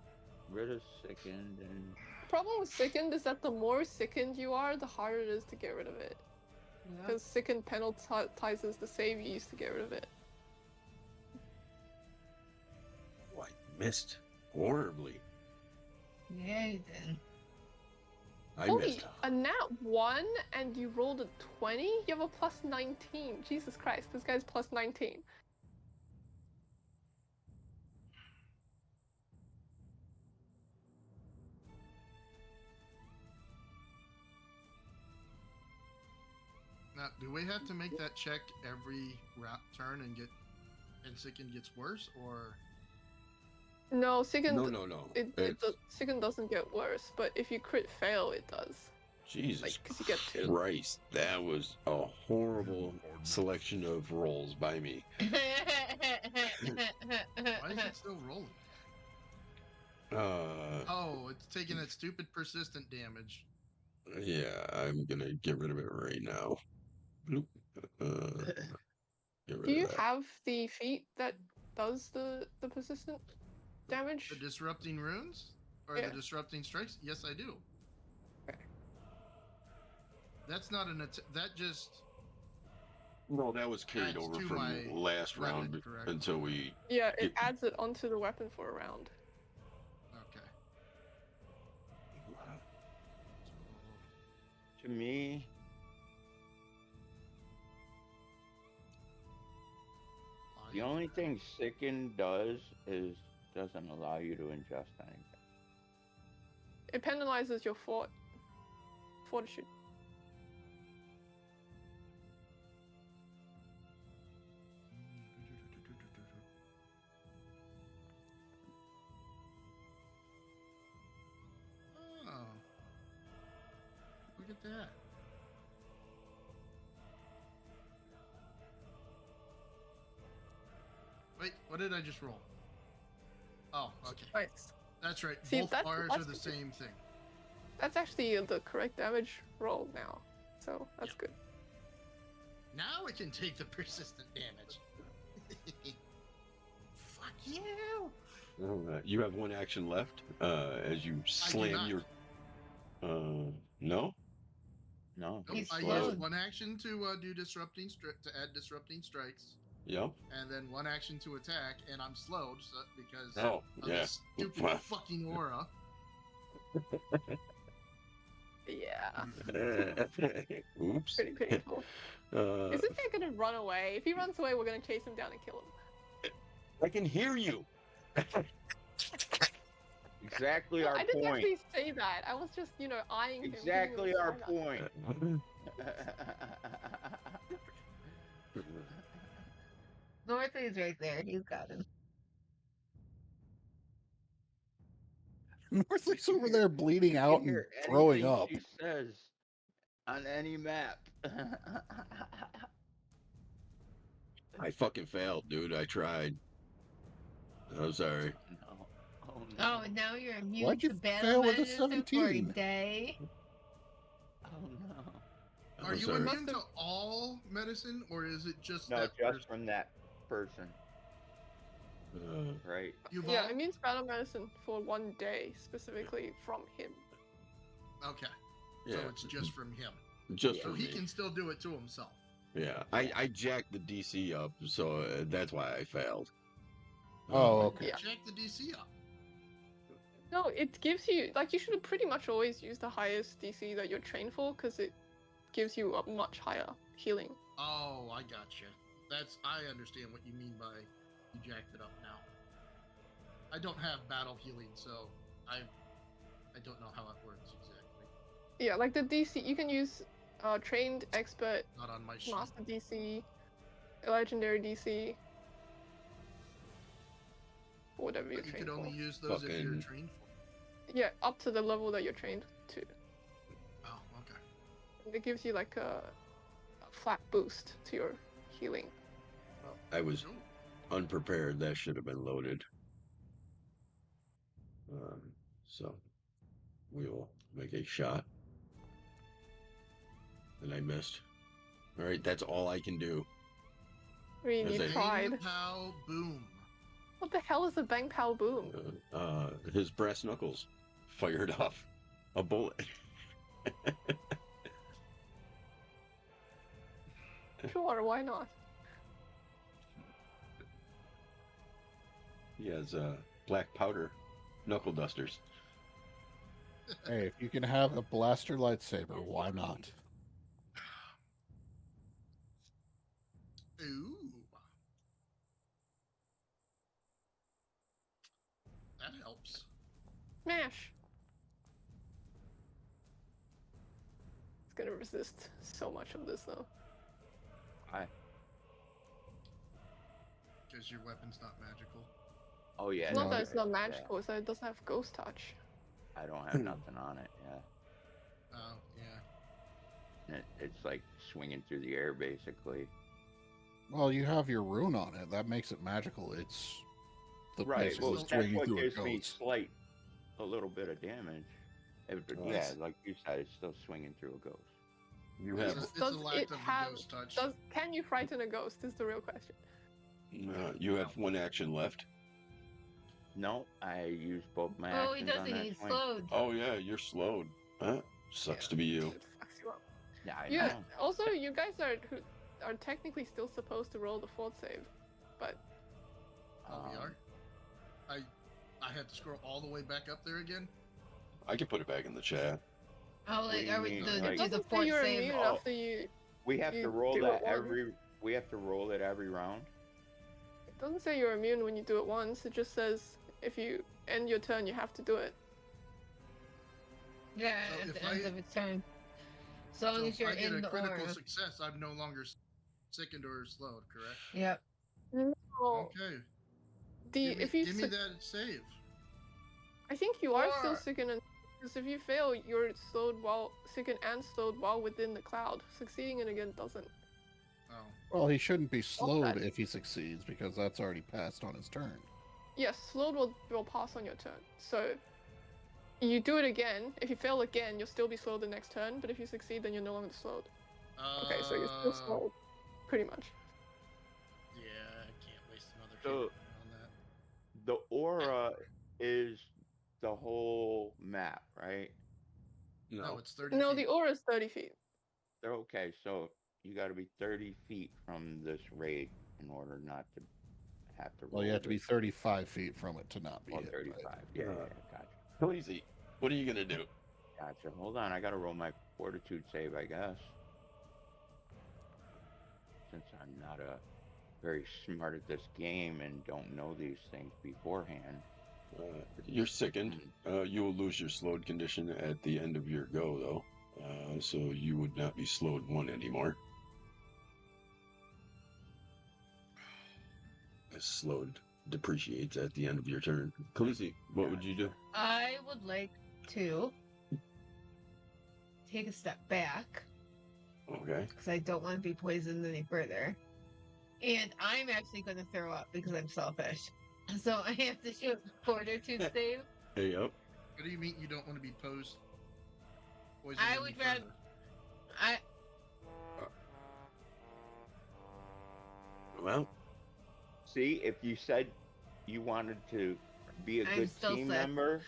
rid of sickened, and Problem with sickened is that the more sickened you are, the harder it is to get rid of it. Yep. Because sickened penalizes the save you used to get rid of it. Oh, I missed horribly. Yeah, you did. I Holy, missed. a nat 1 and you rolled a 20? You have a plus 19. Jesus Christ, this guy's plus 19. Now, do we have to make that check every turn and Sicken gets worse, or? No, Sicken. No. Sicken doesn't get worse, but if you crit fail, it does. Jesus Like, 'cause you get 2. Christ, that was a horrible selection of rolls by me. Why is it still rolling? Oh, it's taking that stupid persistent damage. Yeah, I'm gonna get rid of it right now. Bloop. Get rid Do you of that. have the feat that does the persistent damage? The disrupting runes? Or Yeah. the disrupting strikes? Yes, I do. Okay. That's not that just... No, that was carried adds over to from my last weapon, round correct? until we. Yeah, it adds it onto the weapon for a round. Okay. To me, the only thing Sicken does is doesn't allow you to ingest anything. It penalizes your fortitude. Oh. Look at that. Wait, what did I just roll? Oh, okay. Nice. That's right. See, Both bars are that's the good. same thing. That's actually the correct damage roll now, so that's good. Now I can take the persistent damage. Fuck you! You have one action left as you slam your. No. No. Nope, He's I slowed. used one action to do to add disrupting strikes, Yep. and then one action to attack, and I'm slowed because Oh, of yeah. this stupid fucking aura. Yeah. Oops. Pretty painful. Isn't he gonna run away? If he runs away, we're gonna chase him down and kill him. I can hear you. Exactly our I didn't point. actually say that. I was just, eyeing him. giving him Exactly a our side eye. point. Dorothy's right there. You got him. Northley's over there bleeding out and Hear throwing anything up. she says on any map. I fucking failed, dude. I tried. I'm sorry. No. Oh, no. Oh, now you're immune Why'd to you battle fail with a medicine for a 17? day. Oh no. Are I'm you sorry. immune to all medicine, or is it just No, that just person? from that person, right? You've Yeah, all? it means battle medicine for 1 day, specifically from him. Okay. Yeah. So it's just from him. Just So for he me. can still do it to himself. Yeah. I jacked the DC up, so that's why I failed. Oh, okay. Yeah. Check the DC up. No, it gives you, you should pretty much always use the highest DC that you're trained for, because it gives you a much higher healing. Oh, I gotcha. I understand what you mean by you jacked it up now. I don't have battle healing, so I don't know how it works exactly. Yeah, like the DC, you can use trained, expert, Not on my sheet. master DC, legendary DC, whatever you're But you trained could only for. use those if you're Fucking- trained for. Yeah, up to the level that you're trained to. Oh, okay. And it gives you a flat boost to your healing. I was Cool. unprepared. That should have been loaded. So we will make a shot. And I missed. All right, that's all I can do. I mean, you As I- tried. Bang, pow, boom. What the hell is a bang pow boom? His brass knuckles fired off a bullet. Sure, why not? He has black powder knuckle dusters. Hey, if you can have a blaster lightsaber, why not? Ooh. That helps. Smash! It's gonna resist so much of this though. Why? Because your weapon's not magical. Oh yeah. It's not No. that that's it's not right, magical, it's that it doesn't have ghost touch. Yeah. I don't have nothing on it. Yeah. Oh, yeah. And it's like swinging through the air, basically. Well, you have your rune on it. That makes it magical. It's the Right. basically Well, that's swinging what through a gives me ghost. a little bit of damage. Yeah, Yes. like you said, it's still swinging through a ghost. You It's have a Does lack it of the have- ghost touch. Can you frighten a ghost is the real question. you have one action left. No, I used both my Oh, he actions on doesn't. that He's swing. slowed. Oh yeah, you're slowed. Huh? Sucks Yeah. to be you. It fucks you up. Yeah, I Yeah. know. Also, you guys are technically still supposed to roll the fort save, but Oh, we are? I had to scroll all the way back up there again? I can put it back in the chat. Oh, What do like, you are we mean? do, it Like- do the doesn't say fort you're save? immune Oh. after you. We have You to roll do that it once. we have to roll it every round. It doesn't say you're immune when you do it once. It just says if you end your turn, you have to do it. Yeah, So at if the end I- of its turn. So long So as if you're I get in a the critical aura. success, I'm no longer sickened or slowed, correct? Yep. Oh, Okay. if you give me that save. I think you are still Or- sickened, because if you fail, you're sickened and slowed while within the cloud. Succeeding it again doesn't. Oh. Well, he shouldn't be slowed that. if he succeeds because that's already passed on his turn. Yes, slowed will pass on your turn. So you do it again. If you fail again, you'll still be slowed the next turn. But if you succeed, then you're no longer slowed. Okay, so you're still slowed, pretty much. Yeah, I can't waste another So- hit on that. The aura is the whole map, right? No, it's 30 No, feet. the aura is 30 feet. They're okay, so you got to be 30 feet from this raid in order not to have to roll. Well, you have to be this. 35 feet from it to not be Oh, hit. 35. Right? Yeah, Uh, yeah, gotcha. Crazy. What are you gonna do? Gotcha. Hold on, I got to roll my fortitude save, I guess. Since I'm not very smart at this game and don't know these things beforehand. You're sickened. You will lose your slowed condition at the end of your go, though. So you would not be slowed 1 anymore. As slowed depreciates at the end of your turn. Khaleesi, what would you do? I would like to take a step back Okay. because I don't want to be poisoned any further. And I'm actually going to throw up because I'm selfish. So I have to shoot fortitude save. Hey, up. What do you mean you don't want to be poisoned? I any would rather- further? I Well, See, if you said you wanted to be a I'm good still team sick. member,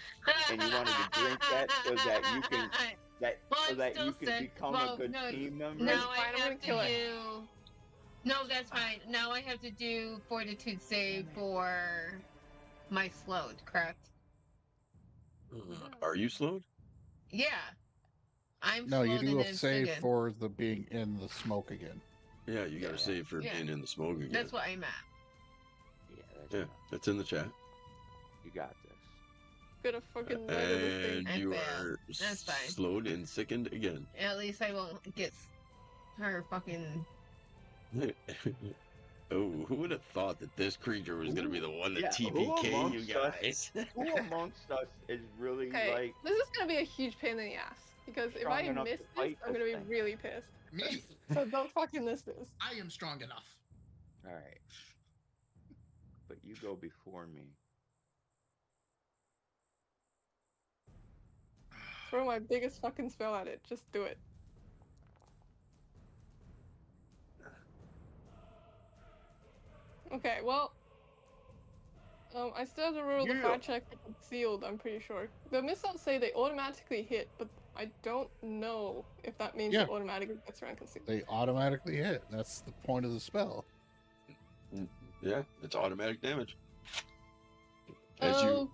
and you wanted to drink that so that you can Well, so I'm that still you can sick. become Well, a good no, team member. Now fine, I I'm gonna have to kill it. do. No, that's fine. Now I have to do fortitude save for my slowed, correct? are you slowed? Yeah. I'm No, you slowed do and a then save sickened. for the being in the smoke again. Yeah, you got to Yeah. save for Yeah. being in the smoke again. That's what I'm at. Yeah, that's Yeah, enough. that's in the chat. You got this. Gonna fucking murder this thing. And I you failed. are That's fine. slowed and sickened again. At least I won't get her fucking. Oh, who would have thought that this creature was going to be the one to Yeah, who TPK you amongst us- guys? Who amongst us is really Okay, like this is gonna be a huge pain in the ass. Because if strong I enough to miss this, fight I'm this gonna be thing? really pissed. Me? So don't fucking miss this. I am strong enough. all right? But you go before me. Throw my biggest fucking spell at it. Just do it. Okay, well, I still have to roll the Yeah. fire check for concealed, I'm pretty sure. The missiles say they automatically hit, but I don't know if that means Yeah. it automatically gets around concealed. They automatically hit. That's the point of the spell. Yeah, it's automatic damage. As you Oh,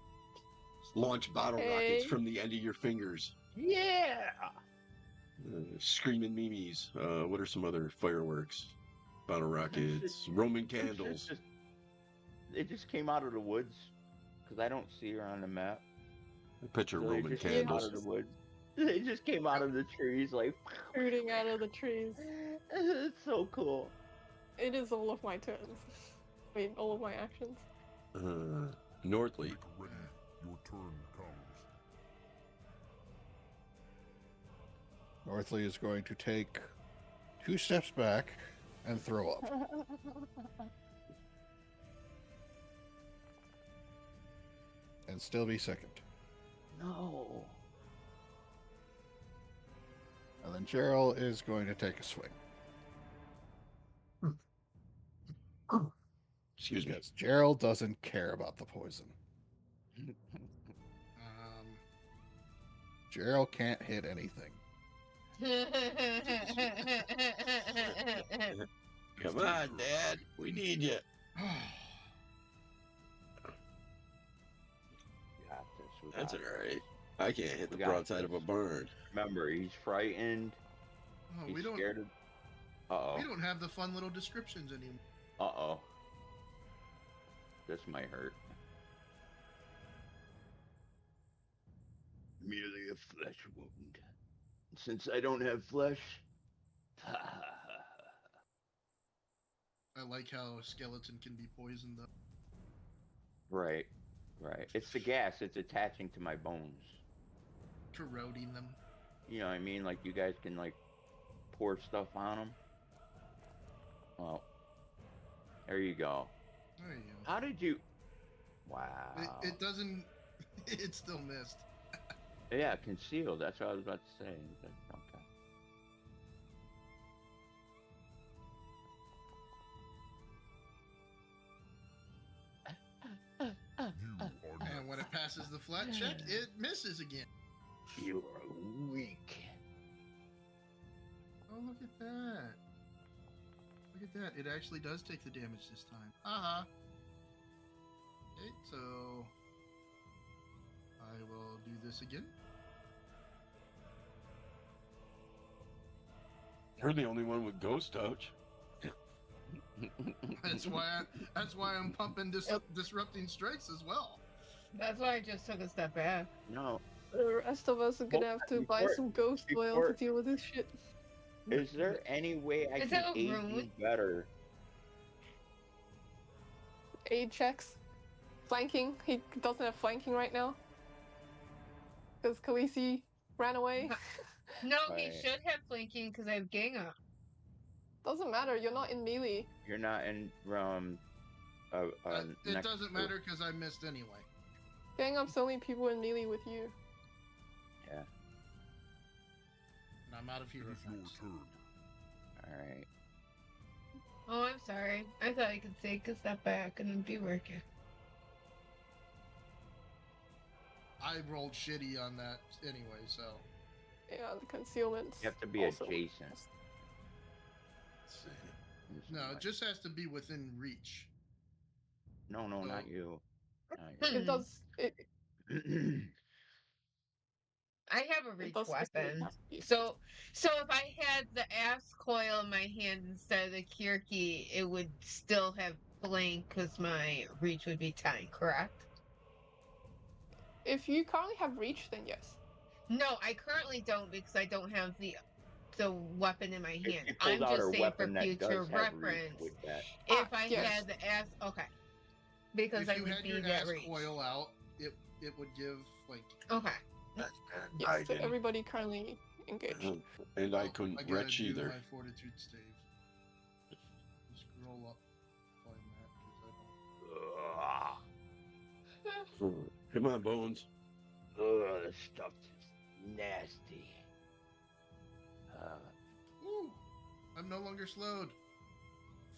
launch bottle rockets okay. from the end of your fingers. Yeah. Screaming memes. What are some other fireworks? Bottle rockets, Roman candles. It just came out of the woods because I don't see her on the map. Picture So they Roman just came out candles. of the woods. They just came out of the trees like. shooting out of the trees. It's so cool. It is all of my turns. I mean, all of my actions. Northley. Get ready. Your turn comes. Northley is going to take 2 steps back and throw up. And still be second. No. And then Gerald is going to take a swing. Excuse me. Because Gerald doesn't care about the poison. Gerald can't hit anything. Come on, Dad. We need you. Got this. We That's got all this. right. I can't hit the We got broadside of a this. barn. Remember, he's frightened. Oh, He's we don't. scared of. Uh We oh. don't have the fun little descriptions anymore. Uh oh. This might hurt. Merely a flesh wound. Since I don't have flesh. I like how a skeleton can be poisoned though. Right. Right. It's the gas. It's attaching to my bones. Corroding them. You know what I mean? Like you guys can like pour stuff on them. Well, there you go. There you go. How did you? Wow. It doesn't. It still missed. Yeah, concealed. That's what I was about to say. Okay. You are next. And when it passes the flat check, it misses again. You are weak. Oh, look at that. Look at that. It actually does take the damage this time. Haha. Okay, so I will do this again. You're the only one with ghost touch. That's why I'm pumping disrupting strikes as well. That's why I just took a step back. No. The rest of us are gonna have to buy some ghost oil to deal with this shit. Is there any way I Is can that a aid you rune? better? Aid checks. Flanking. He doesn't have flanking right now. Because Khaleesi ran away. No, he Right. should have flanking because I have gang up. Doesn't matter, you're not in melee. You're not in It next doesn't to- matter because I missed anyway. Gang up's only people in melee with you. Yeah. And I'm out of It hero is your points. turn. All right. Oh, I'm sorry. I thought I could take a step back and then be working. I rolled shitty on that anyway, so Yeah, the concealments. You have to be also- adjacent. no, it just has to be within reach. No, so- not you. Not It does. you. I have a It reach does weapon. So if I had the axe coil in my hand instead of the kirky, it would still have flank because my reach would be 10, correct? If you currently have reach, then yes. No, I currently don't because I don't have the weapon in my If hand. you pulled I'm out just a saying for weapon that future does have reach reference. with that. If I yes. had the axe, okay, because If I you would had be your that ass reach. coil out, it would give like Okay. Yes, to everybody currently engaged. And I oh, couldn't gotta retch do either. my fortitude stave. Scroll up, find that because I don't. Come on, Bones. Ugh, this stuff is nasty. Ooh, I'm no longer slowed.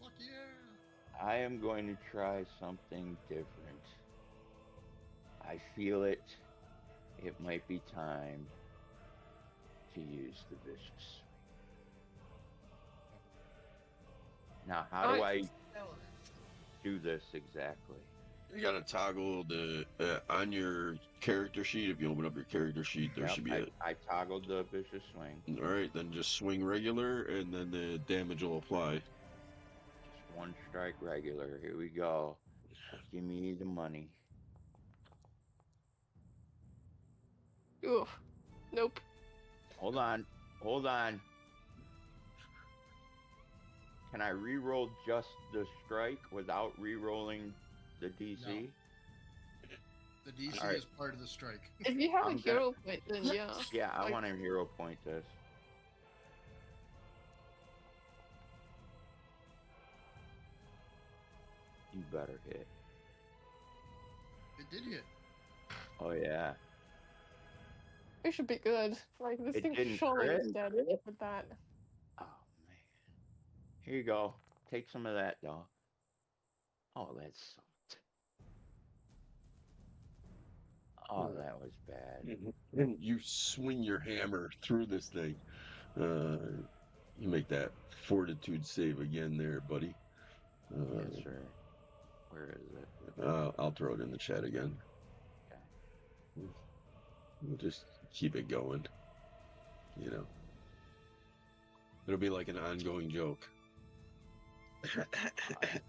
Fuck yeah! I am going to try something different. I feel it. It might be time to use the vicious. Now, how do I do this exactly? You gotta toggle the on your character sheet. If you open up your character sheet, there Yep, should be I toggled the vicious swing. All right, then just swing regular, and then the damage will apply. Just one strike regular. Here we go. Give me the money. Oof. Nope. Hold on. Hold on. Can I re-roll just the strike without re-rolling the DC? The DC Alright. is part of the strike. If you have I'm a hero point, then yeah. Yeah, I like- want to hero point this. You better hit. It did hit. Oh yeah. It should be good. Like this It thing didn't surely crit? is dead with that. Oh man. Here you go. Take some of that, dog. Oh, that sucked. Oh, that was bad. And you swing your hammer through this thing. You make that fortitude save again there, buddy. Yes, sir. Where is it? I'll throw it in the chat again. Okay. We'll just keep it going. You know. It'll be like an ongoing joke.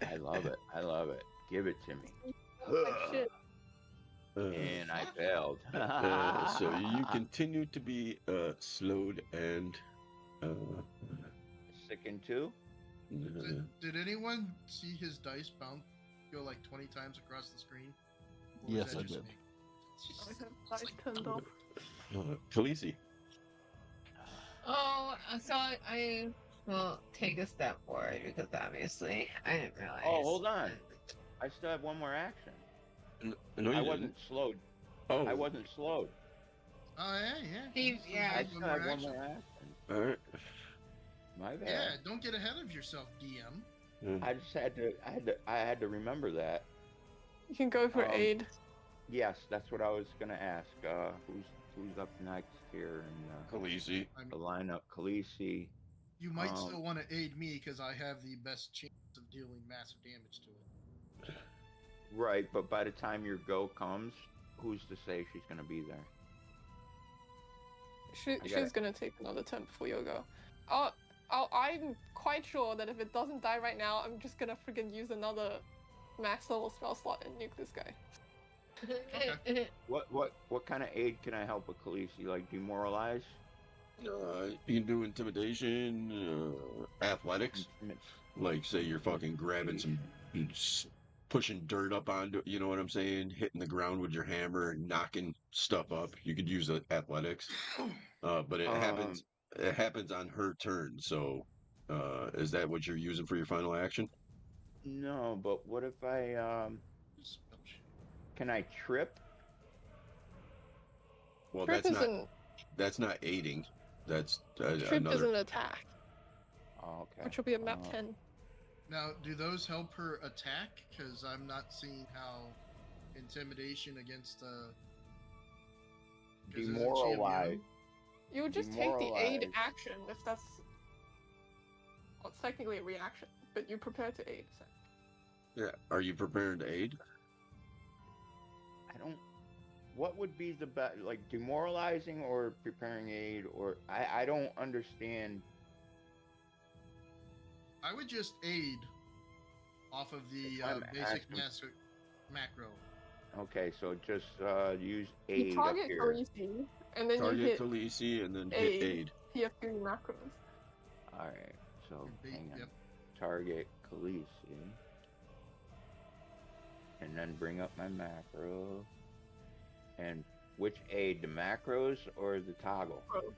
I love it. I love it. Give it to me. Like shit. And I failed. So you continue to be slowed and Sickened too? Did anyone see his dice bounce go like 20 times across the screen? Or was Yes, that I just did. me? I have dice turned off. Khaleesi. Oh, so I will take a step forward because obviously I didn't realize. Oh, hold on. I still have one more action. No, you I didn't. wasn't slowed. Oh, I wasn't slowed. Oh yeah. Steve, yeah. I One still more have one action. more action. all right. My bad. Yeah, don't get ahead of yourself, DM. I just I had to remember that. You can go for Um, aid. Yes, that's what I was gonna ask. Who's up next here in Khaleesi. the lineup? Khaleesi. You might Um, still want to aid me because I have the best chance of dealing massive damage to it. Right, but by the time your go comes, who's to say she's gonna be there? She's gonna take another turn before you go. I'm quite sure that if it doesn't die right now, I'm just gonna freaking use another max level spell slot and nuke this guy. What kind of aid can I help with Khaleesi? Like demoralize? You can do intimidation, athletics. Like, say you're fucking grabbing some, pushing dirt up onto, you know what I'm saying? Hitting the ground with your hammer, knocking stuff up. You could use athletics, but it happens. It happens on her turn. So, is that what you're using for your final action? No, but what if I Spell shit. can I trip? Well, Trip that's not aiding. That's Trip is another. an attack, Oh, okay. which will be a map 10. Now, do those help her attack? Because I'm not seeing how intimidation against 'cause isn't she Demoralize. immune? You would just take the aid Demoralize. action if that's. Well, it's technically a reaction, but you prepare to aid. So. Yeah. Are you prepared to aid? I don't. What would be the best, like demoralizing or preparing aid, or I don't understand. I would just aid off of the I'm basic asking- macro. Okay, so just use You aid up target here. Khaleesi, and then you Target hit Khaleesi and then aid. hit aid. PF3 macros. All right, so hang on. Yep. Target Khaleesi, and then bring up my macro. And which aid, the macros or the toggle? Macro.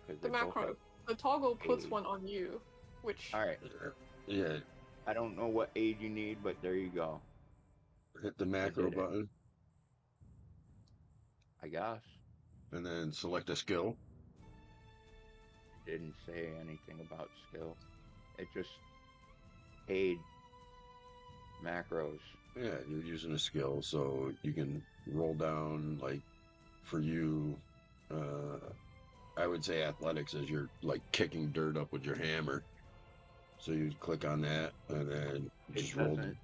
'Cause The they both macro. have- The toggle puts aid. one on you, which All right, Yeah. I don't know what aid you need, but there you go. Hit the macro did it. button I guess. and then select a skill. Didn't say anything about skill. It just aid macros. Yeah, you're using a skill, so you can roll down, like, for you, I would say athletics as you're, like, kicking dirt up with your hammer. So you click on that, and then It just roll doesn't.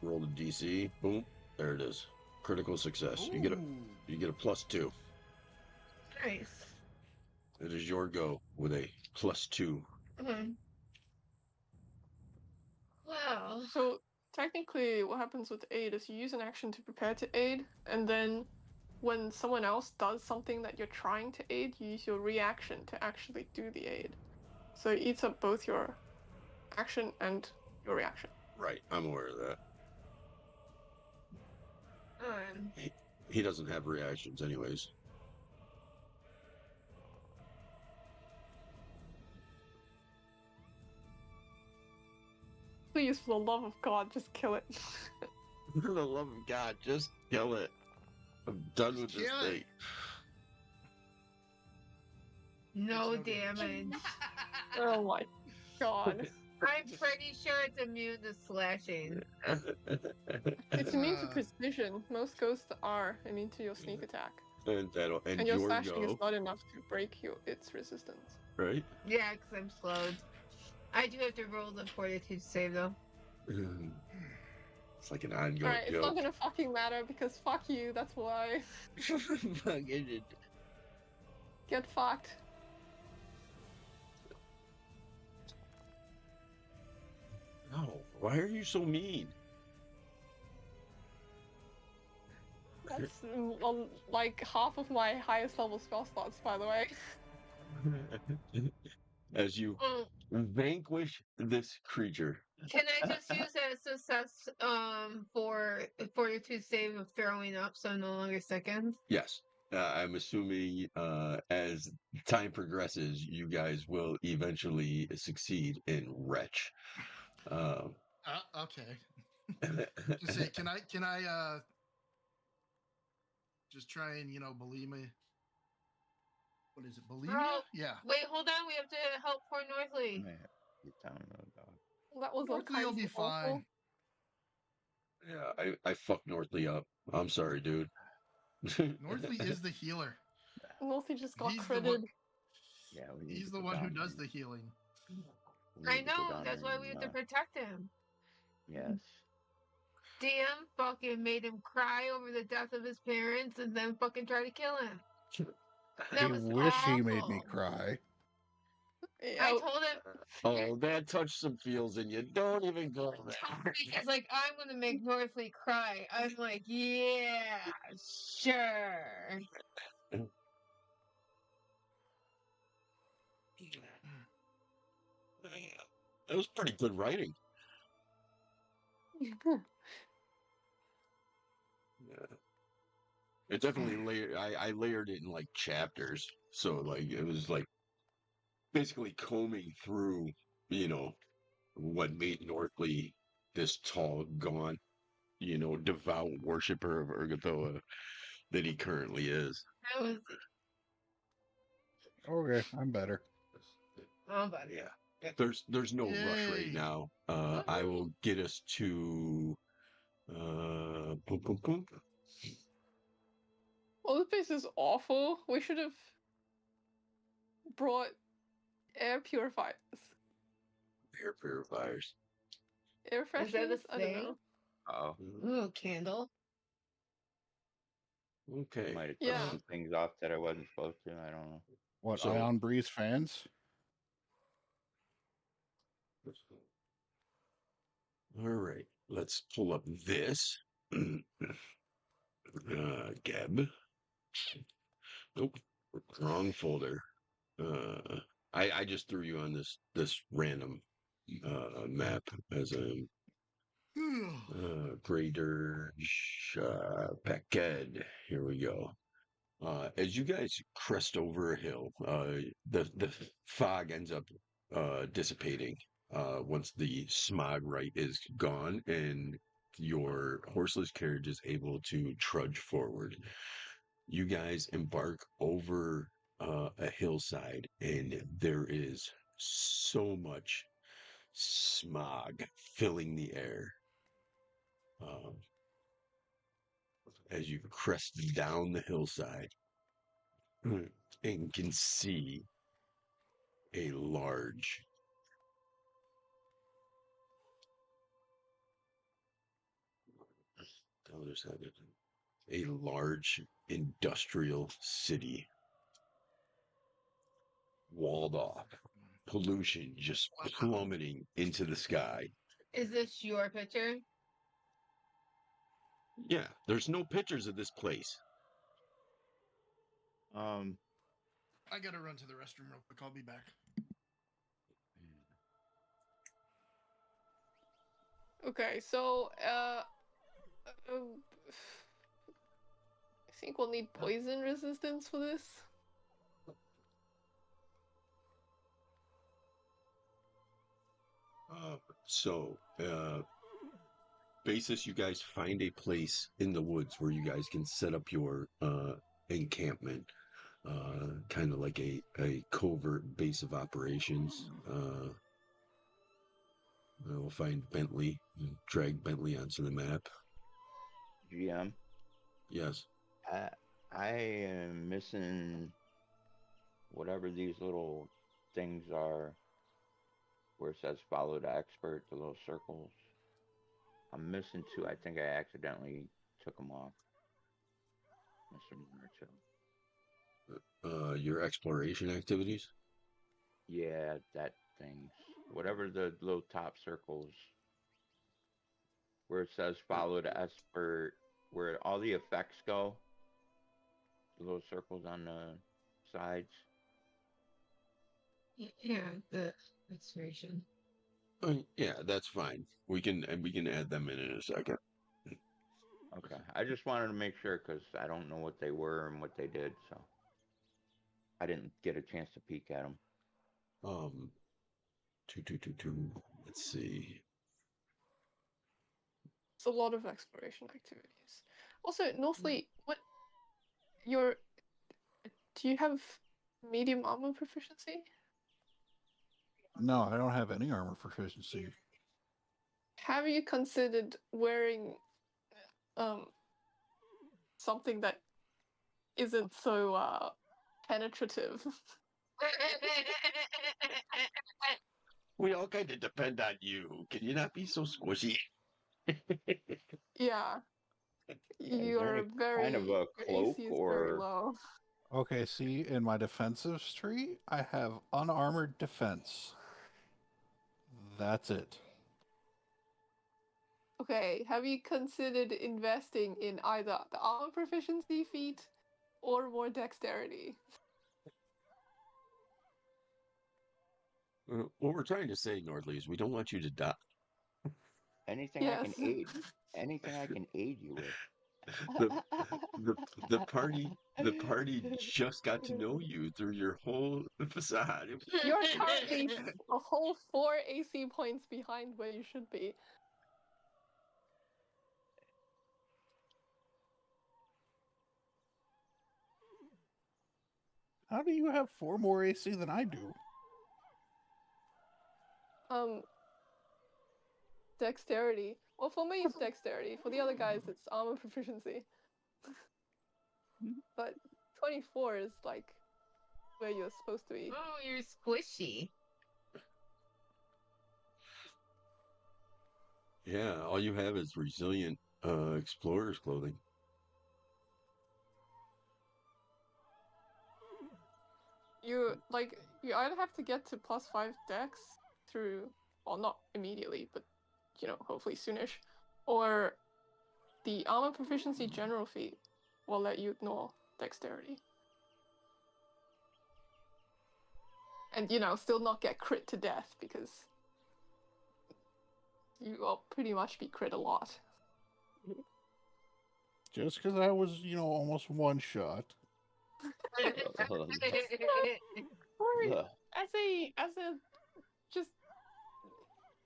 the DC. Boom, there it is. Critical success. You get a +2. Nice. It is your go with a +2. Wow. So technically, what happens with aid is you use an action to prepare to aid, and then when someone else does something that you're trying to aid, you use your reaction to actually do the aid. So it eats up both your action and your reaction. Right, I'm aware of that. Um, He doesn't have reactions, anyways. Please, for the love of God, just kill it. For the love of God, just kill it. I'm done with this kill it. thing. no It's no damage. Oh my God. I'm pretty sure it's immune to slashing. It's immune to Uh, precision. Most ghosts are immune to your sneak attack. and And your your slashing go, is not enough to break its resistance. right? Yeah, because I'm slowed. I do have to roll the fortitude save though. It's like an ongoing Alright, it's not joke. gonna fucking matter because fuck you, that's why. Fucking- Get fucked. No, why are you so mean? That's like half of my highest level spell slots, by the way. As you Oh, vanquish this creature. can I just use that success for fortitude save of throwing up so I'm no longer second? Yes. I'm assuming as time progresses, you guys will eventually succeed in Wretch. okay. Just say, can I just try and bulimia? What is it? Bulimia? Oh, Yeah. wait, hold on. We have to help poor Northley. Yeah, get down to the dog. That was Northley will be fine. Yeah, I fucked Northley up. I'm sorry, dude. Northley is the healer. Northley just got He's the critted. one. Yeah, we need He's to the go one who down does there. the healing. We I need to go know. down That's there why and, we have to protect him. Yes. DM fucking made him cry over the death of his parents and then fucking try to kill him. That I was wish awful. he made me cry. I Oh, told him. Oh, that touched some feels in you. Don't even go there. He's like, I'm gonna make Northley cry. I'm like, yeah, sure. That was pretty good writing. Yeah. It definitely layered. I layered it in like chapters, so like it was like basically combing through, what made Northley this tall, gaunt, devout worshiper of Urgathoa that he currently is. That was Okay, I'm better. oh, buddy. Yeah. There's no rush right Yay. now. I will get us to boom, boom, boom. well, this place is awful. We should have brought air purifiers. Air purifiers. Air Is that a fresheners? I don't thing? know. Oh, Ooh, candle. Okay. might have Yeah. turned some things off that I wasn't supposed to. I don't know. What, So- Ion Breeze fans? All right. Let's pull up this. Gab. Nope. Wrong folder. I just threw you on this random map as a greater Pagked. Here we go. As you guys crest over a hill, the fog ends up dissipating once the smog right is gone and your horseless carriage is able to trudge forward. You guys embark over a hillside, and there is so much smog filling the air. As you crest down the hillside and can see a large I'll just have it. A large industrial city walled off, pollution just plummeting into the sky. Is this your picture? Yeah, there's no pictures of this place. Um, I gotta run to the restroom real quick. I'll be back. Okay, so I think we'll need poison resistance for this. So, basis, you guys find a place in the woods where you guys can set up your encampment, kind of like a covert base of operations. We'll find Bentley, drag Bentley onto the map. GM, Yes. I am missing whatever these little things are where it says follow the expert, the little circles. I'm missing two. I think I accidentally took them off. Missing one or two. Your exploration activities. Yeah, that thing. Whatever the little top circles where it says follow the expert, where all the effects go. The little circles on the sides. Yeah, the expiration. Yeah, that's fine. We can add them in a second. Okay, I just wanted to make sure because I don't know what they were and what they did, so I didn't get a chance to peek at them. Two. Let's see. It's a lot of exploration activities. Also, Northly, what your do you have medium armor proficiency? No, I don't have any armor proficiency. Have you considered wearing something that isn't so penetrative? We all kind of depend on you. Can you not be so squishy? Yeah. Is there any very kind of a your cloak AC is very or low. Okay, see, in my defensive tree, I have unarmored defense. That's it. Okay, have you considered investing in either the armor proficiency feat or more dexterity? What we're trying to say, Nordley, is we don't want you to die. anything I can Yes. aid? Anything I can aid you with? The party just got to know you through your whole facade. You're currently a whole 4 AC points behind where you should be. How do you have 4 more AC than I do? Dexterity. Well, for me it's dexterity. For the other guys it's armor proficiency. But 24 is like where you're supposed to be. Oh, you're squishy. Yeah, all you have is resilient explorer's clothing. You either have to get to +5 dex through, well, not immediately, but hopefully soonish, or the armor proficiency general feat will let you ignore dexterity. And still not get crit to death because you will pretty much be crit a lot. Just because I was, almost one shot. Or as a just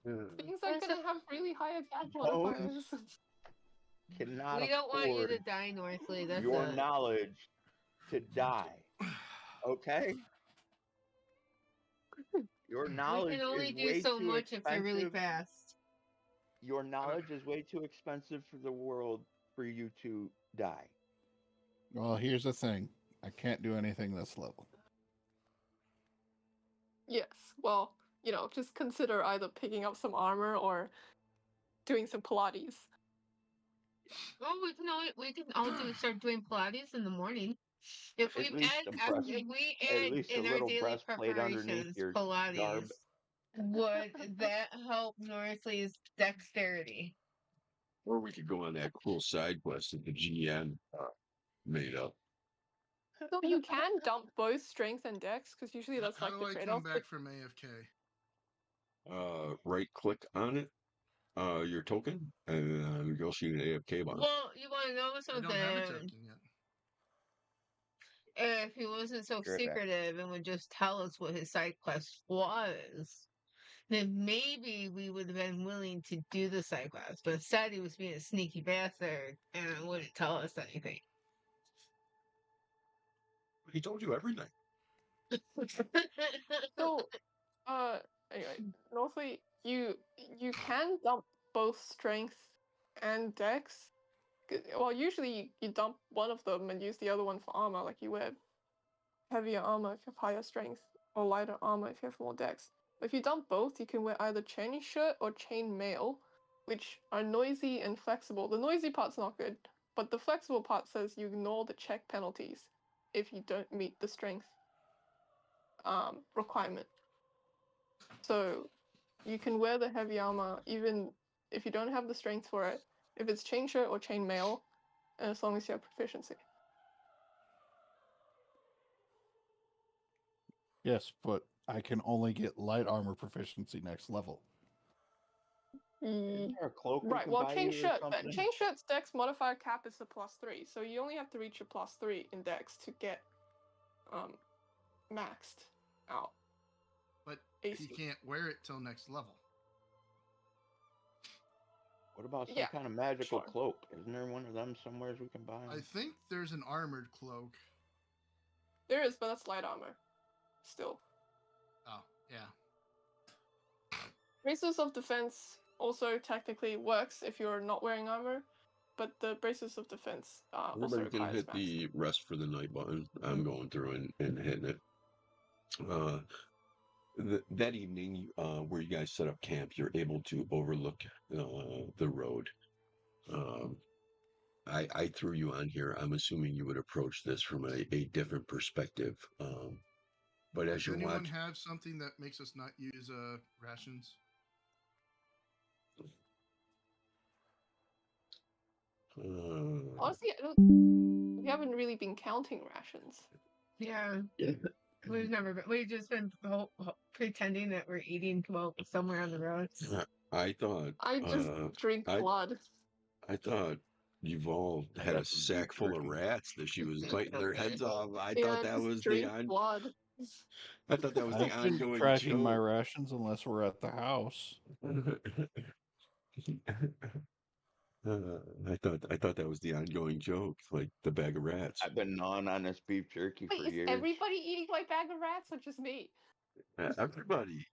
things are gonna have really high attack modifiers. Cannot We don't want you to afford die, Northly. That's your a... knowledge to die. Okay? Your We knowledge can only is do way so too much if they're really expensive. fast. Your knowledge is way too expensive for the world for you to die. Well, here's the thing. I can't do anything this level. Yes, well, just consider either picking up some armor or doing some Pilates. Well, we can all start doing Pilates in the morning. If we At least add a breast- if we at add least a in our little daily breastplate underneath preparations your Pilates, garb. would that help Northly's dexterity? Or we could go on that cool side quest that the GM made up. So you can dump both strength and dex, because usually that's How like do the I trade-off. come back from AFK? Right click on it your token and go shoot an AFK bond. Well, you want to know I don't have a something? token yet. If he wasn't so Sure. secretive and would just tell us what his side quest was, then maybe we would have been willing to do the side quest. But instead, he was being a sneaky bastard and wouldn't tell us anything. He told you everything. So, anyway, Northly, you can dump both strength and dex. Well, usually you dump one of them and use the other one for armor, like you wear heavier armor if you have higher strength, or lighter armor if you have more dex. But if you dump both, you can wear either chain shirt or chain mail, which are noisy and flexible. The noisy part's not good, but the flexible part says you ignore the check penalties if you don't meet the strength requirement. So you can wear the heavy armor even if you don't have the strength for it, if it's chain shirt or chain mail, and as long as you have proficiency. Yes, but I can only get light armor proficiency next level. Isn't there a cloak we Right, can well, buy chain you or shirt, but something? chain shirt's dex modifier cap is a +3, so you only have to reach a +3 in dex to get maxed out. But AC. he can't wear it till next level. What about some Yeah, kind of magical sure. cloak? Isn't there one of them somewhere we can buy? I think there's an armored cloak. There is, but that's light armor. Still. Oh, yeah. Braces of defense also technically works if you're not wearing armor, but the braces of defense also Everybody's gonna requires hit max. the rest for the night button. I'm going through and hitting it. That evening, where you guys set up camp, you're able to overlook the road. I threw you on here. I'm assuming you would approach this from a different perspective. But as Does you're anyone watching, have something that makes us not use rations? Honestly, we haven't really been counting rations. Yeah. We've never been. We've just been pretending that we're eating somewhere on the roads. I thought I just drink I blood. I thought you've all I had got a some beef sack full of jerky. rats that she was biting their heads off. I Yeah, thought that just was drink blood. I thought that was the I've been ongoing tracking my joke. rations unless we're at the house. I thought that was the ongoing joke, like the bag of rats. I've been gnawing on this beef jerky Wait, for is years. everybody eating my bag of rats or just me? Everybody.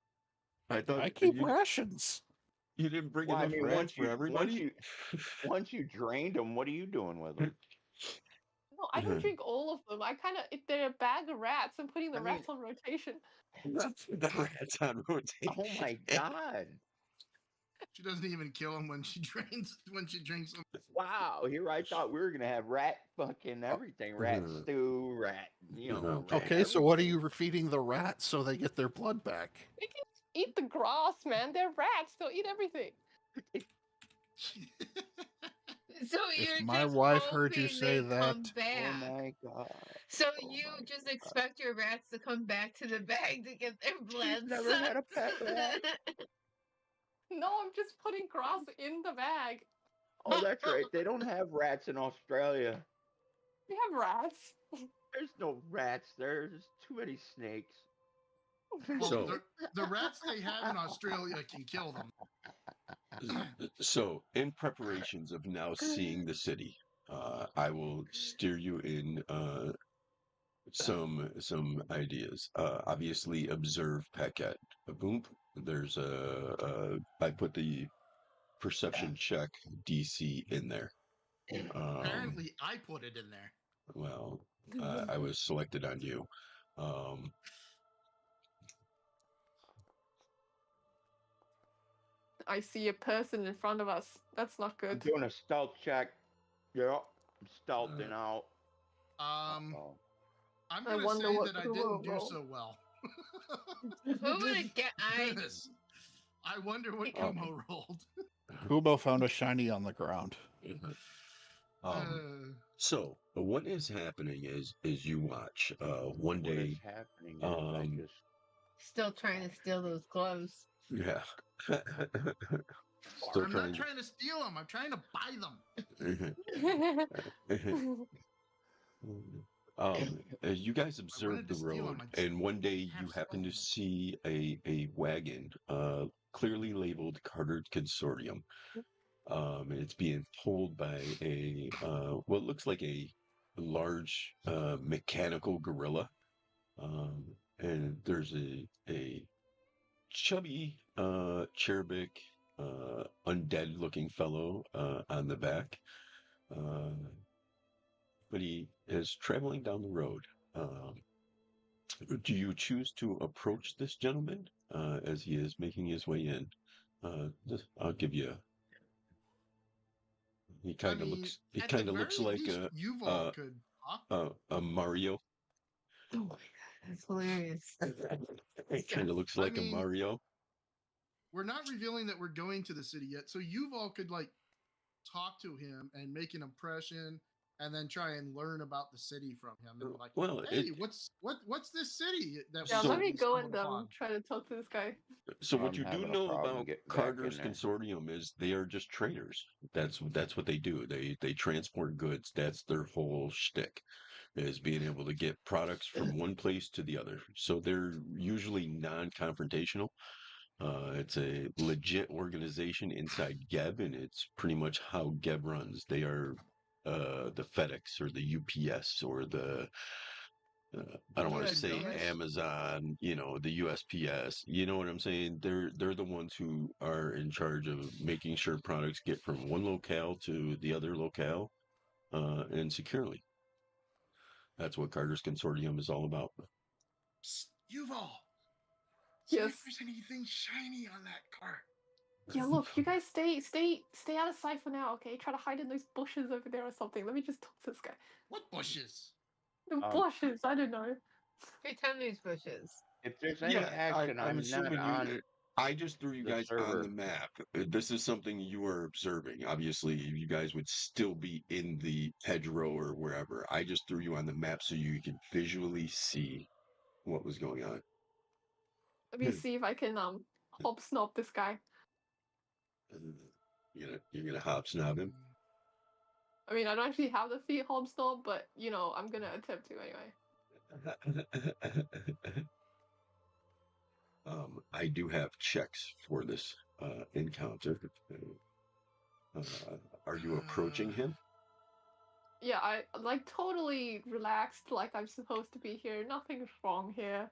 I thought I keep rations. you didn't bring Well, I enough mean, rats for everybody. once you drained them, what are you doing with them? No, I don't drink all of them. I kind of, if they're a bag of rats, I'm putting the I mean- rats on rotation. The rats on rotation. Oh my god! She doesn't even kill them when she drinks them. Wow, here I thought we were gonna have rat fucking everything, rat stew, rat, rat Okay, so what are everything. you feeding the rats so they get their blood back? They can eat the grass, man. They're rats. They'll eat everything. So If you're my just wife heard you hoping say they that, come Oh back. my god! So Oh you my just God. expect your rats to come back to the bag to get their blood She's never had a pet rat. No, I'm just putting grass in the bag. Oh, that's right. They don't have rats in Australia. We have rats. There's no rats there. There's too many snakes. Well, So- the rats they have in Australia can kill them. So, in preparations of now seeing the city, I will steer you in some ideas. Obviously, observe Pagked. Boom. There's I put the perception check DC in there. Apparently, I put it in there. Well, I was selected on you. I see a person in front of us. That's not I'm good. doing a stealth check. Yep, I'm stealthing out. Uh-oh. I'm I gonna wonder say what that I Kumo didn't do rolled. so well. Who would get? Yes. I wonder what Oh. Kumo rolled. Kubo found a shiny on the ground. So what is happening is you watch one What is day. happening is I just Still trying to steal those gloves. Yeah. Still I'm not trying. trying to steal them. I'm trying to buy them. As you guys I observe wanted the to steal road, them. and one day have you happen to stolen them. see a wagon, clearly labeled Carter Consortium. And it's being pulled by a what looks like a large mechanical gorilla. And there's a chubby, cherubic, undead-looking fellow on the back. But he is traveling down the road. Do you choose to approach this gentleman as he is making his way in? I'll give you. He I kind of mean, looks. He at the kind of looks very like least, Yuval could talk. a Mario. Oh my god, that's hilarious. He kind of looks I like a mean, Mario. we're not revealing that we're going to the city yet, so Yuval could like talk to him and make an impression, and then try and learn about the city from him. And like, Well, hey, what's this city that Yeah, we let So- me we go stumbled and upon? try to talk to this guy. So what I'm you do having a know problem about getting back Carter's in there. Consortium is they are just traders. That's what they do. They transport goods. That's their whole shtick, is being able to get products from one place to the other. So they're usually non-confrontational. It's a legit organization inside Geb, and it's pretty much how Geb runs. They are the FedEx or the UPS or the I don't want to Dunkin' say Donuts? Amazon, the USPS. You know what I'm saying? They're the ones who are in charge of making sure products get from one locale to the other locale, and securely. That's what Carter's Consortium is all about. Psst, Yuval. See Yes. if there's anything shiny on that cart. Yeah, look, you guys stay out of sight for now, okay? Try to hide in those bushes over there or something. Let me just talk to this guy. What bushes? The bushes, I don't know. Pretend these bushes. If there's any action, I'm I'm not assuming on I just threw you the guys on the server. map. This is something you are observing. Obviously, you guys would still be in the hedgerow or wherever. I just threw you on the map so you could visually see what was going on. Let me see if I can hop snob this guy. You're gonna hobsnob him. I mean, I don't actually have the feet hop snob, but I'm gonna attempt to anyway. I do have checks for this encounter. Are you approaching him? Yeah, I like totally relaxed, like I'm supposed to be here. Nothing's wrong here.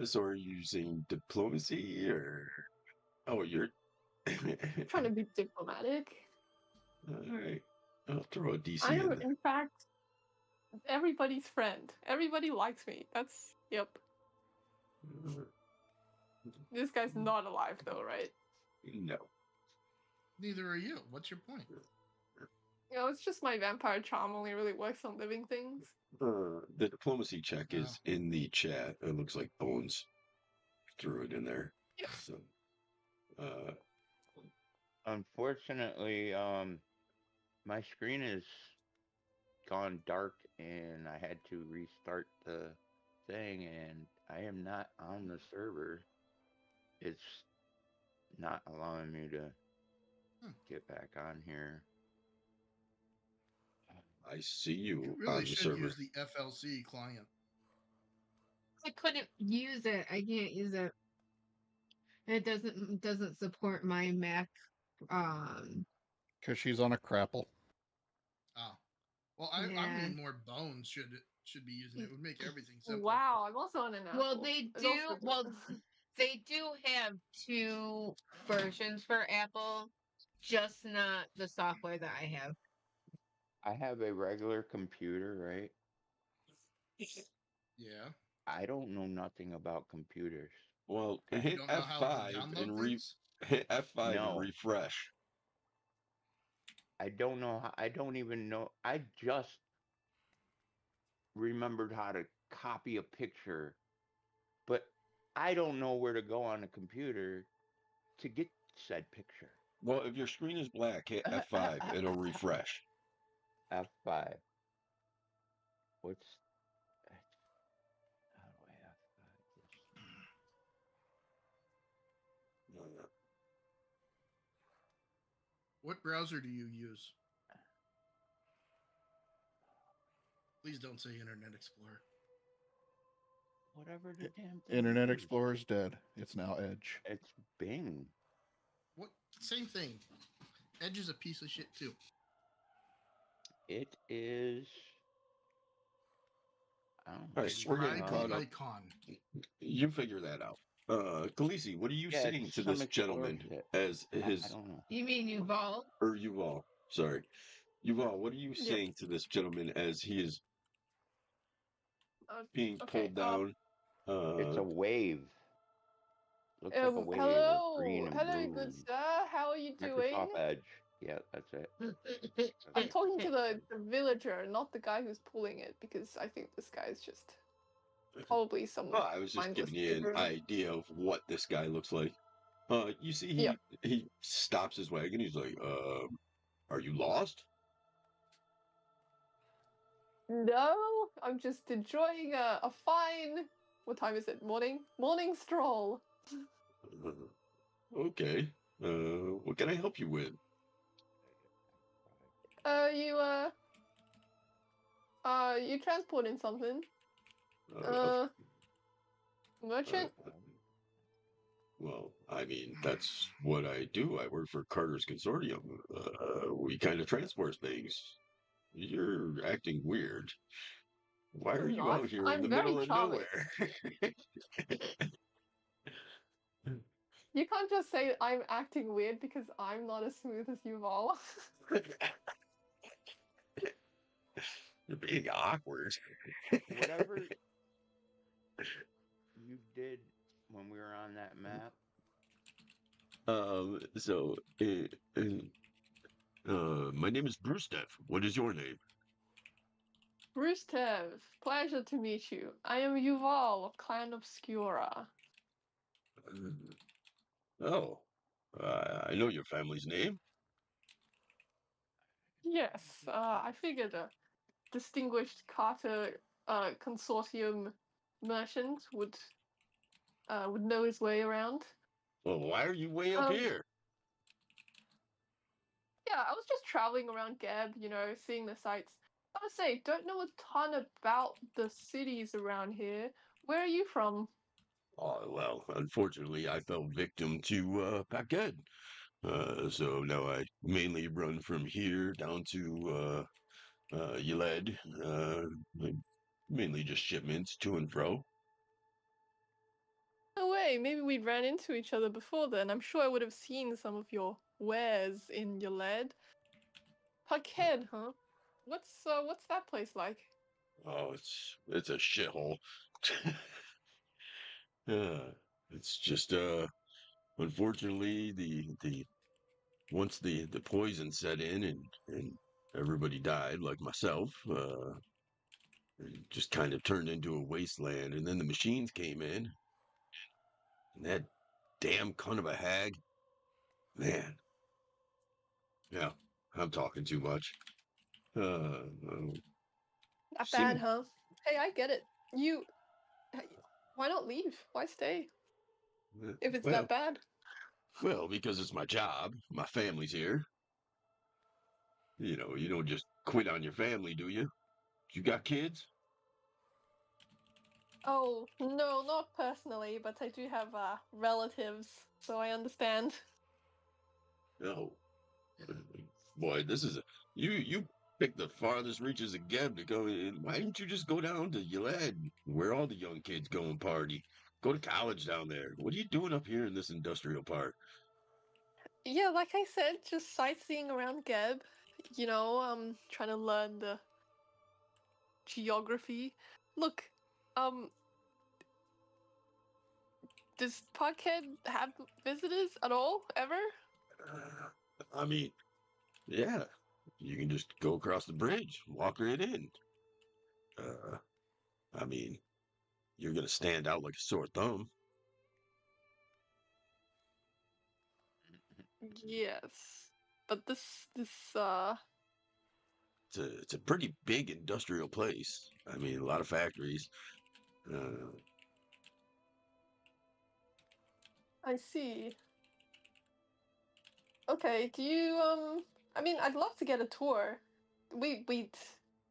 So are you using diplomacy or? Oh, you're. I'm trying to be diplomatic. All right. I'll throw a DC I am, in there. in fact, everybody's friend. Everybody likes me. Yep. This guy's not alive though, right? No. Neither are you. What's your point? It's just my vampire charm only really works on living things. The diplomacy check Oh. is in the chat. It looks like Bones threw it in there. Yes. So, Unfortunately, my screen is gone dark and I had to restart the thing and I am not on the server. It's not allowing me to get back on here. I see you You on really the should server. use the FLC client. I couldn't use it. I can't use it. It doesn't support my Mac. Because she's on a crapple. Oh. Well, I Yeah. mean more Bones should be using it. It would make everything simpler. Wow, I'm also on an Apple. Well, they It's do. also- Well, they do have two versions for Apple, just not the software that I have. I have a regular computer, right? Yeah. I don't know nothing about computers. Well, You hit don't know how to F5 download and things? hit F5 and No. refresh. I don't know how, I don't even know. I just remembered how to copy a picture, but I don't know where to go on a computer to get said picture. Well, if your screen is black, hit F5. It'll refresh. F5. What's how do I F5 this? What browser do you use? Please don't say Internet Explorer. Whatever the damn thing Internet is. Explorer's dead. It's now Edge. It's Bing. What? Same thing. Edge is a piece of shit too. It is. I don't know. All right, we're getting Describe caught the up. icon. You figure that out. Khaleesi, what are you Yeah, saying it's to some this gentleman explorer as I his, don't know. You mean Yuval? or Yuval? Sorry, Yuval. What are you Yes. saying to this gentleman as he is being Okay. pulled down? It's a wave. Looks like a wave of green and Hello, blue. good sir. How are you doing? Microsoft Edge. Yeah, that's it. I'm talking to the villager, not the guy who's pulling it, because I think this guy's just probably some Well, I was just mindless giving you an figure. idea of what this guy looks like. You see, Yep. he stops his wagon. He's like, are you lost? No, I'm just enjoying a fine. What time is it? Morning stroll. Okay. What can I help you with? You transporting something? Uh, Merchant? well, I mean, that's what I do. I work for Carter's Consortium. We kind of transport things. You're acting weird. Why are I'm you not. out here in I'm the very middle of charming. nowhere? You can't just say I'm acting weird because I'm not as smooth as Yuval. You're being awkward. Whatever you did when we were on that map, So, my name is Bruce Dev. What is your name? Bruce Tev, pleasure to meet you. I am Yuval of Clan Obscura. Oh, I know your family's name. Yes, I figured a distinguished Carter consortium merchant would know his way around. Well, why are you way up Um, here? Yeah, I was just traveling around Geb, seeing the sights. I would say, don't know a ton about the cities around here. Where are you from? Oh, well, unfortunately, I fell victim to Pagked. So now I mainly run from here down to Yeled. Like, mainly just shipments to and fro. No way, maybe we'd ran into each other before then. I'm sure I would have seen some of your wares in your lead. Pagked, huh? What's that place like? Oh, it's a shithole. uh, it's just unfortunately the once the poison set in and everybody died like myself, it just kind of turned into a wasteland. And then the machines came in, and that damn cunt of a hag, man. Yeah, I'm talking too much. Not bad, Seem huh? Hey, I get it. Hey, why not leave? Why stay if it's well, that bad? well, because it's my job. My family's here. You don't just quit on your family, do you? You got kids? Oh, no, not personally, but I do have relatives, so I understand. No. Boy, this is you picked the farthest reaches of Geb to go in. Why didn't you just go down to Yelad, where all the young kids go and party? Go to college down there. What are you doing up here in this industrial park? Yeah, like I said, just sightseeing around Geb. Trying to learn the geography. Look, um, does Pagked have visitors at all, ever? I mean, yeah, you can just go across the bridge, walk right in. Uh, I mean, you're gonna stand out like a sore thumb. Yes. But It's a pretty big industrial place. I mean, a lot of factories. Uh, I see. Okay, do you I mean, I'd love to get a tour. We'd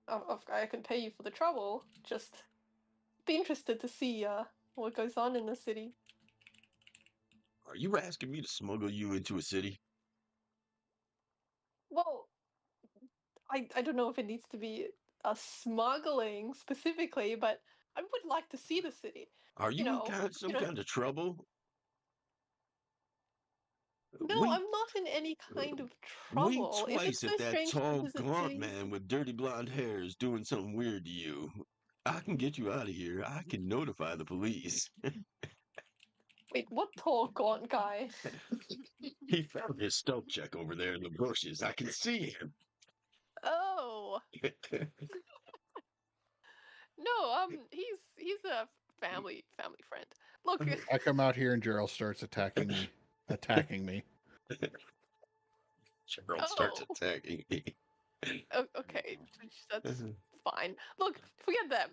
I can pay you for the trouble. Just be interested to see what goes on in the city. Are you asking me to smuggle you into a city? Well, I don't know if it needs to be a smuggling specifically, but I would like to see the city. Are You you in know, some kind of trouble? no, Wink, I'm not in any uh, kind of wink trouble. Is it twice so if that strange to tall, visit gaunt cities? man with dirty blonde hair is doing something weird to you. I can get you out of here. I can notify the police. Wait, what tall gaunt guy? He found his stealth check over there in the bushes. I can see him. Oh, no, he's a family friend. Look, I come out here and Gerald starts attacking me. Gerald starts oh, attacking me. okay, that's fine. Look, forget them.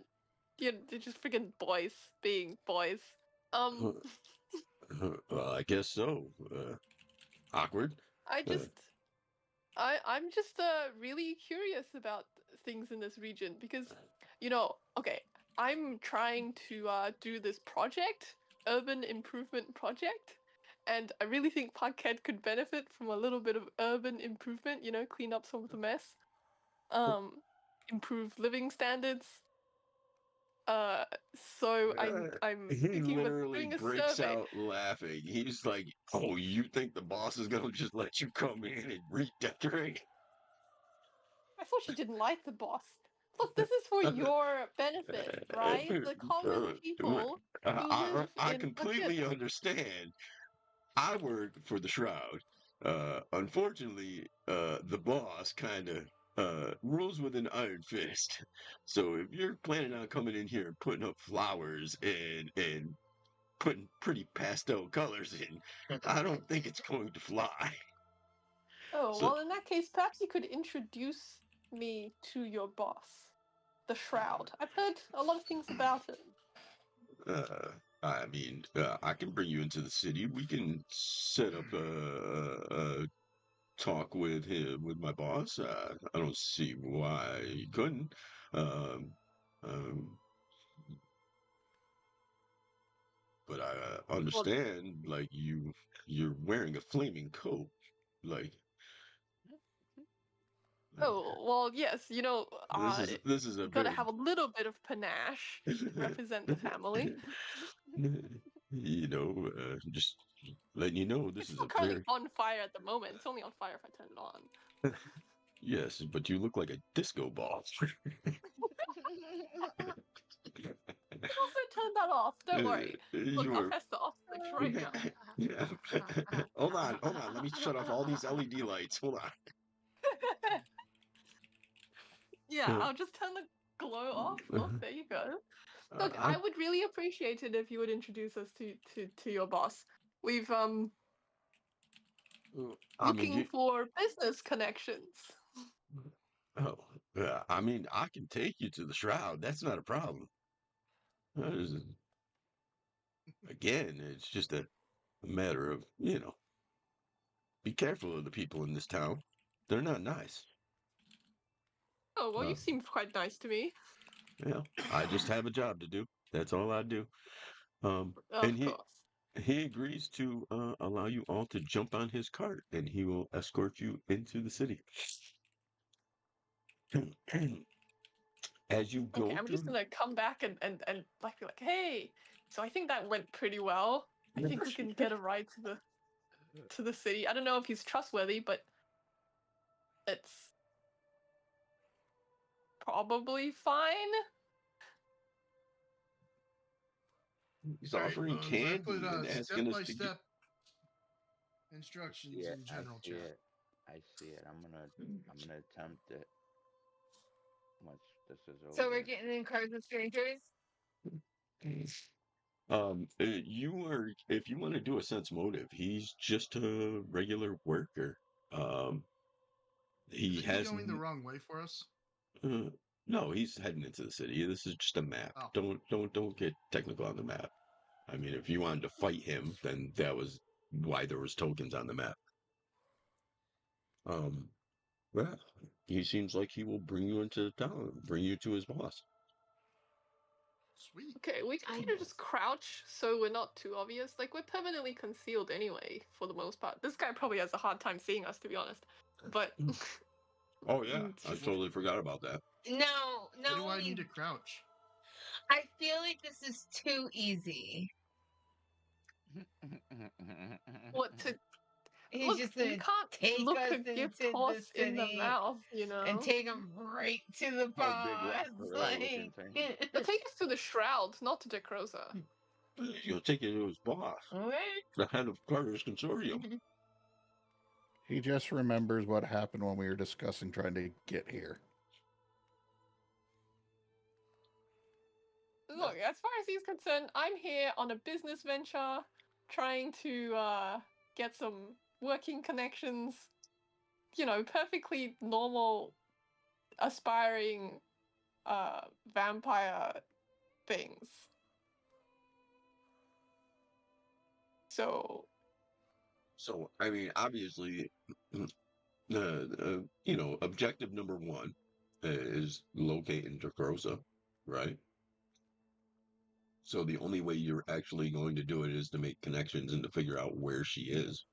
They're just freaking boys being boys. Um, Well, I guess so. Awkward. I Uh, just I'm just really curious about things in this region because okay, I'm trying to do this project, urban improvement project, and I really think Pagked could benefit from a little bit of urban improvement, clean up some of the mess, um improve living standards. Uh so I'm he thinking about literally doing a breaks survey. out laughing. He's like, "Oh, you think the boss is gonna just let you come in and redecorate?" I thought you didn't like the boss. Look, this is for your benefit, right? The common people who live I in Pagked. completely understand. I work for the Shroud. Unfortunately, the boss kind of rules with an iron fist. So if you're planning on coming in here and putting up flowers and putting pretty pastel colors in, I don't think it's going to fly. Oh, So, well, in that case, perhaps you could introduce me to your boss, the Shroud. I've heard a lot of things about it. uh, I mean, I can bring you into the city. We can set up a talk with him, with my boss. I don't see why he couldn't. Um, um, but I Well, understand, like you're wearing a flaming coat, like oh, well, yes, this is a you gotta very have a little bit of panache to represent the family. just letting you know this It's is a not currently very on fire at the moment. It's only on fire if I turn it on. yes, but you look like a disco ball. Can also turn that off. Don't worry. Look, You I'll were press the off switch right now. yeah. Hold on. Let me shut off all these LED lights. Hold Yeah, on. I'll just turn the glow off. Look, there you go. Look, I, I would really appreciate it if you would introduce us to your boss. We've I mean, looking for business connections. oh, yeah. I mean, I can take you to the shroud. That's not a problem. That is, again, it's just a matter of, be careful of the people in this town. They're not nice. Oh, well, Uh, you seem quite nice to me. yeah, I just have a job to do. That's all I do. And Of course. he agrees to allow you all to jump on his cart, and he will escort you into the city. As you Okay, go I'm just through, gonna come back and be like, hey, so I think that went pretty well. I think we can get a ride to the city. I don't know if he's trustworthy, but it's probably fine. he's All right. offering So I put candy and step asking us by to get. step I see instructions it. in I general see chat. it. I see it. I'm gonna attempt it once this is So we're over. getting in cars with strangers. If you want to do a sense motive, he's just a regular worker. Um, he Isn't he has going the wrong way for us? uh, no, he's heading into the city. This is just a map. Oh, Don't get technical on the map. I mean, if you wanted to fight him, then that was why there was tokens on the map. Well, he seems like he will bring you into town, bring you to his boss. Sweet. Okay, we can kind of just crouch so we're not too obvious. Like, we're permanently concealed anyway, for the most part. This guy probably has a hard time seeing us, to be honest. But Oh yeah, it's I just- totally forgot about that. No, Why do I only need to crouch? I feel like this is too easy. what to He's look? just You gonna can't take look us a gift into the horse in the city mouth, you know. and take him right to the Oh, big rock boss. gorilla looking thing. But take us to the shroud, not to Decroza. You'll take you to his boss, Okay. the head of Carter's consortium. He just remembers what happened when we were discussing trying to get here. Look, as far as he's concerned, I'm here on a business venture, trying to get some working connections. You know, perfectly normal, aspiring vampire things. So, So, I mean, obviously, objective number one is locating Decroza, right? So the only way you're actually going to do it is to make connections and to figure out where she is.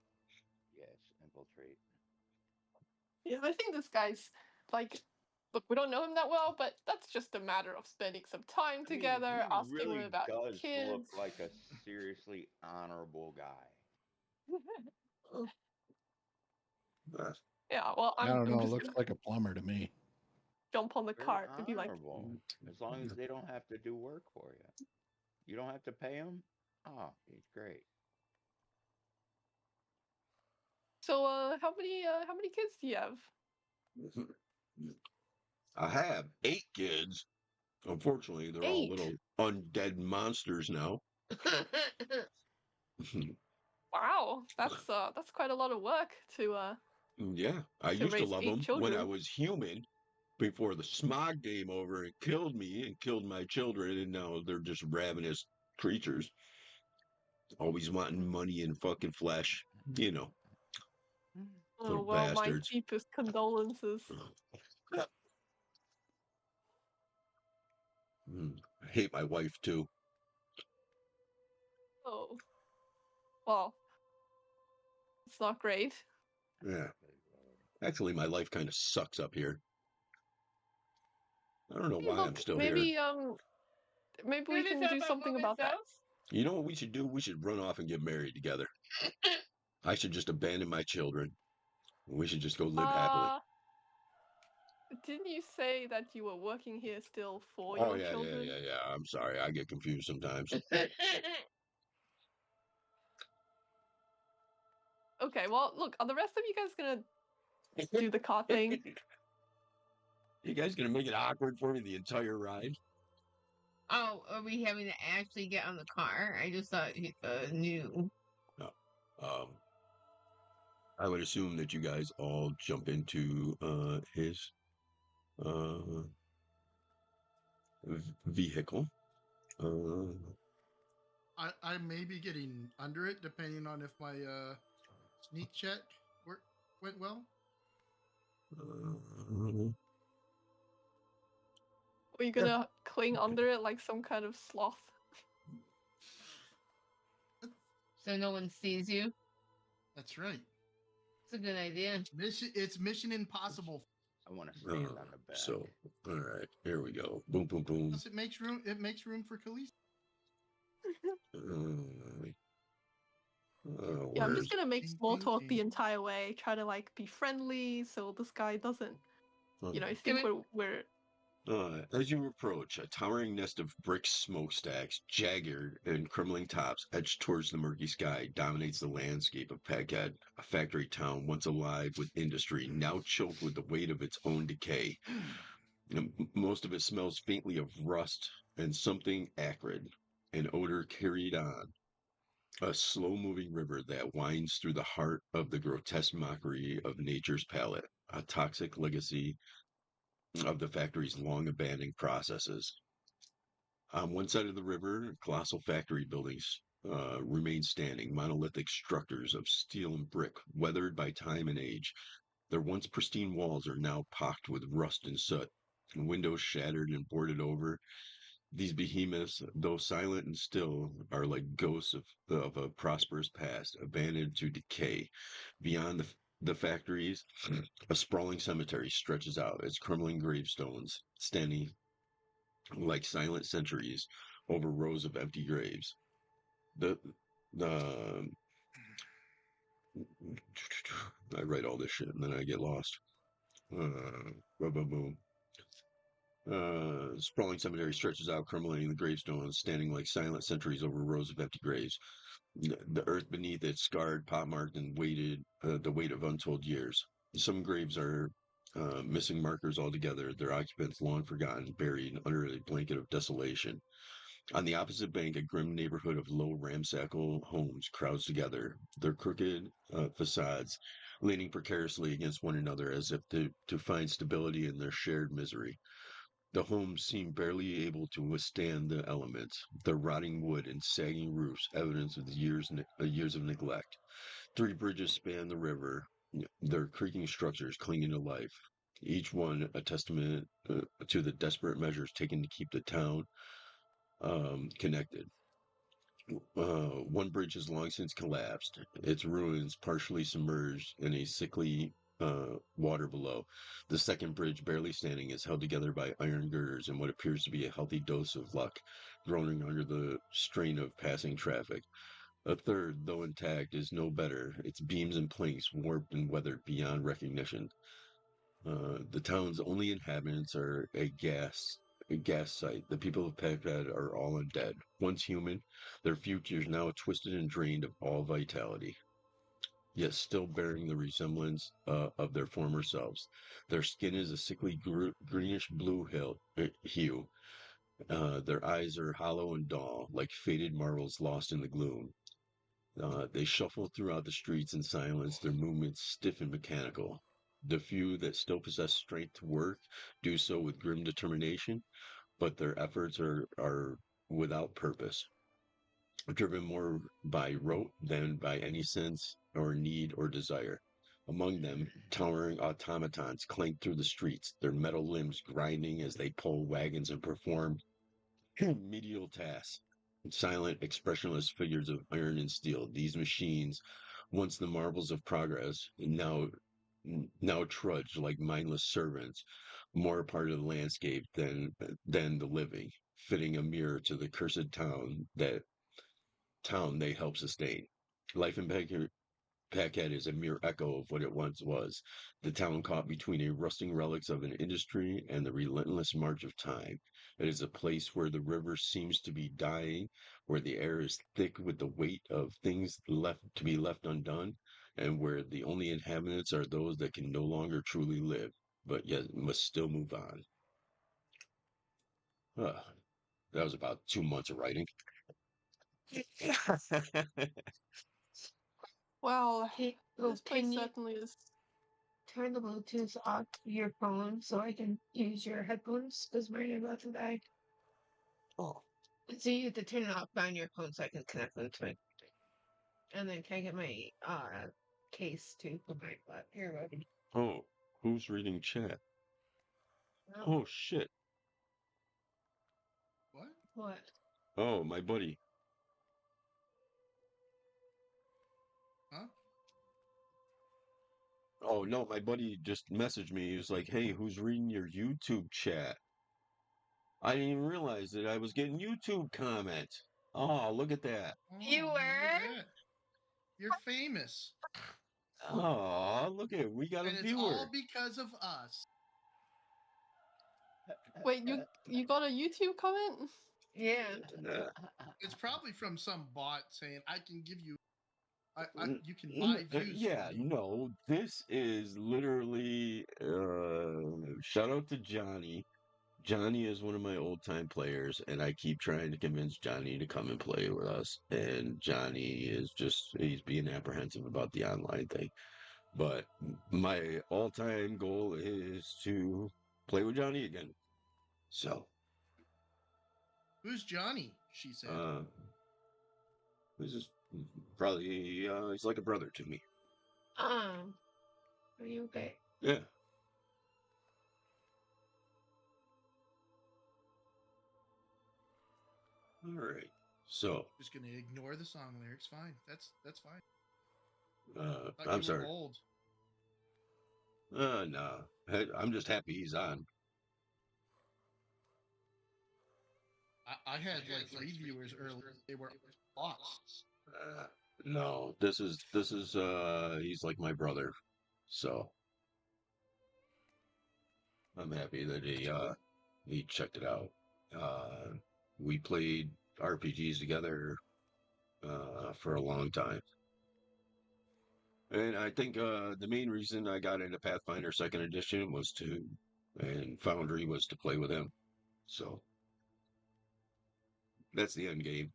Yes, infiltrate. yeah, I think this guy's like, look, we don't know him that well, but that's just a matter of spending some time I mean, together, he asking really him about does kids. look like a seriously honorable guy. Uh, Yeah, well, I I'm don't know. It just looks gonna like a plumber to me. jump on the Very cart and be like, honorable. As long as they don't have to do work for you. You don't have to pay him? Oh, he's great. so how many kids do you have? I have 8 kids. Unfortunately, they're all 8. little undead monsters now. Wow, that's quite a lot of work Yeah, I to used to raise love 8 them when I children. was human before the smog came over and killed me and killed my children, and now they're just ravenous creatures, always wanting money and fucking flesh. You know, Oh little well, my bastards. deepest condolences. I hate my wife too. Oh, well, it's not great. Yeah, actually, my life kind of sucks up here. I don't know Hey, why I'm look, still here. maybe we Maybe can talk do about something moving about that. south? You know what we should do? We should run off and get married together. I should just abandon my children. We should just go live happily. Didn't you say that you were working here still for Oh your yeah, yeah, children? yeah, yeah. I'm sorry, I get confused sometimes. Okay, well, look, are the rest of you guys gonna do the car thing? You guys gonna make it awkward for me the entire ride? Oh, are we having to actually get on the car? I just thought you knew. No. I would assume that you guys all jump into his uh vehicle. I may be getting under it depending on if my sneak check went well. Are you gonna cling under it like some kind of sloth? So no one sees you? That's right. It's a good idea. It's mission impossible. I want to stand on the back. So, all right, here we go. Boom, boom, boom. Plus, it makes room. It makes room for Khaleesi. Yeah, I'm just Where's gonna make Ding, small ding, talk the ding. entire way. Try to like be friendly, so this guy doesn't, think we- we're. As you approach, a towering nest of brick smokestacks, jagged and crumbling tops, etched towards the murky sky, dominates the landscape of Pagked, a factory town once alive with industry, now choked with the weight of its own decay. Most of it smells faintly of rust and something acrid, an odor carried on. A slow-moving river that winds through the heart of the grotesque mockery of nature's palette, a toxic legacy of the factory's long abandoned processes. On one side of the river, colossal factory buildings remain standing, monolithic structures of steel and brick, weathered by time and age. Their once pristine walls are now pocked with rust and soot, and windows shattered and boarded over. These behemoths, though silent and still, are like ghosts of a prosperous past, abandoned to decay. Beyond the factories, a sprawling cemetery stretches out, its crumbling gravestones standing like silent sentries over rows of empty graves. The the I write all this shit and then I get lost. Boom. Sprawling cemetery stretches out, crumbling the gravestones, standing like silent sentries over rows of empty graves. The earth beneath it scarred, pockmarked, and weighted the weight of untold years. Some graves are missing markers altogether, their occupants long forgotten, buried under a blanket of desolation. On the opposite bank, a grim neighborhood of low, ramshackle homes crowds together, their crooked facades leaning precariously against one another as if to find stability in their shared misery. The homes seem barely able to withstand the elements, their rotting wood and sagging roofs evidence of the years of neglect. Three bridges span the river, their creaking structures clinging to life, each one a testament to the desperate measures taken to keep the town connected. One bridge has long since collapsed, its ruins partially submerged in a sickly water below. The second bridge, barely standing, is held together by iron girders and what appears to be a healthy dose of luck, groaning under the strain of passing traffic. A third, though intact, is no better, its beams and planks warped and weathered beyond recognition. The town's only inhabitants are a gas site. The people of Pagked are all undead. Once human, their futures now twisted and drained of all vitality, yet still bearing the resemblance of their former selves. Their skin is a sickly greenish blue hue. Their eyes are hollow and dull, like faded marbles lost in the gloom. They shuffle throughout the streets in silence, their movements stiff and mechanical. The few that still possess strength to work do so with grim determination, but their efforts are without purpose, driven more by rote than by any sense or need or desire. Among them, towering automatons clank through the streets, their metal limbs grinding as they pull wagons and perform medial tasks. Silent, expressionless figures of iron and steel. These machines, once the marvels of progress, now trudge like mindless servants, more a part of the landscape than the living, fitting a mirror to the cursed town they help sustain. Life in Pagked is a mere echo of what it once was, the town caught between a rusting relics of an industry and the relentless march of time. It is a place where the river seems to be dying, where the air is thick with the weight of things left to be left undone, and where the only inhabitants are those that can no longer truly live, but yet must still move on. Ah, that was about 2 months of writing. Well, Hey, oh, this place can you certainly is. turn the Bluetooth off your phone so I can use your headphones? Because mine are about to die. Oh, So you have to turn it off on your phone so I can connect them to my. And then can I get my case to put my earbud? oh, who's reading chat? No. Oh shit. What? What? Oh, my buddy. Huh? Oh no, my buddy just messaged me. He was like, "Hey, who's reading your YouTube chat?" I didn't even realize that I was getting YouTube comments. Oh, look at that. You Oh, look at were? that. You're famous. Oh, look at we got a And it's all viewer. because of us. Wait, you got a YouTube comment? Yeah. It's probably from some bot saying, I can give you, you can Mm, buy views yeah, from me. no, this is literally shout out to Johnny. Johnny is one of my old time players, and I keep trying to convince Johnny to come and play with us. And Johnny is he's being apprehensive about the online thing. But my all time goal is to play with Johnny again. So, Who's Johnny? She said. uh, this is probably, he's like a brother to me. Um, Are you okay? Yeah. All right. So, Just gonna ignore the song lyrics. Fine. That's fine. Thought I'm you were sorry. old. No. I'm just happy he's on. I had like 3 viewers early. They were lost. No, this is he's like my brother. So, I'm happy that he checked it out. We played RPGs together for a long time. And I think the main reason I got into Pathfinder Second Edition was and Foundry was to play with him. So that's the end game,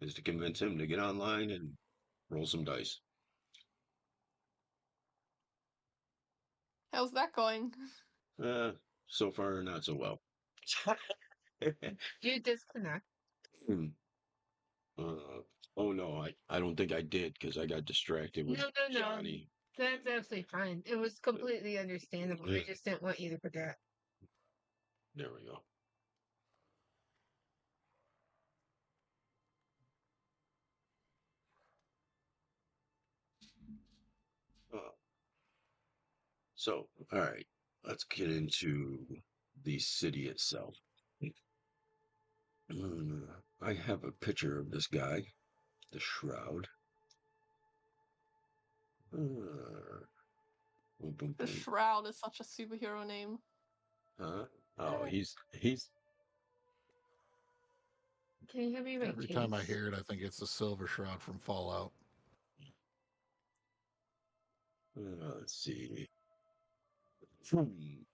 is to convince him to get online and roll some dice. How's that going? Uh, so far, not so well. You disconnect. Hmm. Oh no, I don't think I did because I got distracted with No. Johnny. That's absolutely fine. It was completely understandable. I just didn't want you to forget. There we go. Uh, so, all right, let's get into the city itself. I have a picture of this guy, the Shroud. Boom, boom, The boom. Shroud is such a superhero name. Huh? Oh, he's Can you have me my Every case? time I hear it, I think it's the Silver Shroud from Fallout. let's see.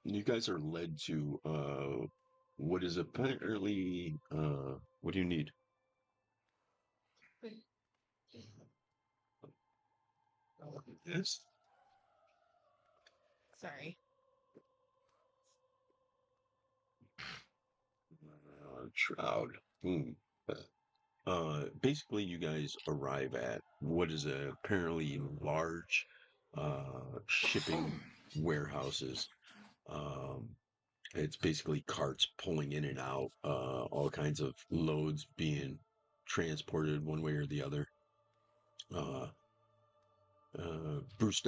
You guys are led to what is apparently what do you need? Yes. Sorry. Shroud. Hmm. Basically, you guys arrive at what is apparently large shipping warehouses. Um, it's basically carts pulling in and out, all kinds of loads being transported one way or the other. Uh, Bruce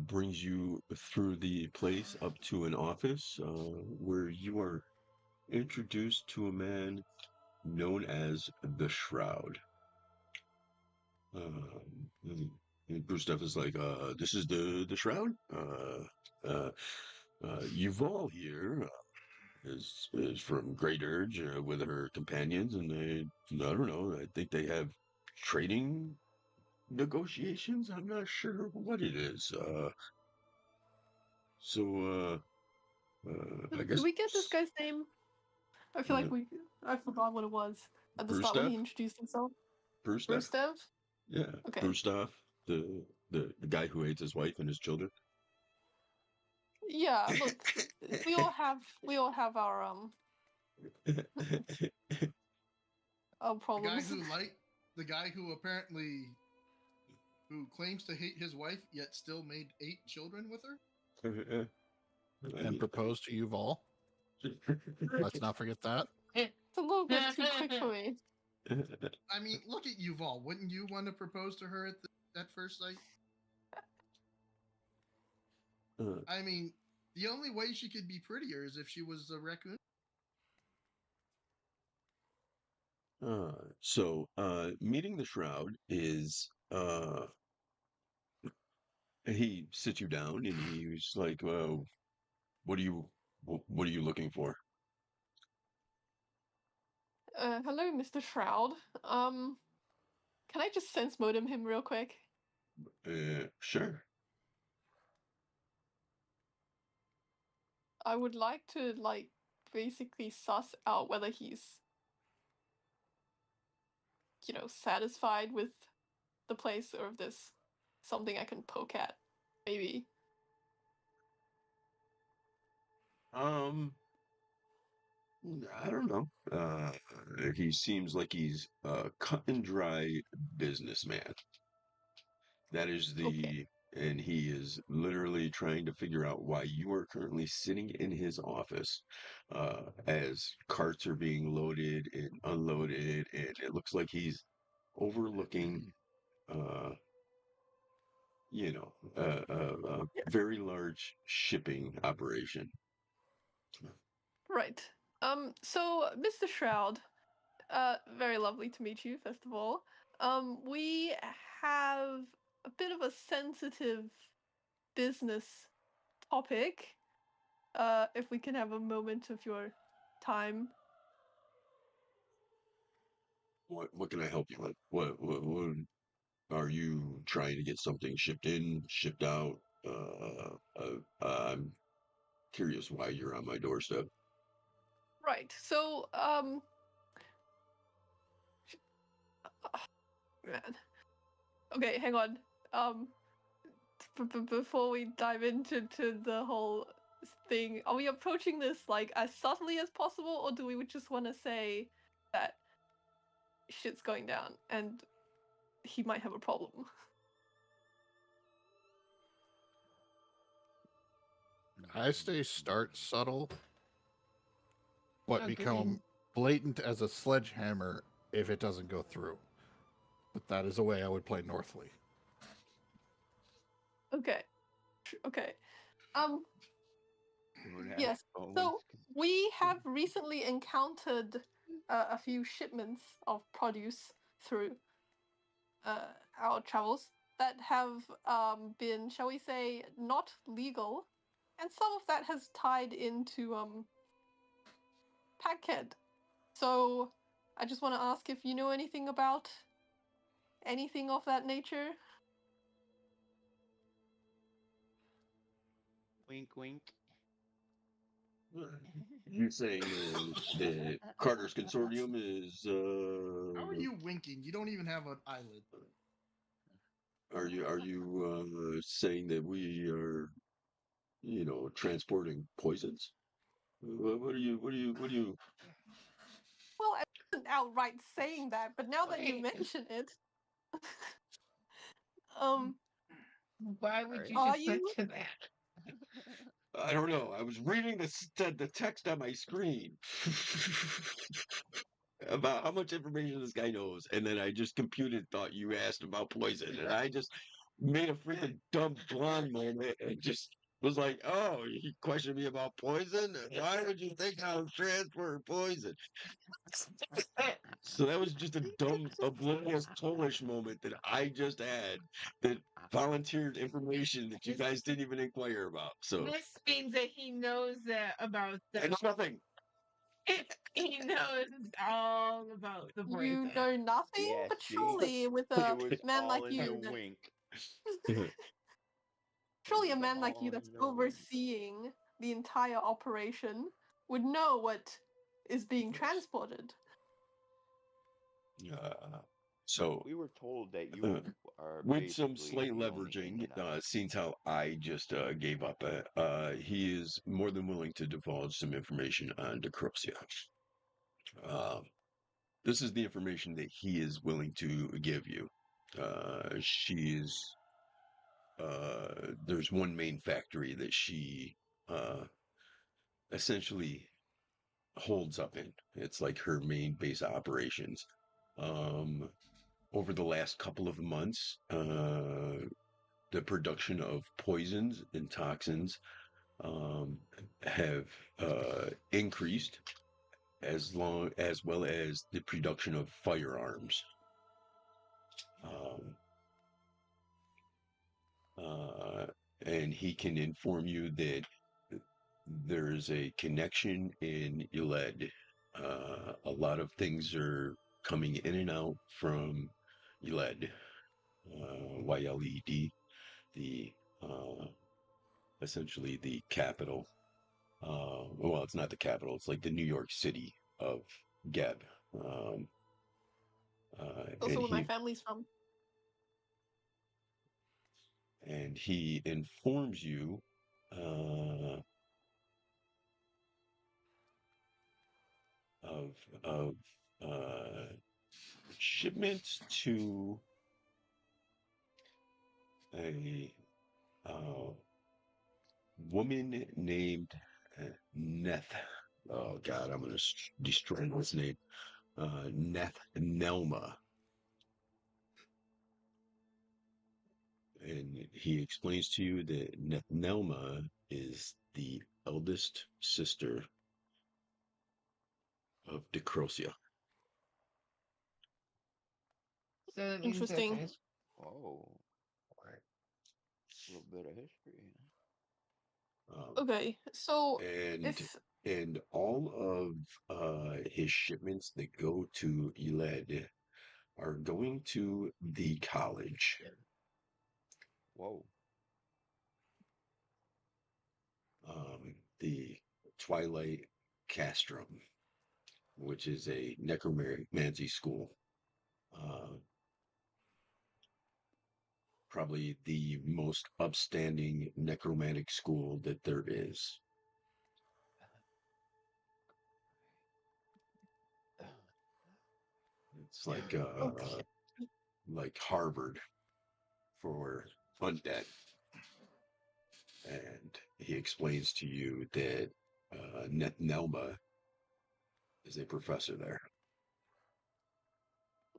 brings you through the place up to an office where you are introduced to a man known as the Shroud. And Bruce is like, this is the Shroud. Yuval here is from Great Urge with her companions, and I don't know, I think they have trading negotiations. I'm not sure what it is. So I Did guess we get this guy's name? I feel like uh, I forgot what it was at the Bruce start when he introduced himself. Bruce Bruce Dev? yeah, Okay. Bruce the guy who hates his wife and his children. Yeah, look, we all have our The guy problems. who the guy who apparently who claims to hate his wife yet still made 8 children with her. And proposed to Yuval. Let's not forget that. It's a little bit too quick for me. I mean, look at Yuval. Wouldn't you want to propose to her at first sight? I mean, the only way she could be prettier is if she was a raccoon. Meeting the Shroud is he sits you down and he's like, what are you what are you looking for? Hello, Mr. Shroud. Can I just sense modem him real quick? Sure. I would like to basically suss out whether he's satisfied with the place or if there's something I can poke at. Maybe. Um, I don't know. He seems like he's a cut and dry businessman. That is Okay. and he is literally trying to figure out why you are currently sitting in his office as carts are being loaded and unloaded, and it looks like he's overlooking, uh, a Yes. very large shipping operation. Right. So, Mr. Shroud, very lovely to meet you, first of all. We have a bit of a sensitive business topic. If we can have a moment of your time. What can I help you with? What are you trying to get something shipped in, shipped out? I'm curious why you're on my doorstep. Right. So, man. Okay, hang on. Before we dive into the whole thing, are we approaching this like as subtly as possible, or do we just want to say that shit's going down and he might have a problem? I stay start subtle, but Agreed. become blatant as a sledgehammer if it doesn't go through. But that is a way I would play Northly. Okay. Okay. Would have Yes. always So we have recently encountered a few shipments of produce through our travels that have been, shall we say, not legal, and some of that has tied into Pagked. So I just want to ask if you know anything about anything of that nature. wink, wink. You're saying the Carter's Consortium is How are you winking? You don't even have an eyelid. are you saying that we are, transporting poisons? What are you Well, I wasn't outright saying that, but now that you Wait. mention it, um, Why would you are just you? say that? I don't know. I was reading the text on my screen about how much information this guy knows, and then I just computed thought you asked about poison, and I just made a freaking dumb blonde moment and just was like, "Oh, you questioned me about poison? Why would you think I was transferring poison?" So that was just a dumb, oblivious Polish moment that I just had that volunteered information that you guys didn't even inquire about. So This means that he knows about I know nothing. he knows all about the You poison. know nothing, Yeah, but see? surely with It a was man all like in the you, wink. surely a It was man like all you in that's the wink. overseeing the entire operation would know what is being transported. So We were told that uh, you are with some basically slight the only in leveraging, and out. seeing how I just gave up, he is more than willing to divulge some information on Decropsia. Uh, this is the information that he is willing to give you. She's there's one main factory that she essentially holds up in. It's like her main base of operations. Um, Over the last couple of months, the production of poisons and toxins um, have increased, as well as the production of firearms. Um, uh, and he can inform you that there's a connection in Yeled. A lot of things are coming in and out from Yeled, YLED, the essentially the capital. Well, it's not the capital. It's like the New York City of Geb. Um, Also, and where my he family's from. informs you uh, of shipments to a woman named Neth. Oh God, I'm gonna destroy this name. Neth Nelma, and he explains to you that Neth Nelma is the eldest sister of Decrosia. So that means that Interesting. there's Whoa. A little bit of history. Okay, so And if and all of his shipments that go to Eled are going to the college. Whoa. The Twilight Castrum, which is a necromancy school. Probably the most upstanding necromantic school that there is. It's okay, like Harvard for undead. And he explains to you that Nelma is a professor there.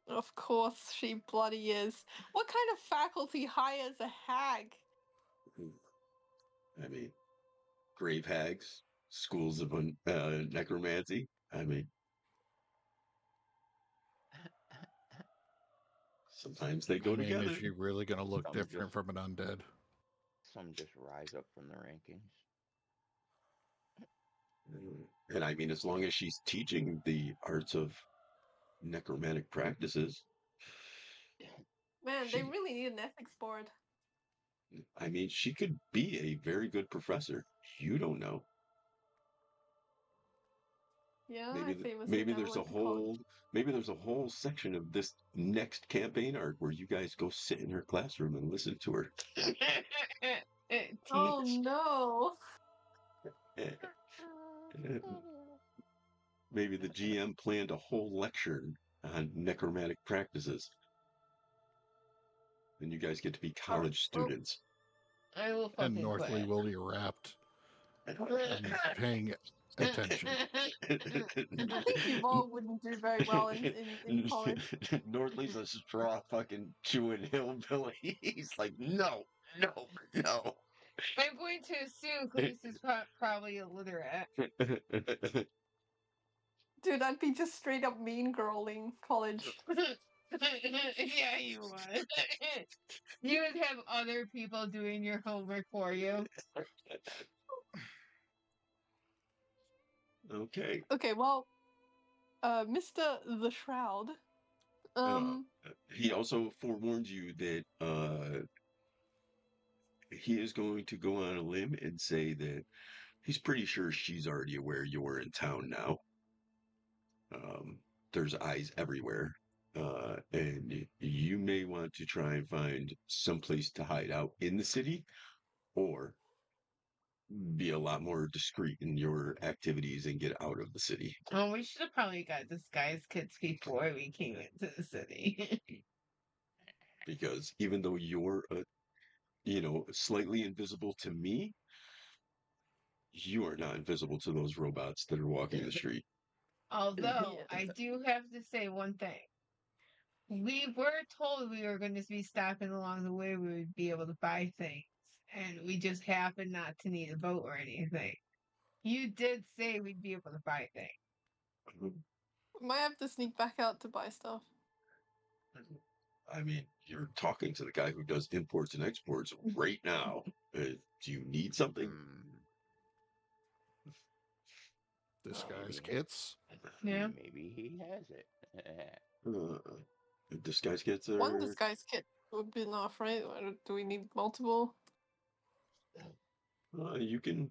of course she bloody is. What kind of faculty hires a hag? I mean, grave hags, schools of necromancy. I mean, sometimes they I go mean, is together. she really going to look Some different just from an undead? some just rise up from the rankings. And I mean, as long as she's teaching the arts of necromantic practices, Man, they she, really need an ethics board. I mean, she could be a very good professor. You don't know. Yeah, I Maybe famously maybe never there's a went to college. whole section of this next campaign arc where you guys go sit in her classroom and listen to her. Oh teach. no. Maybe the GM planned a whole lecture on necromantic practices, and you guys get to be Alright, college well, students. I will And fucking Northley quit. will be wrapped and paying attention. I think Yvonne wouldn't do very well in college. Nordley's a straw fucking chewing hillbilly. He's like, no, no, no. I'm going to assume Khalees is probably illiterate. Dude, I'd be just straight up mean girling college. Yeah, you would. You would have other people doing your homework for you. Okay. Okay, well, Mr. The Shroud, He also forewarned you that he is going to go on a limb and say that he's pretty sure she's already aware you're in town now. There's eyes everywhere. And you may want to try and find someplace to hide out in the city or be a lot more discreet in your activities and get out of the city. Oh, we should have probably got disguise kits before we came into the city. Because even though you're, slightly invisible to me, you are not invisible to those robots that are walking the street. Although, yeah. I do have to say one thing. We were told we were going to be stopping along the way, we would be able to buy things. And we just happened not to need a boat or anything. You did say we'd be able to buy things. Might have to sneak back out to buy stuff. I mean, you're talking to the guy who does imports and exports right now. Do you need something? Disguise Maybe. kits. Yeah. Maybe he has it. Disguise kits One are. disguise kit would be enough, right? Or do we need multiple? You can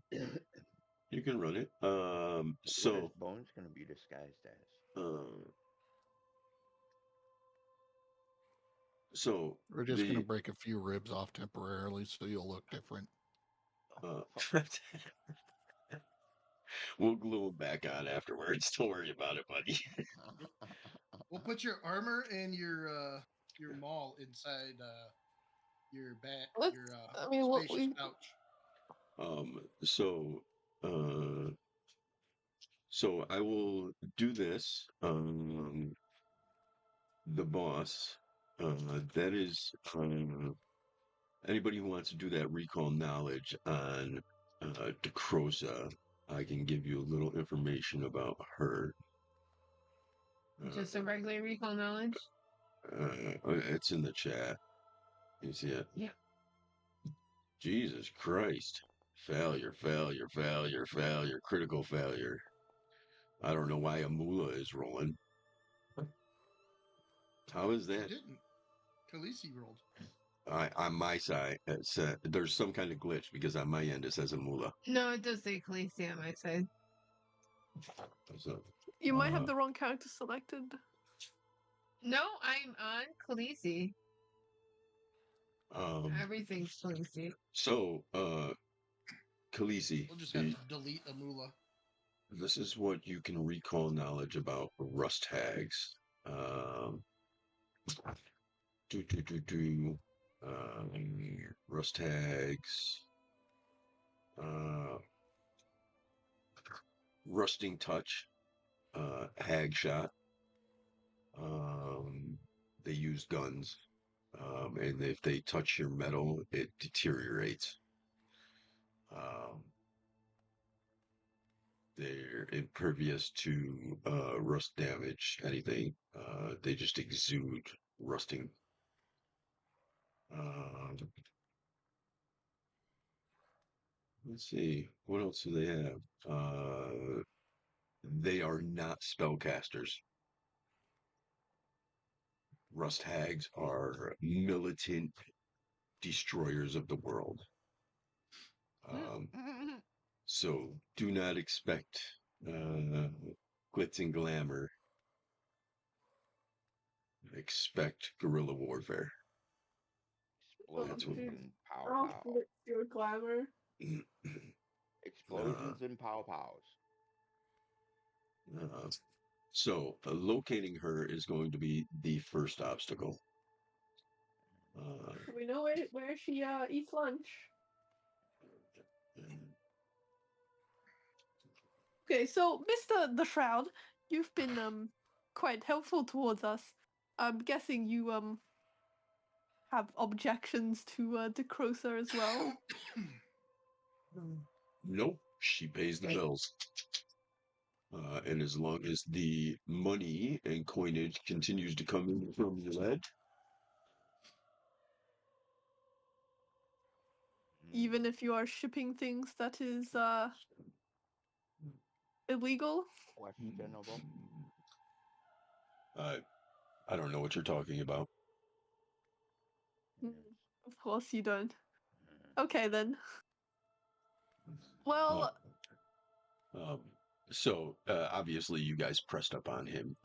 run it. What is So Bones gonna be disguised as? So We're just going to the break a few ribs off temporarily so you'll look different. we'll glue them back on afterwards. Don't worry about it, buddy. We'll put your armor and your maul inside your bat, Let's. your I mean, what spacious we. pouch. So, so I will do this. The boss. That is anybody who wants to do that recall knowledge on Decrosa. I can give you a little information about her. Just a regular recall knowledge. It's in the chat. You see it? Yeah. Jesus Christ. Failure, failure, failure, failure, critical failure. I don't know why Amula is rolling. How is She that? didn't. Khaleesi rolled. On my side, there's some kind of glitch because on my end it says Amula. No, it does say Khaleesi on my side. So, You might have the wrong character selected. No, I'm on Khaleesi. um, Everything's Khaleesi. so, Khaleesi, We'll just have to delete Amula. this is what you can recall knowledge about rust hags. Do do do do. Rust hags. Uh, rusting touch. Hag shot. They use guns. And if they touch your metal, it deteriorates. They're impervious to rust damage, anything. They just exude rusting. Let's see, what else do they have? They are not spellcasters. Rust hags are militant destroyers of the world. So do not expect glitz and glamour. Expect guerrilla warfare. That's what. Explosions and pow Oh, pow. blitz your glamour. Explosions and pow pows. So locating her is going to be the first obstacle. We know where she eats lunch. Okay, so Mr. the Shroud, you've been quite helpful towards us. I'm guessing you have objections to Decrosa as well. Nope, she pays the bills. And as long as the money and coinage continues to come in from the lead, Even if you are shipping things that is illegal. Questionable. I don't know what you're talking about. Hmm, of course you don't. Okay then. Well, So obviously you guys pressed up on him.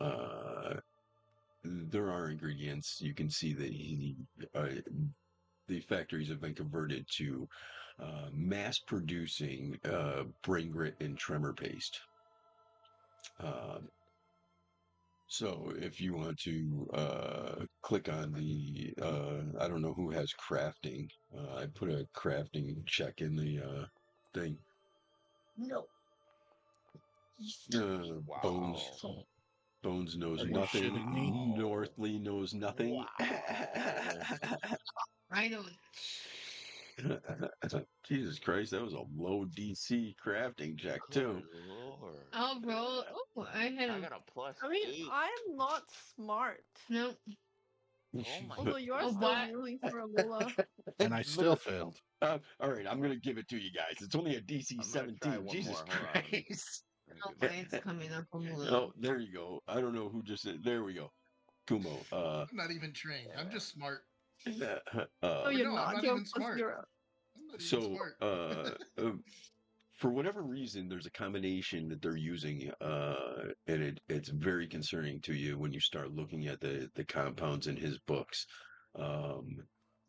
There are ingredients. You can see that the factories have been converted to mass producing brain grit and tremor paste. So if you want to click on the, I don't know who has crafting. I put a crafting check in the thing. No. Bones. Wow. Bones knows Are you nothing. shitting me? Northley knows nothing. I don't. Jesus Christ, that was a low DC crafting check too. Good lord. I'll roll. Oh, I had I a. got a plus I mean, 8. I'm not smart. No. Oh my Although you are Oh, still what? ruling for Alola. And I still failed. All right, I'm gonna give it to you guys. It's only a DC I'm gonna try 17. one Jesus more. Hold on. Christ. Oh, Let me mine's coming up a Oh, little. there you go. I don't know who just said. There we go. Kumo. I'm not even trained. I'm just smart. No, Or you're no, I'm not. not You're even plus smart. 0. I'm not even So, smart. for whatever reason, there's a combination that they're using, and it's very concerning to you when you start looking at the compounds in his books. Um,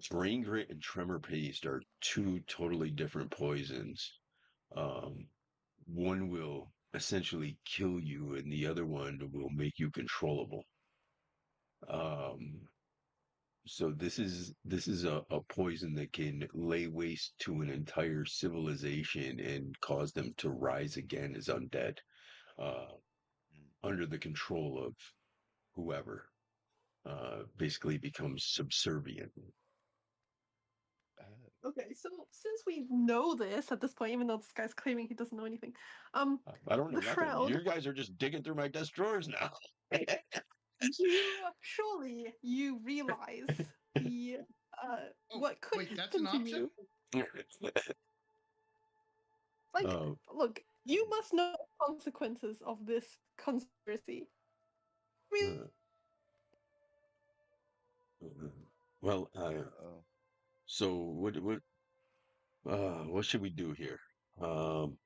Brain grit and tremor paste are two totally different poisons. Um, one will essentially kill you, and the other one will make you controllable. Um, So this is a poison that can lay waste to an entire civilization and cause them to rise again as undead, uh, Mm. under the control of whoever. Basically becomes subservient. Okay, so since we know this at this point, even though this guy's claiming he doesn't know anything, I don't know the nothing. shroud. You guys are just digging through my desk drawers now. Surely you realize the Oh, what could wait, that's an happen to option? you. Like, Oh, look, you must know the consequences of this conspiracy. uh, well, Uh-oh. so what should we do here? Um,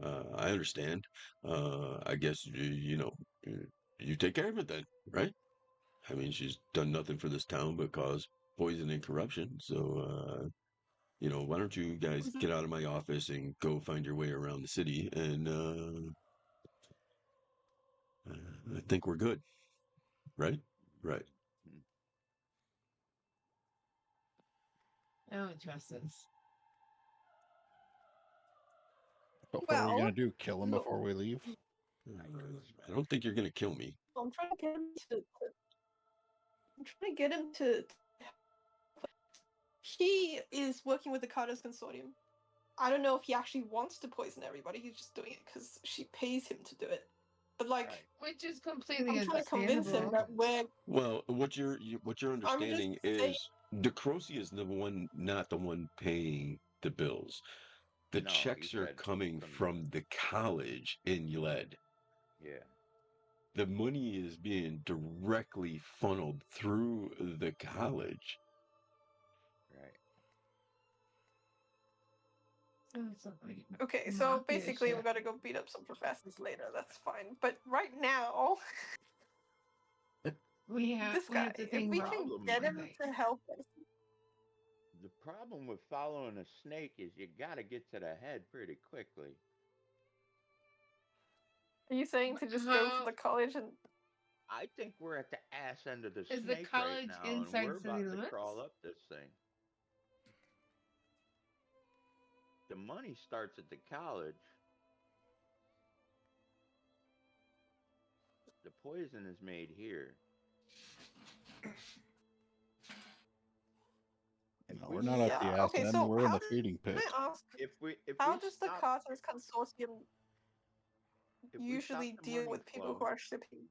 I understand. I guess you take care of it then, right? I mean, she's done nothing for this town but cause poison and corruption. So, why don't you guys Was it- get out of my office and go find your way around the city? And I think we're good, right? Right. Mm. I don't trust this. So what are we Well, gonna do? Kill him before no. we leave? I don't think you're gonna kill me. I'm trying to get him to. I'm trying to get him to. He is working with the Carter's Consortium. I don't know if he actually wants to poison everybody. He's just doing it because she pays him to do it. But like, Right. Which is completely I'm trying to convince him understandable. that we're. Well, what you're I'm just understanding saying. is DeCroce is the one, not the one paying the bills. The No, he checks are said coming from from the college in Led. yeah. The money is being directly funneled through the college. Right. Okay, so basically we gotta go beat up some professors later. That's fine. But right now, we have this we guy, have to if think we about can Problem get with him to help us, the problem with following a snake is you got to get to the head pretty quickly. are you saying to just go for how the college and? I think we're at the ass end of the is the snake right college now, and inside we're city about to limits? crawl up this thing. The money starts at the college. The poison is made here. If No, we we're not at the Yeah. ass Okay. end. So We're in how the does feeding can pit. I ask? if How we does the stop Carter's Consortium if we stop usually the deal money with people flow, who are shipping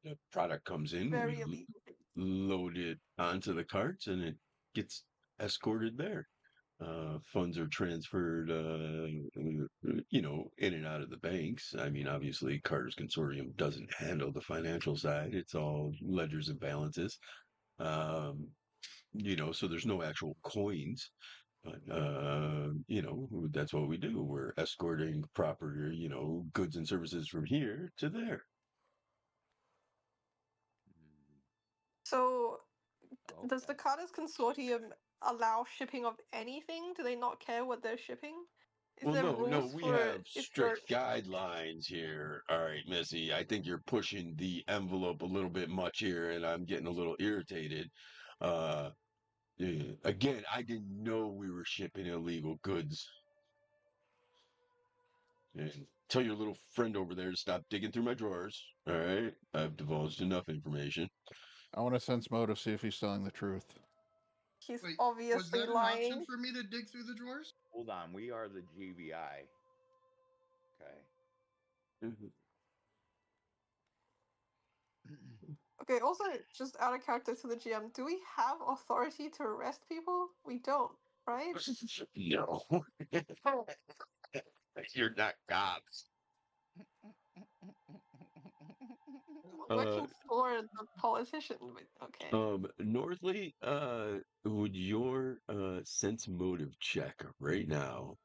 The product comes in, very we illegal things? load it onto the carts, and it gets escorted there. Funds are transferred, in and out of the banks. I mean, obviously, Carter's Consortium doesn't handle the financial side. It's all ledgers and balances. Um, so there's no actual coins, but, that's what we do. We're escorting proper, goods and services from here to there. mm, So does the okay. Carter's Consortium allow shipping of anything? Do they not care what they're shipping? Is Well, there no, rules we for have if you're strict guidelines here. All right, Missy, I think you're pushing the envelope a little bit much here, and I'm getting a little irritated. Uh, again, I didn't know we were shipping illegal goods. And tell your little friend over there to stop digging through my drawers. All right, I've divulged enough information. I want to sense motive, see if he's telling the truth. he's Wait, was obviously that an option lying? for me to dig through the drawers? Hold on, we are the GBI. Okay. Mhm. Okay, also just out of character to the GM, do we have authority to arrest people? We don't, right? No, you're not cops. Uh, Working for the politician, but okay. Northley, would your sense motive check right now,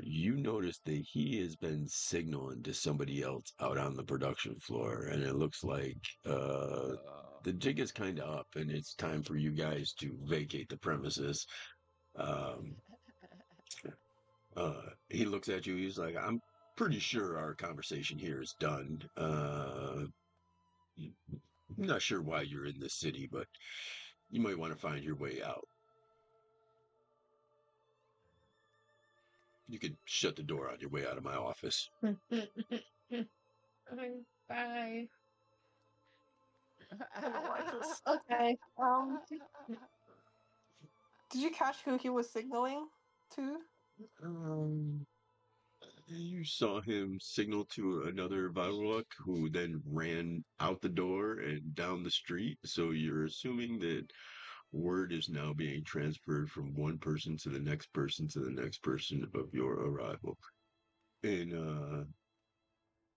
you notice that he has been signaling to somebody else out on the production floor, and it looks like the jig is kind of up, and it's time for you guys to vacate the premises. Um, he looks at you, he's like, I'm pretty sure our conversation here is done. I'm not sure why you're in this city, but you might want to find your way out. You could shut the door on your way out of my office. Bye. I don't like this. Okay. Did you catch who he was signaling to? You saw him signal to another Viruluk who then ran out the door and down the street. So you're assuming that word is now being transferred from one person to the next person to the next person of your arrival. In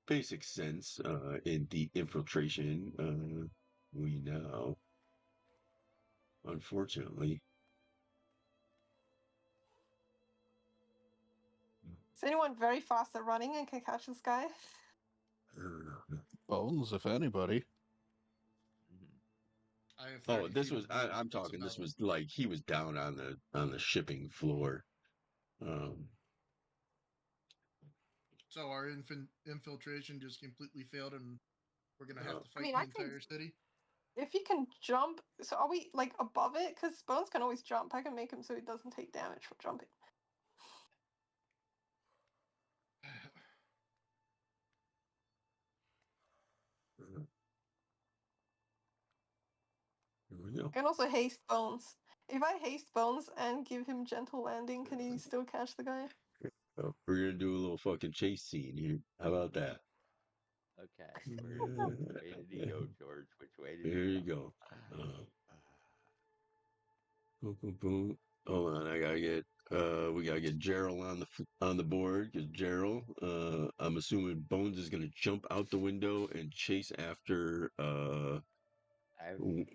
basic sense, in the infiltration, we now, unfortunately, Is anyone very fast at running and can catch this guy? Bones, if anybody. I have oh, 30 this feet was of bones, I'm that's talking. This about it. was like he was down on the shipping floor. So our infiltration just completely failed, and we're gonna have to I fight mean, the I think entire city. if he can jump, so are we like above it? Because Bones can always jump. I can make him so he doesn't take damage for jumping. Here we go. I can also haste Bones. If I haste Bones and give him gentle landing, can he still catch the guy? Oh, we're gonna do a little fucking chase scene here. How about that? Okay. Which way did he go, George? Which way did he Here go? you go. Boom, boom, boom. Hold on, I gotta get. We gotta get Gerald on the board because Gerald. I'm assuming Bones is gonna jump out the window and chase after.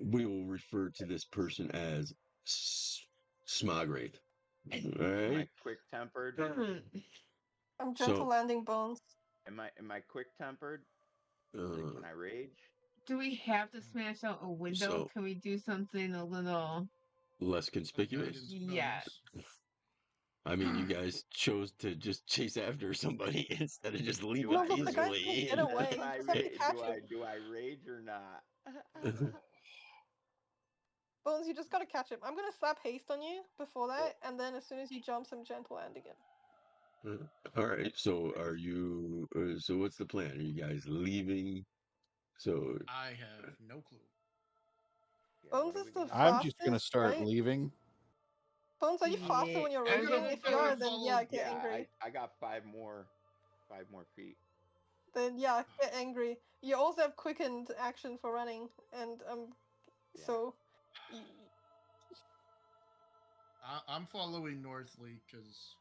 We will refer to this person as Smogwraith. All Am I right. quick tempered? I'm gentle So, landing Bones. Am I quick tempered? Can I rage? Do we have to smash out a window? So- Can we do something a little? less A conspicuous. guidance Yeah. bonus. I mean, you guys chose to just chase after somebody instead of just leaving No, but the guy can peacefully. get away. Do I You just have to catch do him. I rage or not? Bones, you just gotta catch him. I'm gonna slap haste on you before that, and then as soon as he jumps, I'm gentle landing him. All right. So, are you? So, what's the plan? Are you guys leaving? So, I have no clue. Yeah, Bones what are is we the gonna do? I'm just gonna fastest, start right? leaving. Bones, are you faster Yeah, when you're I'm raging? gonna- If I'm you gonna are, then follow- yeah, get Yeah, angry. I got five more feet. Then yeah, get angry. You also have quickened action for running, and Yeah. so I'm following Northly because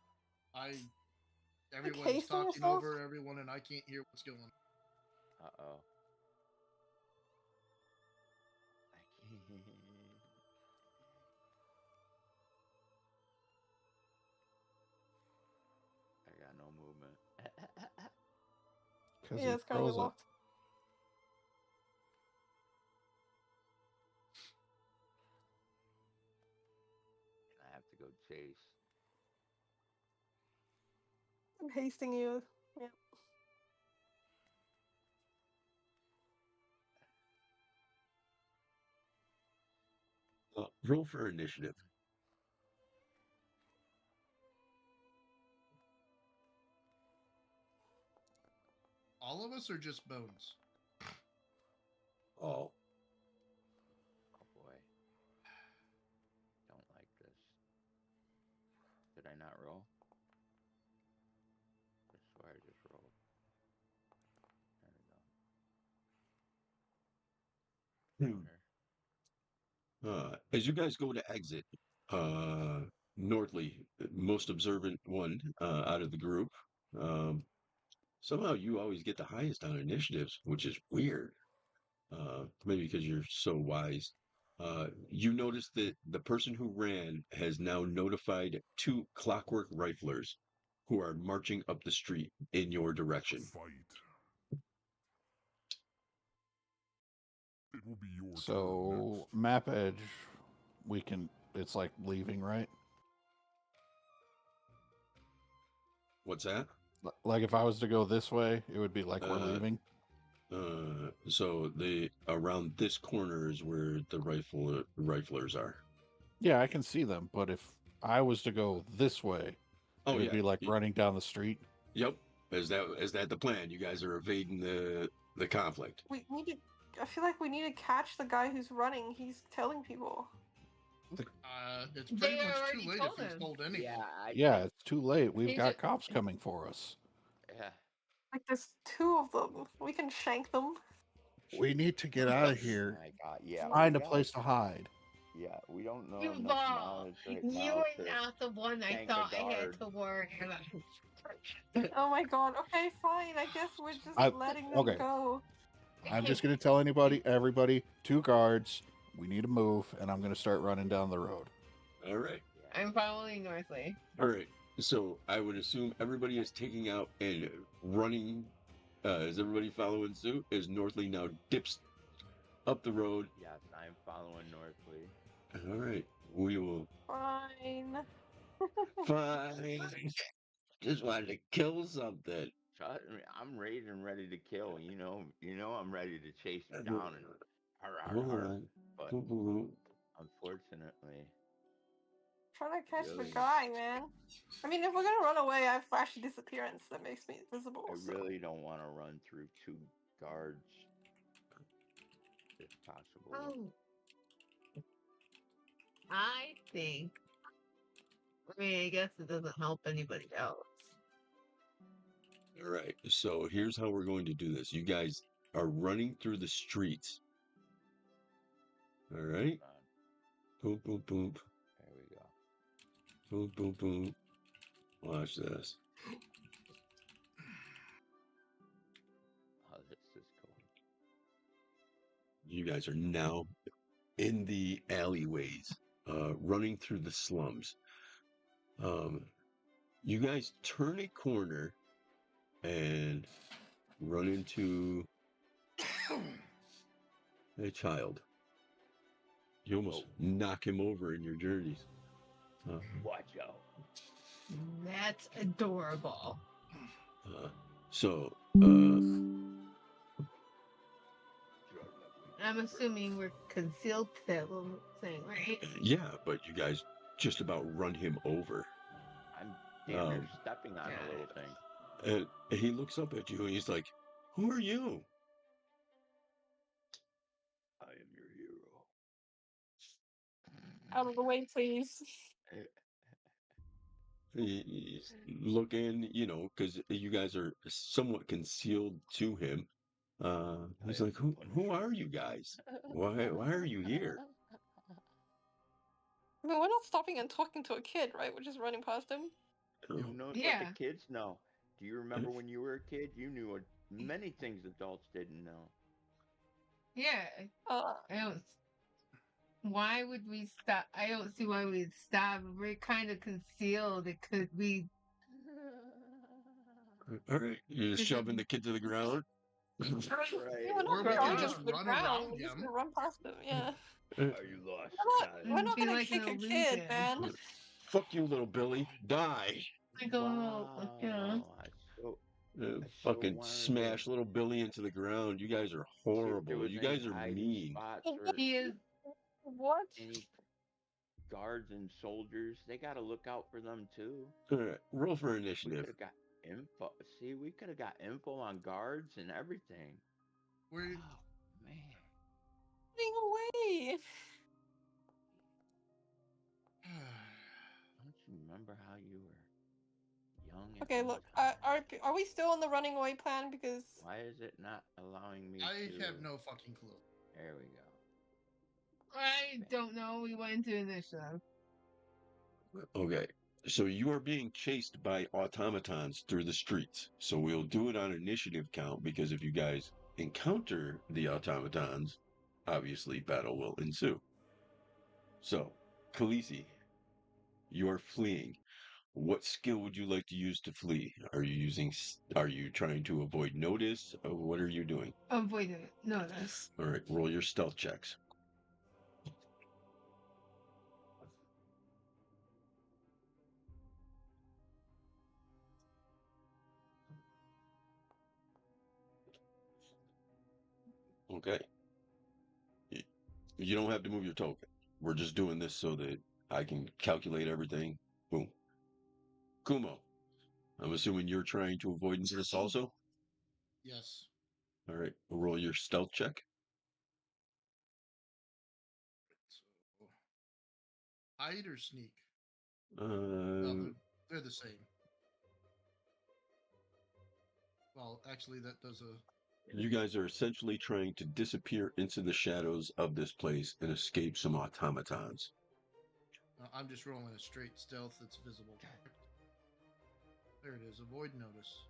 everyone's hasting talking yourself? over everyone, and I can't hear what's going on. Uh-oh. I can't. I got no movement. Because yeah, he it's currently froze it. locked. I have to go chase. I'm hasting you. Yeah. roll for initiative. All of us are just Bones. Oh, Oh boy. Don't like this. Did I not roll? I swear I just rolled. There we go. As you guys go to exit, Nortley, most observant one out of the group, somehow you always get the highest on initiatives, which is weird. Maybe because you're so wise. You notice that the person who ran has now notified 2 clockwork riflers who are marching up the street in your direction. Fight. It will be your turn So next. map edge, it's like leaving, right? What's that? Like if I was to go this way, it would be like we're leaving. So they around this corner is where the riflers are. Yeah, I can see them, but if I was to go this way, Oh it would yeah. be like running down the street. Yep. Is that the plan? You guys are evading the conflict. We need to. I feel like we need to catch the guy who's running. He's telling people. It's They pretty much too already late if told he's him. told anything. Yeah, I Yeah, think. it's too late. We've He got just- cops coming for us. Yeah. Like, there's two of them. We can shank them. We need to get out of here. My God. Yeah. Find we a gotta- place to hide. Yeah, we don't know You enough ball. knowledge right You now are to not the one I thank a thought I had guard. to worry about. Oh my god. Okay, fine. I guess we're just I- letting them okay. go. I'm just going to tell everybody, 2 guards, we need to move, and I'm going to start running down the road. All right. I'm following Northly. All right. So I would assume everybody is taking out and running. Is everybody following suit? As Northley now dips up the road. Yes, I'm following Northley. All right. We will. Fine. Fine. Just wanted to kill something. Trust me, I'm ready and ready to kill. I'm ready to chase him down and Hold on. But unfortunately, Trying to catch the Really? guy, man. I mean, if we're gonna run away, I have flashy disappearance that makes me invisible. I so- really don't want to run through 2 guards, if possible. Oh. I think. I mean, I guess it doesn't help anybody else. All right. So here's how we're going to do this. You guys are running through the streets. All right. Hold on. Boom, boom, boom. There we go. Boom, boom, boom. Watch this. Oh, this is cool. You guys are now in the alleyways, running through the slums. You guys turn a corner and run into a child. You almost knock him over in your journeys. Watch out. That's adorable. So, I'm assuming we're concealed to that little thing, right? yeah, but you guys just about run him over. I'm damn near stepping on a little thing. And he looks up at you and he's like, "Who are you?" I am your hero. Out of the way, please. He's looking, because you guys are somewhat concealed to him. He's like, "Who are you guys? Why are you here?" I mean, we're not stopping and talking to a kid, right? We're just running past him. Who knows what Yeah. the kids know? Do you remember when you were a kid? You knew many things adults didn't know. Yeah. Uh, I don't. Why would we stop? I don't see why we'd stop. We're kind of concealed. It could be. All right, you're just This is- shoving the kid to the ground. yeah, we're Or not we throwing can him just to the run ground. around We're just him. gonna run past him. Yeah. Are you lost, child? We're not Be gonna like an kick a kid, illusion. man. Fuck you, little Billy. Die. Like a little, Wow. I Fucking wanted smash to little Billy into the ground. You guys are see if there horrible. was You any guys are hiding mean. spots or He is. What? any guards and soldiers. They got to look out for them too. All right, roll for We initiative. could have got info. See, we could have got info on guards and everything. We're Oh man. Running away. Don't you remember how you were young? at Okay, one look. time? Are we still on the running away plan? Because Why is it not allowing me I to? have no fucking clue. There we go. I don't know. We went into initiative. Okay, so you are being chased by automatons through the streets. So we'll do it on initiative count because if you guys encounter the automatons, obviously battle will ensue. So, Khaleesi, you are fleeing. What skill would you like to use to flee? Are you trying to avoid notice? Or what are you doing? Avoid it. Notice. All right, roll your stealth checks. Okay. You don't have to move your token. We're just doing this so that I can calculate everything. Boom. Kumo, I'm assuming you're trying to avoid this also? Yes. All right. Roll your stealth check. So, hide or sneak? Uh, No, they're the same. Well, actually, that does a. you guys are essentially trying to disappear into the shadows of this place and escape some automatons. I'm just rolling a straight stealth that's visible. There it is. Avoid notice.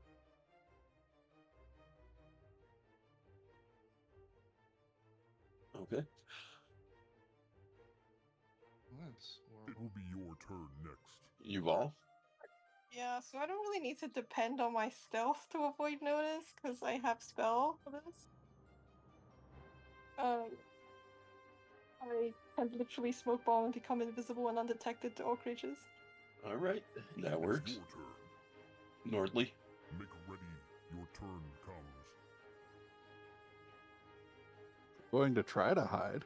Okay. That's It horrible. will be your turn next. Yuval? Yeah, so I don't really need to depend on my stealth to avoid notice, because I have spell for this. I can literally smoke bomb and become invisible and undetected to all creatures. All right. That It's works. your turn. Nordley? Make ready. Your turn comes. Going to try to hide.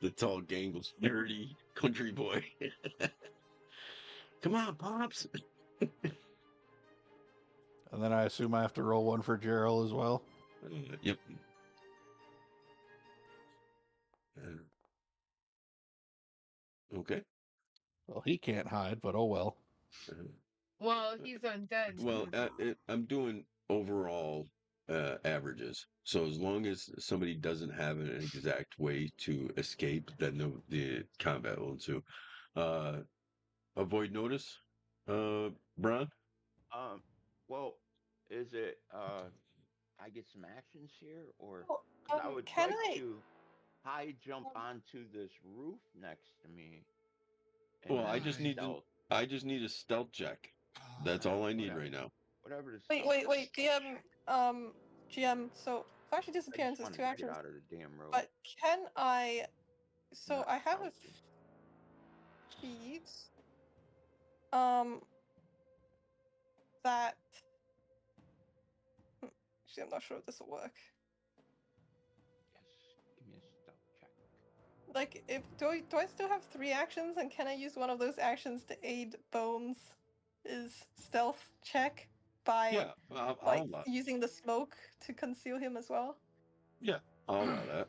The tall, gangly, dirty country boy. Come on, Pops. And then I assume I have to roll one for Gerald as well. Yep. Okay. Well, he can't hide, but oh well. Well, he's undead. Well, I'm doing overall averages. So as long as somebody doesn't have an exact way to escape, then the combat will ensue. Avoid notice, Bron? Um, well, is it I get some actions here, or Oh, because I would can like I? to high jump Um, onto this roof next to me and Well, then Why? stealth. I just need a stealth check. That's All all right, I need whatever, right now. whatever the wait, stealth wait, is. wait, GM, so flashy I disappearance just is wanted 2 to get actions, out of the damn road. but can I? So Not I have a stealthy. feat, um, that. Actually, I'm not sure if this will work. Yes, give me a stealth check. Like, if do I still have 3 actions, and can I use one of those actions to aid Bones' stealth check by Yeah, I'll like allow. using the smoke to conceal him as well? Yeah, I'll allow that.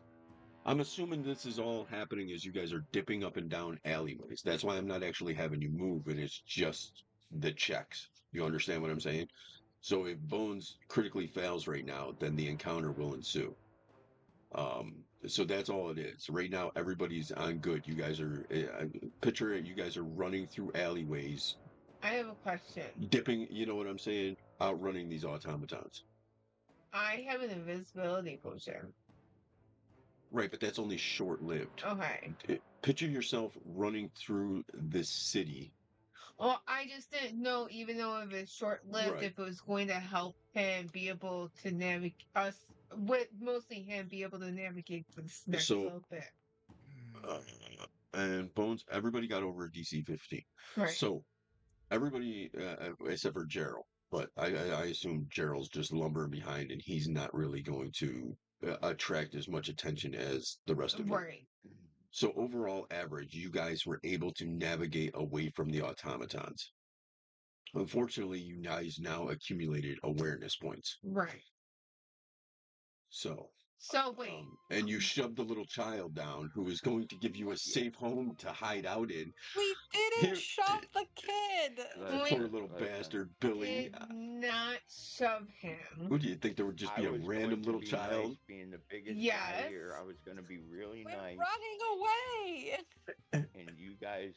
I'm assuming this is all happening as you guys are dipping up and down alleyways. That's why I'm not actually having you move, and it's just the checks. You understand what I'm saying? So if Bones critically fails right now, then the encounter will ensue. So that's all it is. Right now, everybody's on good. You guys are, picture it, you guys are running through alleyways, I have a question. dipping, you know what I'm saying? Outrunning these automatons. I have an invisibility potion. Right, but that's only short-lived. Okay. Picture yourself running through this city. Well, I just didn't know, even though if it's short-lived, Right. if it was going to help him be able to navigate us, with mostly him be able to navigate this next So, little bit. uh, and Bones, everybody got over a DC 15. Right. So, everybody, except for Gerald, but I assume Gerald's just lumbering behind and he's not really going to attract as much attention as the rest of you. Right. So overall average, you guys were able to navigate away from the automatons. Unfortunately, you guys now accumulated awareness points. Right. So, So wait. and you shoved the little child down who was going to give you a safe home to hide out in. We didn't Here, shove the kid. poor little bastard Billy. Did not shove him. Who do you think there would just I be a was random going to little be child? nice, being the biggest guy Yes. here. I was going to be really We're nice, running away. and you guys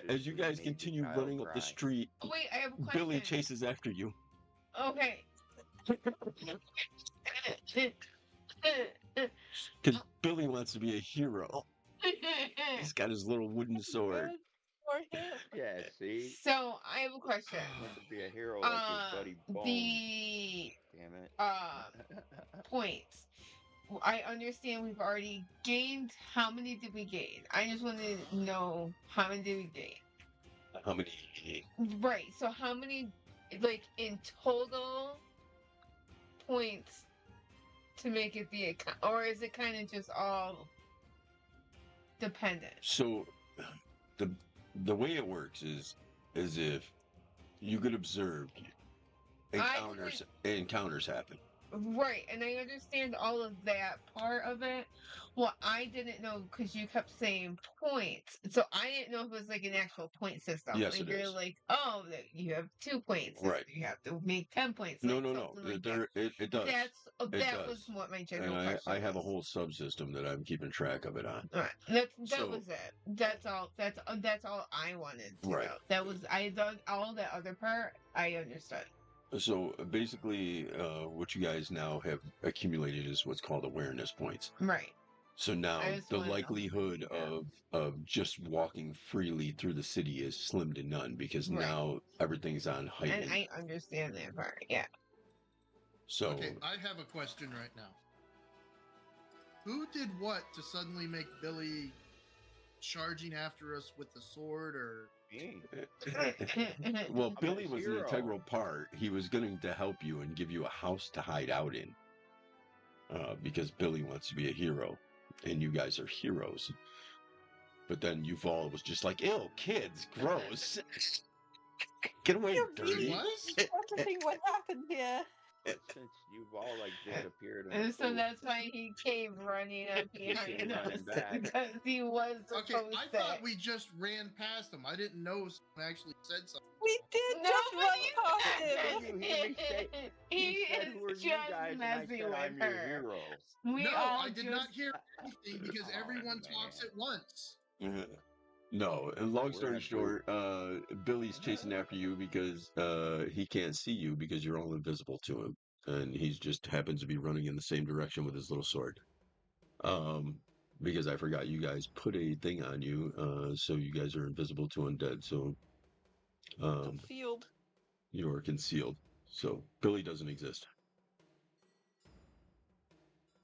As you viciously guys made the continue child running up the cry. street, Oh, wait, I have a question. Billy chases after you. Okay. Because Billy wants to be a hero. He's got his little wooden sword. Good for him. Yeah, see, So I have a question. wants to be a hero like his buddy Bones. The Damn it. points. I understand we've already gained. How many did we gain? I just want to know how many did we gain. How many? Right. So how many like in total points to make it the account, or is it kind of just all dependent? So the the way it works is if you could observe encounters happen. Right, and I understand all of that part of it. What I didn't know, because you kept saying points, so I didn't know if it was like an actual point system. Yes, like it you're is. like, oh, that you have 2 points, Right. you have to make 10 points. No, like no, no. something like There, it does. that does. was what my And general question I have a was. whole subsystem that I'm keeping track of it on. All right, that So- was it. That's all. That's all I wanted to Right. know. That was I done all that other part. I understood. So basically, what you guys now have accumulated is what's called awareness points. Right. So now I just the wanna know. likelihood Yeah. of just walking freely through the city is slim to none because Right. now everything's on heightened. And I understand that part. Yeah. So Okay, I have a question right now. Who did what to suddenly make Billy charging after us with the sword or Me. well, I'm Billy his was an hero. integral part. He was going to help you and give you a house to hide out in. Because Billy wants to be a hero, and you guys are heroes. But then Yuval was just like, "Ew, kids, gross. Get away, You're dirty." really what? interpreting what happened here. Since you've all like disappeared in And the so pool, that's why he came running up behind came running us back. because he was supposed Okay, I to. thought we just ran past him. I didn't know someone actually said something. We did just run past him. You hear me say- He said, is "Who are you just guys?" And I messing said, with "I'm your her. hero." We No, all I did just... not hear anything because Oh, everyone talks man. at once. No, and long story We're short, Billy's chasing after you because he can't see you because you're all invisible to him, and he's just happens to be running in the same direction with his little sword. Because I forgot you guys put a thing on you, so you guys are invisible to undead, so Concealed. you are concealed. So Billy doesn't exist.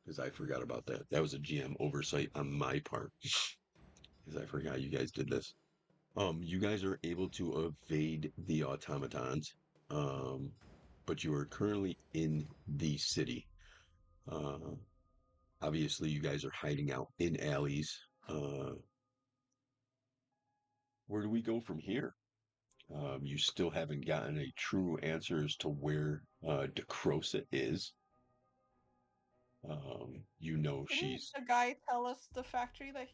Because I forgot about that. That was a GM oversight on my part. Because I forgot you guys did this. You guys are able to evade the automatons, but you are currently in the city. Uh, obviously, you guys are hiding out in alleys. Where do we go from here? You still haven't gotten a true answer as to where DeCrosa is. You know Didn't she's. the guy tell us the factory that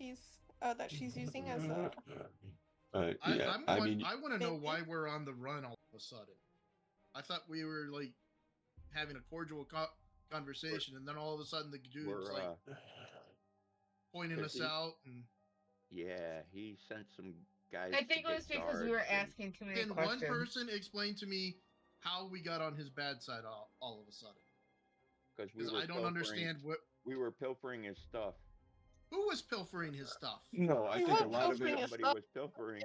she's using as a? Yeah, I mean, I want to know Maybe. why we're on the run all of a sudden. I thought we were like having a cordial conversation, and then all of a sudden the dude's We're like pointing us busy. out. And yeah, he sent some guys. I think to it get was because we were guards and- asking too many can questions. one person explain to me how we got on his bad side all of a sudden? because we Because were I don't pilfering- understand what. We were pilfering his stuff. Who was pilfering his stuff? no, I We think a weren't lot of pilfering it. his Somebody stuff. was pilfering.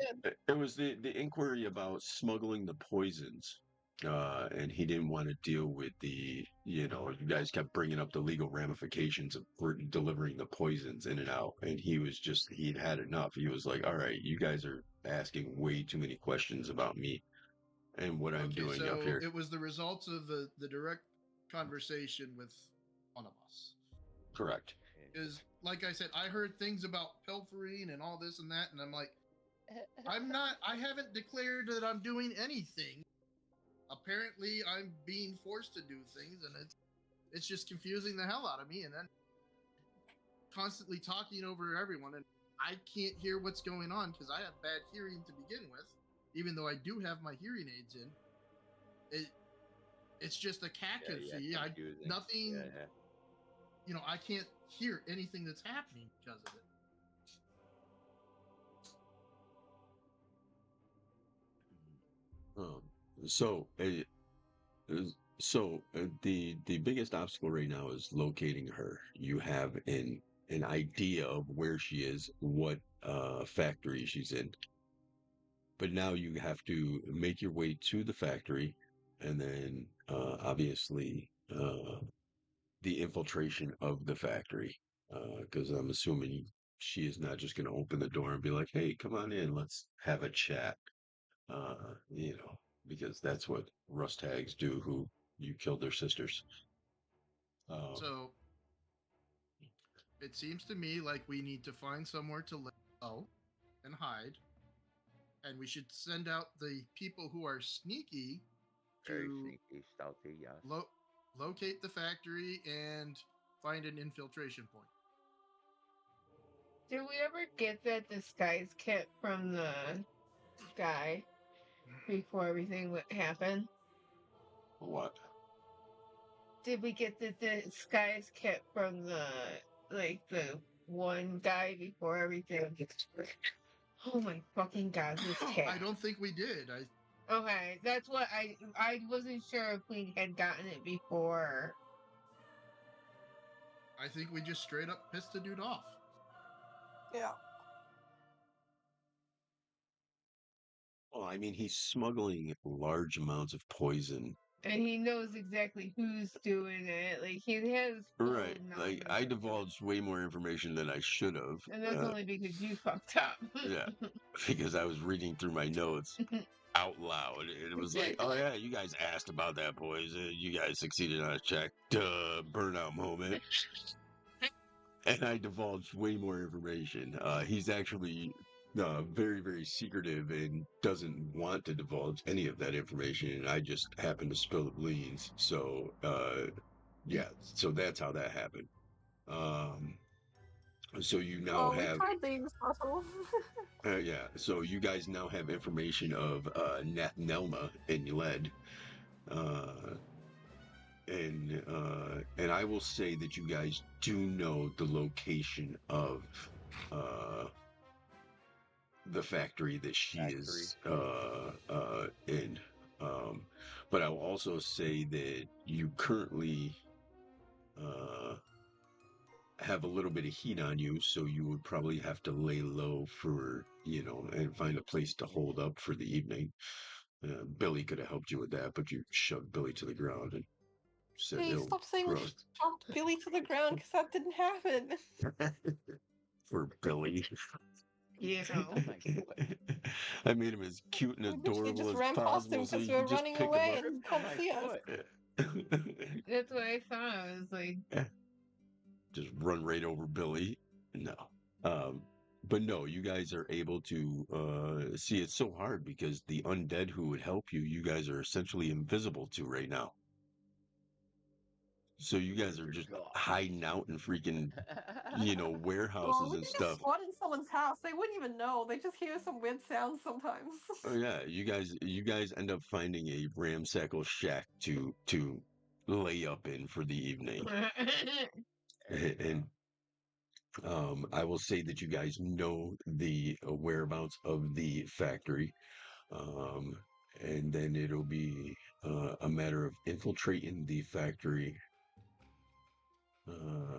It was the inquiry about smuggling the poisons, and he didn't want to deal with you guys kept bringing up the legal ramifications of delivering the poisons in and out, and he'd had enough. He was like, all right, you guys are asking way too many questions about me and what I'm Okay, doing so up here. it was the results of the direct conversation with one of us. Correct. Is like I said, I heard things about pilfering and all this and that, and I'm like, I haven't declared that I'm doing anything. Apparently, I'm being forced to do things, and it's just confusing the hell out of me. And then constantly talking over everyone, and I can't hear what's going on because I have bad hearing to begin with. Even though I do have my hearing aids in, it's just a cacophony. confusing. Nothing. Yeah. I can't hear anything that's happening because of it. So, the biggest obstacle right now is locating her. You have an idea of where she is, what factory she's in, but now you have to make your way to the factory, and then obviously the infiltration of the factory, because I'm assuming she is not just going to open the door and be like, "Hey, come on in, let's have a chat." because that's what rust hags do who you killed their sisters. So it seems to me like we need to find somewhere to lay low and hide, and we should send out the people who are sneaky Very to sneaky, stealthy, yes. locate the factory and find an infiltration point. Did we ever get that disguise kit from the guy before everything happened? What? Did we get the disguise kit from the one guy before everything? Oh my fucking god, this cat! I don't think we did. Okay, that's what I wasn't sure if we had gotten it before. I think we just straight up pissed the dude off. Yeah. Well, I mean, he's smuggling large amounts of poison. And he knows exactly who's doing it. Like, he has full Right. Like, knowledge I of it. divulged way more information than I should have. And that's only because you fucked up. Yeah. Because I was reading through my notes out loud. And it was like, oh, yeah, you guys asked about that poison. You guys succeeded on a check. Duh, burnout moment. And I divulged way more information. He's actually very, very secretive and doesn't want to divulge any of that information. And I just happened to spill the beans. So, yeah, so that's how that happened. So you now Well, we have, tried being subtle. yeah, so you guys now have information of Nelma and Led. Uh, and I will say that you guys do know the location of uh, the factory that she is in. But I will also say that you currently have a little bit of heat on you, so you would probably have to lay low for, and find a place to hold up for the evening. Billy could have helped you with that, but you shoved Billy to the ground and said, Hey, "Ew, stop saying we gross." shoved Billy to the ground because that didn't happen. For Billy. You know. I made him as cute and We literally adorable just as ran past him possible so because you we were could just running pick him away up. and he couldn't see us. That's what I thought. I was like, Just run right over Billy. No. But no, you guys are able to see it's so hard because the undead who would help you, you guys are essentially invisible to right now. So you guys are just hiding out in freaking, Well, warehouses we and can just stuff. squat in someone's house. They wouldn't even know. They just hear some weird sounds sometimes. Oh yeah, you guys end up finding a ramshackle shack to lay up in for the evening. And I will say that you guys know the whereabouts of the factory. Um, and then it'll be a matter of infiltrating the factory. Uh,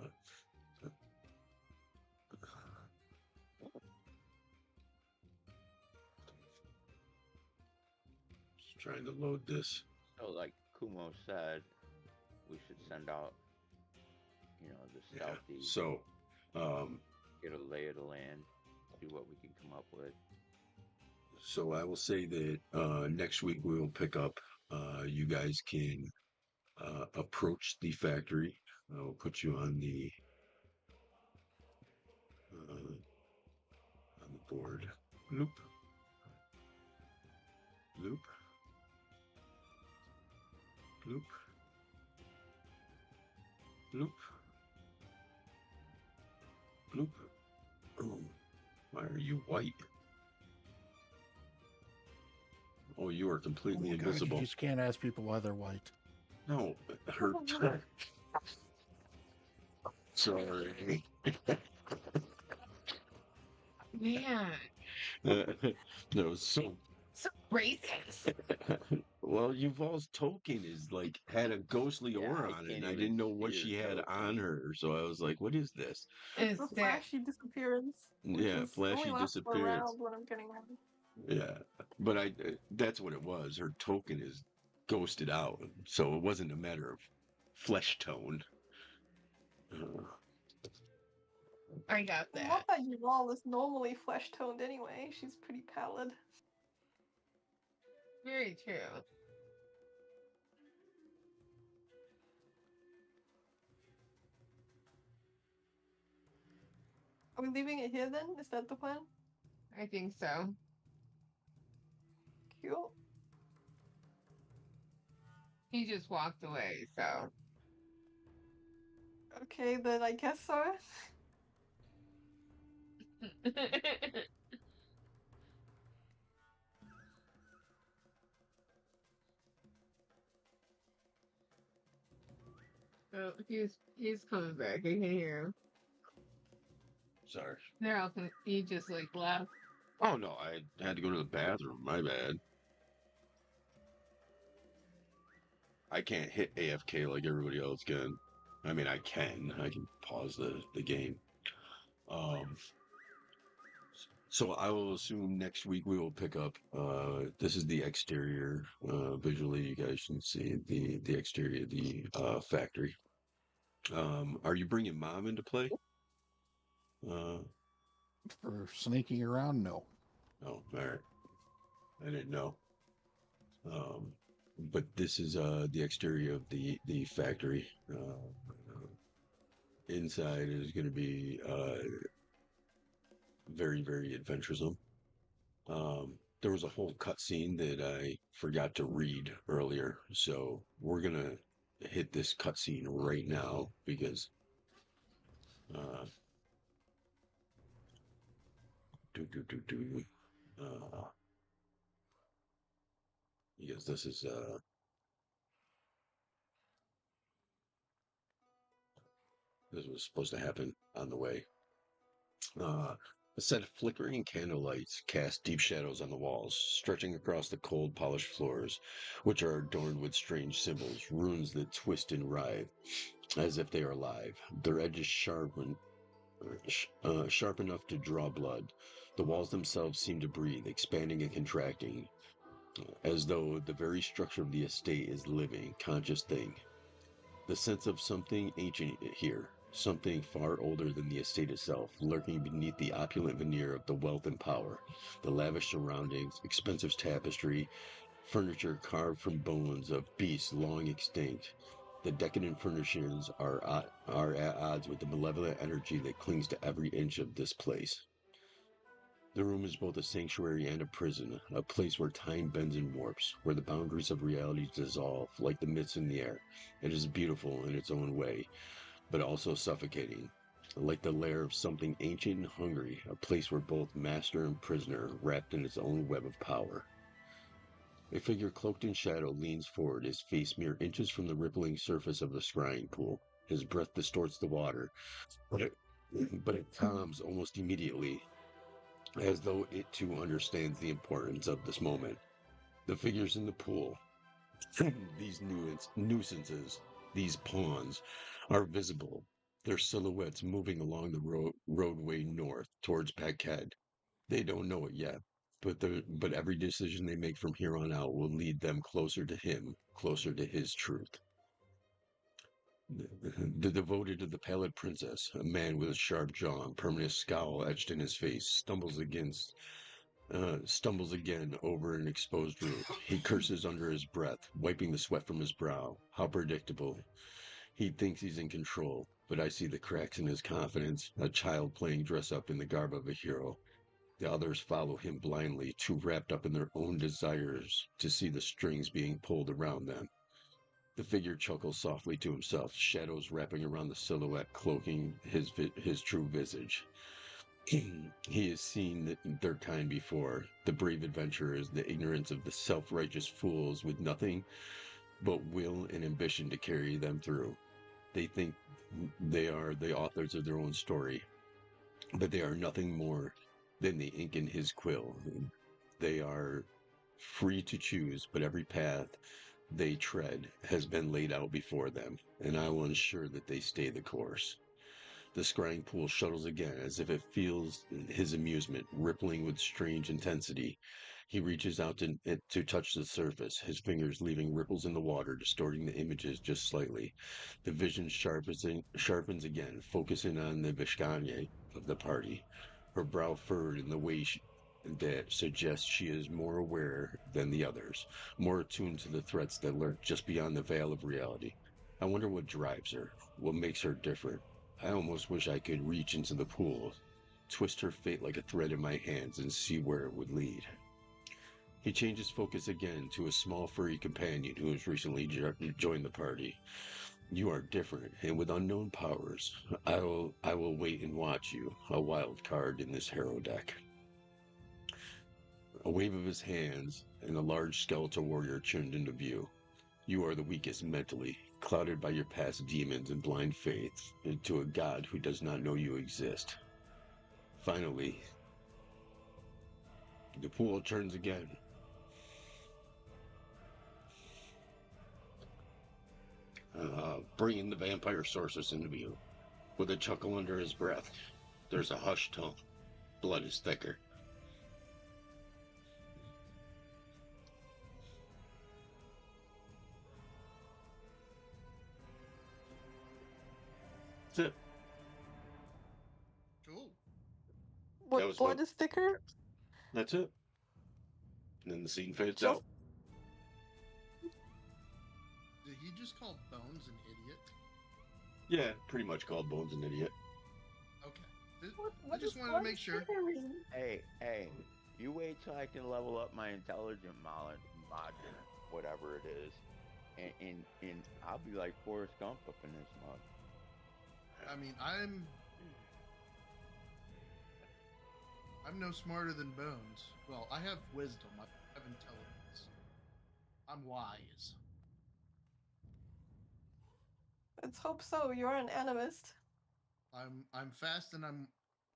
just trying to load this. So, like Kumo said, we should send out, the Yeah. stealthy, So, get a lay of the land, see what we can come up with. so I will say that next week we will pick up. You guys can approach the factory. I will put you on the board. Loop, loop, loop, loop, loop. Oh, why are you white? Oh, you are completely God, invisible. you just can't ask people why they're white. No, her. Sorry. man, No, so so racist. well, Yuval's token is like had a ghostly Yeah, aura I on it, can't and I even didn't know see what her she had token. on her, so I was like, "What is this?" It's The that. flashy disappearance, which Yeah, is flashy only lasts for a disappearance. round when I'm getting ready. Yeah, but that's what it was. Her token is ghosted out, so it wasn't a matter of flesh tone. I got Not that. that Yuval is normally flesh toned anyway. She's pretty pallid. Very true. Are we leaving it here then? Is that the plan? I think so. Cool. He just walked away, so. Okay, then I guess so. Oh, he's coming back. I can hear him. Sorry. They're all he just like left. Oh no, I had to go to the bathroom. My bad. I can't hit AFK like everybody else can. I mean, I can. I can pause the game. So I will assume next week we will pick up. This is the exterior. Visually, you guys can see the exterior of the factory. Are you bringing Mom into play? For sneaking around, no. Oh, all right. I didn't know. But this is the exterior of the factory. Inside is going to be very, very adventuresome. There was a whole cutscene that I forgot to read earlier, so we're gonna hit this cutscene right now because uh, do do do do uh, because this was supposed to happen on the way. A set of flickering candlelights cast deep shadows on the walls, stretching across the cold, polished floors, which are adorned with strange symbols, runes that twist and writhe, as if they are alive. Their edges sharp enough to draw blood. The walls themselves seem to breathe, expanding and contracting, as though the very structure of the estate is living, conscious thing. The sense of something ancient here, something far older than the estate itself, lurking beneath the opulent veneer of the wealth and power, the lavish surroundings, expensive tapestry, furniture carved from bones of beasts long extinct. The decadent furnishings are at odds with the malevolent energy that clings to every inch of this place. The room is both a sanctuary and a prison, a place where time bends and warps, where the boundaries of reality dissolve like the mists in the air. It is beautiful in its own way, but also suffocating, like the lair of something ancient and hungry, a place where both master and prisoner wrapped in its own web of power. A figure cloaked in shadow leans forward, his face mere inches from the rippling surface of the scrying pool. His breath distorts the water, but it calms almost immediately, as though it too understands the importance of this moment. The figures in the pool, these nuisances, these pawns, are visible, their silhouettes moving along the roadway north towards Pagked. They don't know it yet, but every decision they make from here on out will lead them closer to him, closer to his truth. The devoted to the pallid princess, a man with a sharp jaw and permanent scowl etched in his face, stumbles again over an exposed root. He curses under his breath, wiping the sweat from his brow. How predictable. He thinks he's in control, but I see the cracks in his confidence, a child playing dress up in the garb of a hero. The others follow him blindly, too wrapped up in their own desires to see the strings being pulled around them. The figure chuckles softly to himself, shadows wrapping around the silhouette, cloaking his true visage. He has seen their kind before, the brave adventurers, the ignorance of the self-righteous fools with nothing but will and ambition to carry them through. They think they are the authors of their own story, but they are nothing more than the ink in his quill. They are free to choose, but every path they tread has been laid out before them, and I will ensure that they stay the course. The scrying pool shudders again, as if it feels his amusement, rippling with strange intensity. He reaches out to touch the surface, his fingers leaving ripples in the water, distorting the images just slightly. The vision sharpens again, focusing on the Vishkanye of the party, her brow furrowed in the way that suggests she is more aware than the others, more attuned to the threats that lurk just beyond the veil of reality. I wonder what drives her, what makes her different. I almost wish I could reach into the pool, twist her fate like a thread in my hands, and see where it would lead. He changes focus again to a small furry companion who has recently joined the party. You are different, and with unknown powers. I will wait and watch you, a wild card in this hero deck. A wave of his hands, and a large skeletal warrior turned into view. You are the weakest mentally, clouded by your past demons and blind faith to a god who does not know you exist. Finally, the pool turns again. Bringing the vampire sorceress into view. With a chuckle under his breath, there's a hushed tone. Blood is thicker. That's it. Cool. That was Blood fun. is thicker? That's it. And then the scene fades Just- out. Did he just call Bones an idiot? Yeah, pretty much called Bones an idiot. Okay. I What just does wanted to blood make sure. thicker mean? Hey, you wait till I can level up my intelligent mod, whatever it is, and I'll be like Forrest Gump up in this mug. I mean, I'm no smarter than Bones. Well, I have wisdom. I have intelligence. I'm wise. Let's hope so. You're an animist. I'm fast and I'm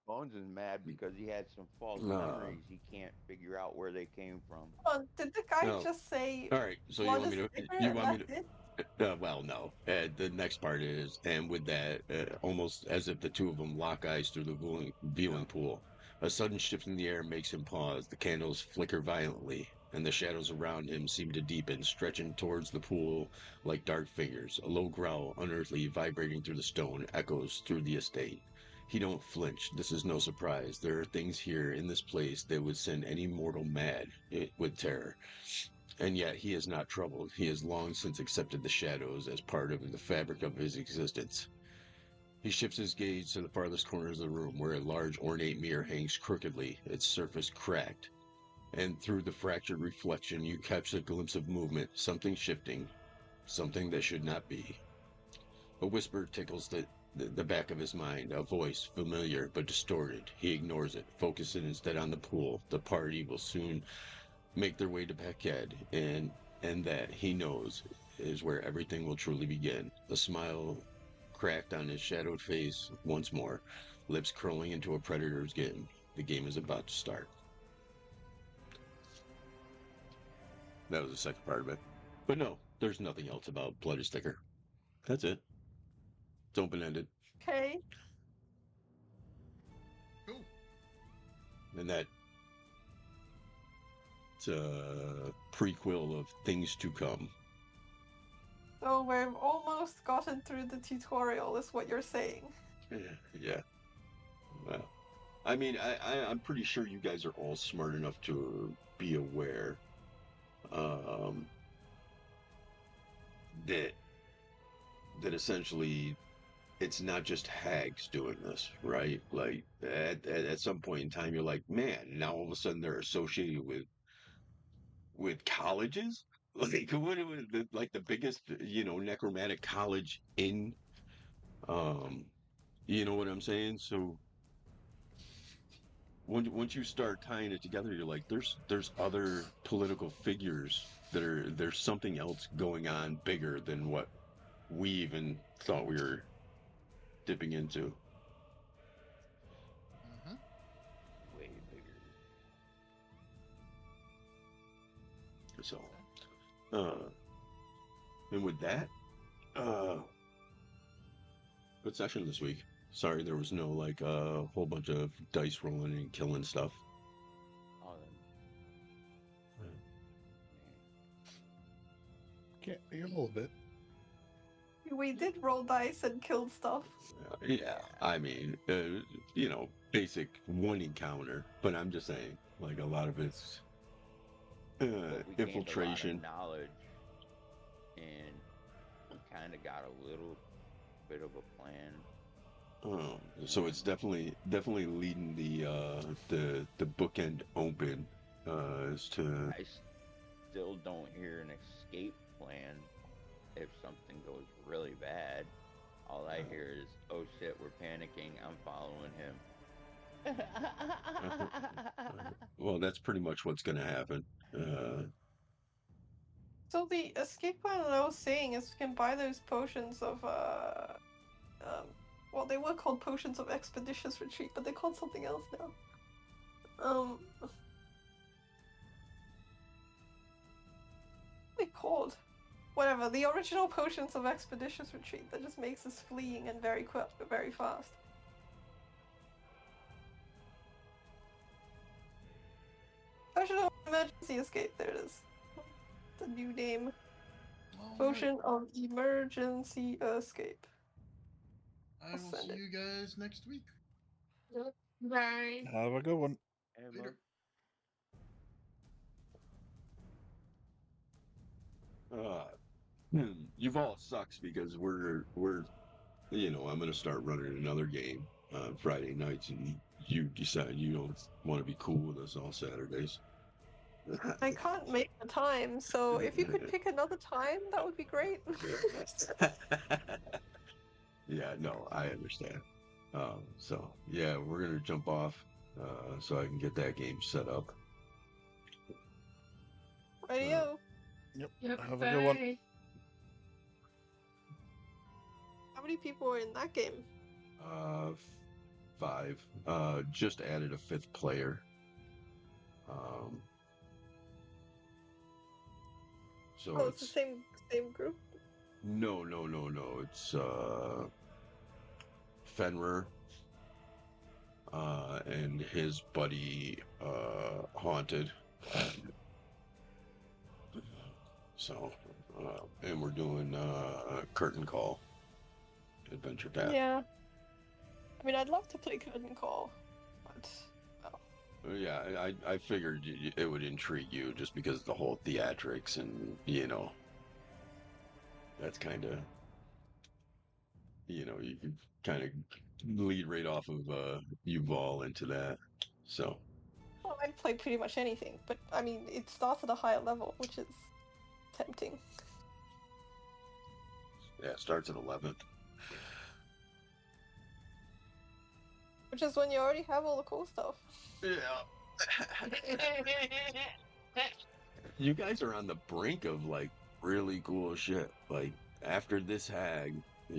Bones is mad because he had some false No. memories. He can't figure out where they came from. Oh, did the guy No. just say All right, so you blood want is me to? thicker You and want me that's to? it? Well, no. The next part is, and with that, almost as if the two of them lock eyes through the viewing pool. A sudden shift in the air makes him pause. The candles flicker violently, and the shadows around him seem to deepen, stretching towards the pool like dark fingers. A low growl, unearthly, vibrating through the stone, echoes through the estate. He don't flinch. This is no surprise. There are things here in this place that would send any mortal mad with terror. And yet he is not troubled. He has long since accepted the shadows as part of the fabric of his existence. He shifts his gaze to the farthest corners of the room, where a large ornate mirror hangs crookedly, its surface cracked. And through the fractured reflection, you catch a glimpse of movement, something shifting, something that should not be. A whisper tickles the back of his mind, a voice, familiar but distorted. He ignores it, focusing instead on the pool. The party will soon make their way to Pagked, and that, he knows, is where everything will truly begin. A smile cracked on his shadowed face once more, lips curling into a predator's grin. The game is about to start. That was the second part of it. But no, there's nothing else about Blood is Thicker. That's it. It's open-ended. Okay. cool. And that it's a prequel of things to come. So we've almost gotten through the tutorial, is what you're saying. Yeah. Well, I mean, I'm pretty sure you guys are all smart enough to be aware that essentially it's not just hags doing this, right? Like at some point in time, you're like, man, now all of a sudden they're associated with colleges. Like what was like the biggest, necromantic college in, you know what I'm saying? So once you start tying it together, you're like, there's other political figures there's something else going on bigger than what we even thought we were dipping into. Mm-hmm. Way bigger. So, and with that, good session this week. Sorry there was no like a whole bunch of dice rolling and killing stuff. Oh, Can't be a little bit. We did roll dice and kill stuff. Yeah, I mean, basic one encounter, but I'm just saying, Like a lot of it's But we gained infiltration. a lot of knowledge, and we kind of got a little bit of a plan. So it's definitely leading the bookend open as to I still don't hear an escape plan if something goes really bad. All I hear is, "Oh shit, we're panicking. I'm following him." well, that's pretty much what's going to happen. So the escape plan that I was saying is we can buy those potions of well, they were called potions of expeditious retreat, but they're called something else now. What are they called? Whatever, the original potions of expeditious retreat that just makes us fleeing and very quick, very fast. Potion of emergency escape, there it is. The new name. All Potion of emergency escape. right. I I'll will send see it. you guys next week. Bye. Have a good one. Later. Yuval sucks because we're I'm going to start running another game on Friday nights, and you decide you don't want to be cool with us all Saturdays. I can't make the time, so if you could pick another time, that would be great. Yeah, no, I understand. So yeah, we're gonna jump off so I can get that game set up. Radio. Yep. Yep, Have a good one. bye. How many people are in that game? 5. Just added a 5th player. So Oh, it's the same group. No. It's Fenrir and his buddy Haunted. So, and we're doing Curtain Call Adventure Path. Yeah. I mean, I'd love to play Curtain Call, but Yeah, I figured it would intrigue you just because of the whole theatrics and, that's kind of, you can kind of lead right off of Yuval into that. So, well, I'd play pretty much anything. But I mean, it starts at a higher level, which is tempting. yeah, it starts at 11th. Which is when you already have all the cool stuff. Yeah. You guys are on the brink of like really cool shit. Like after this hag,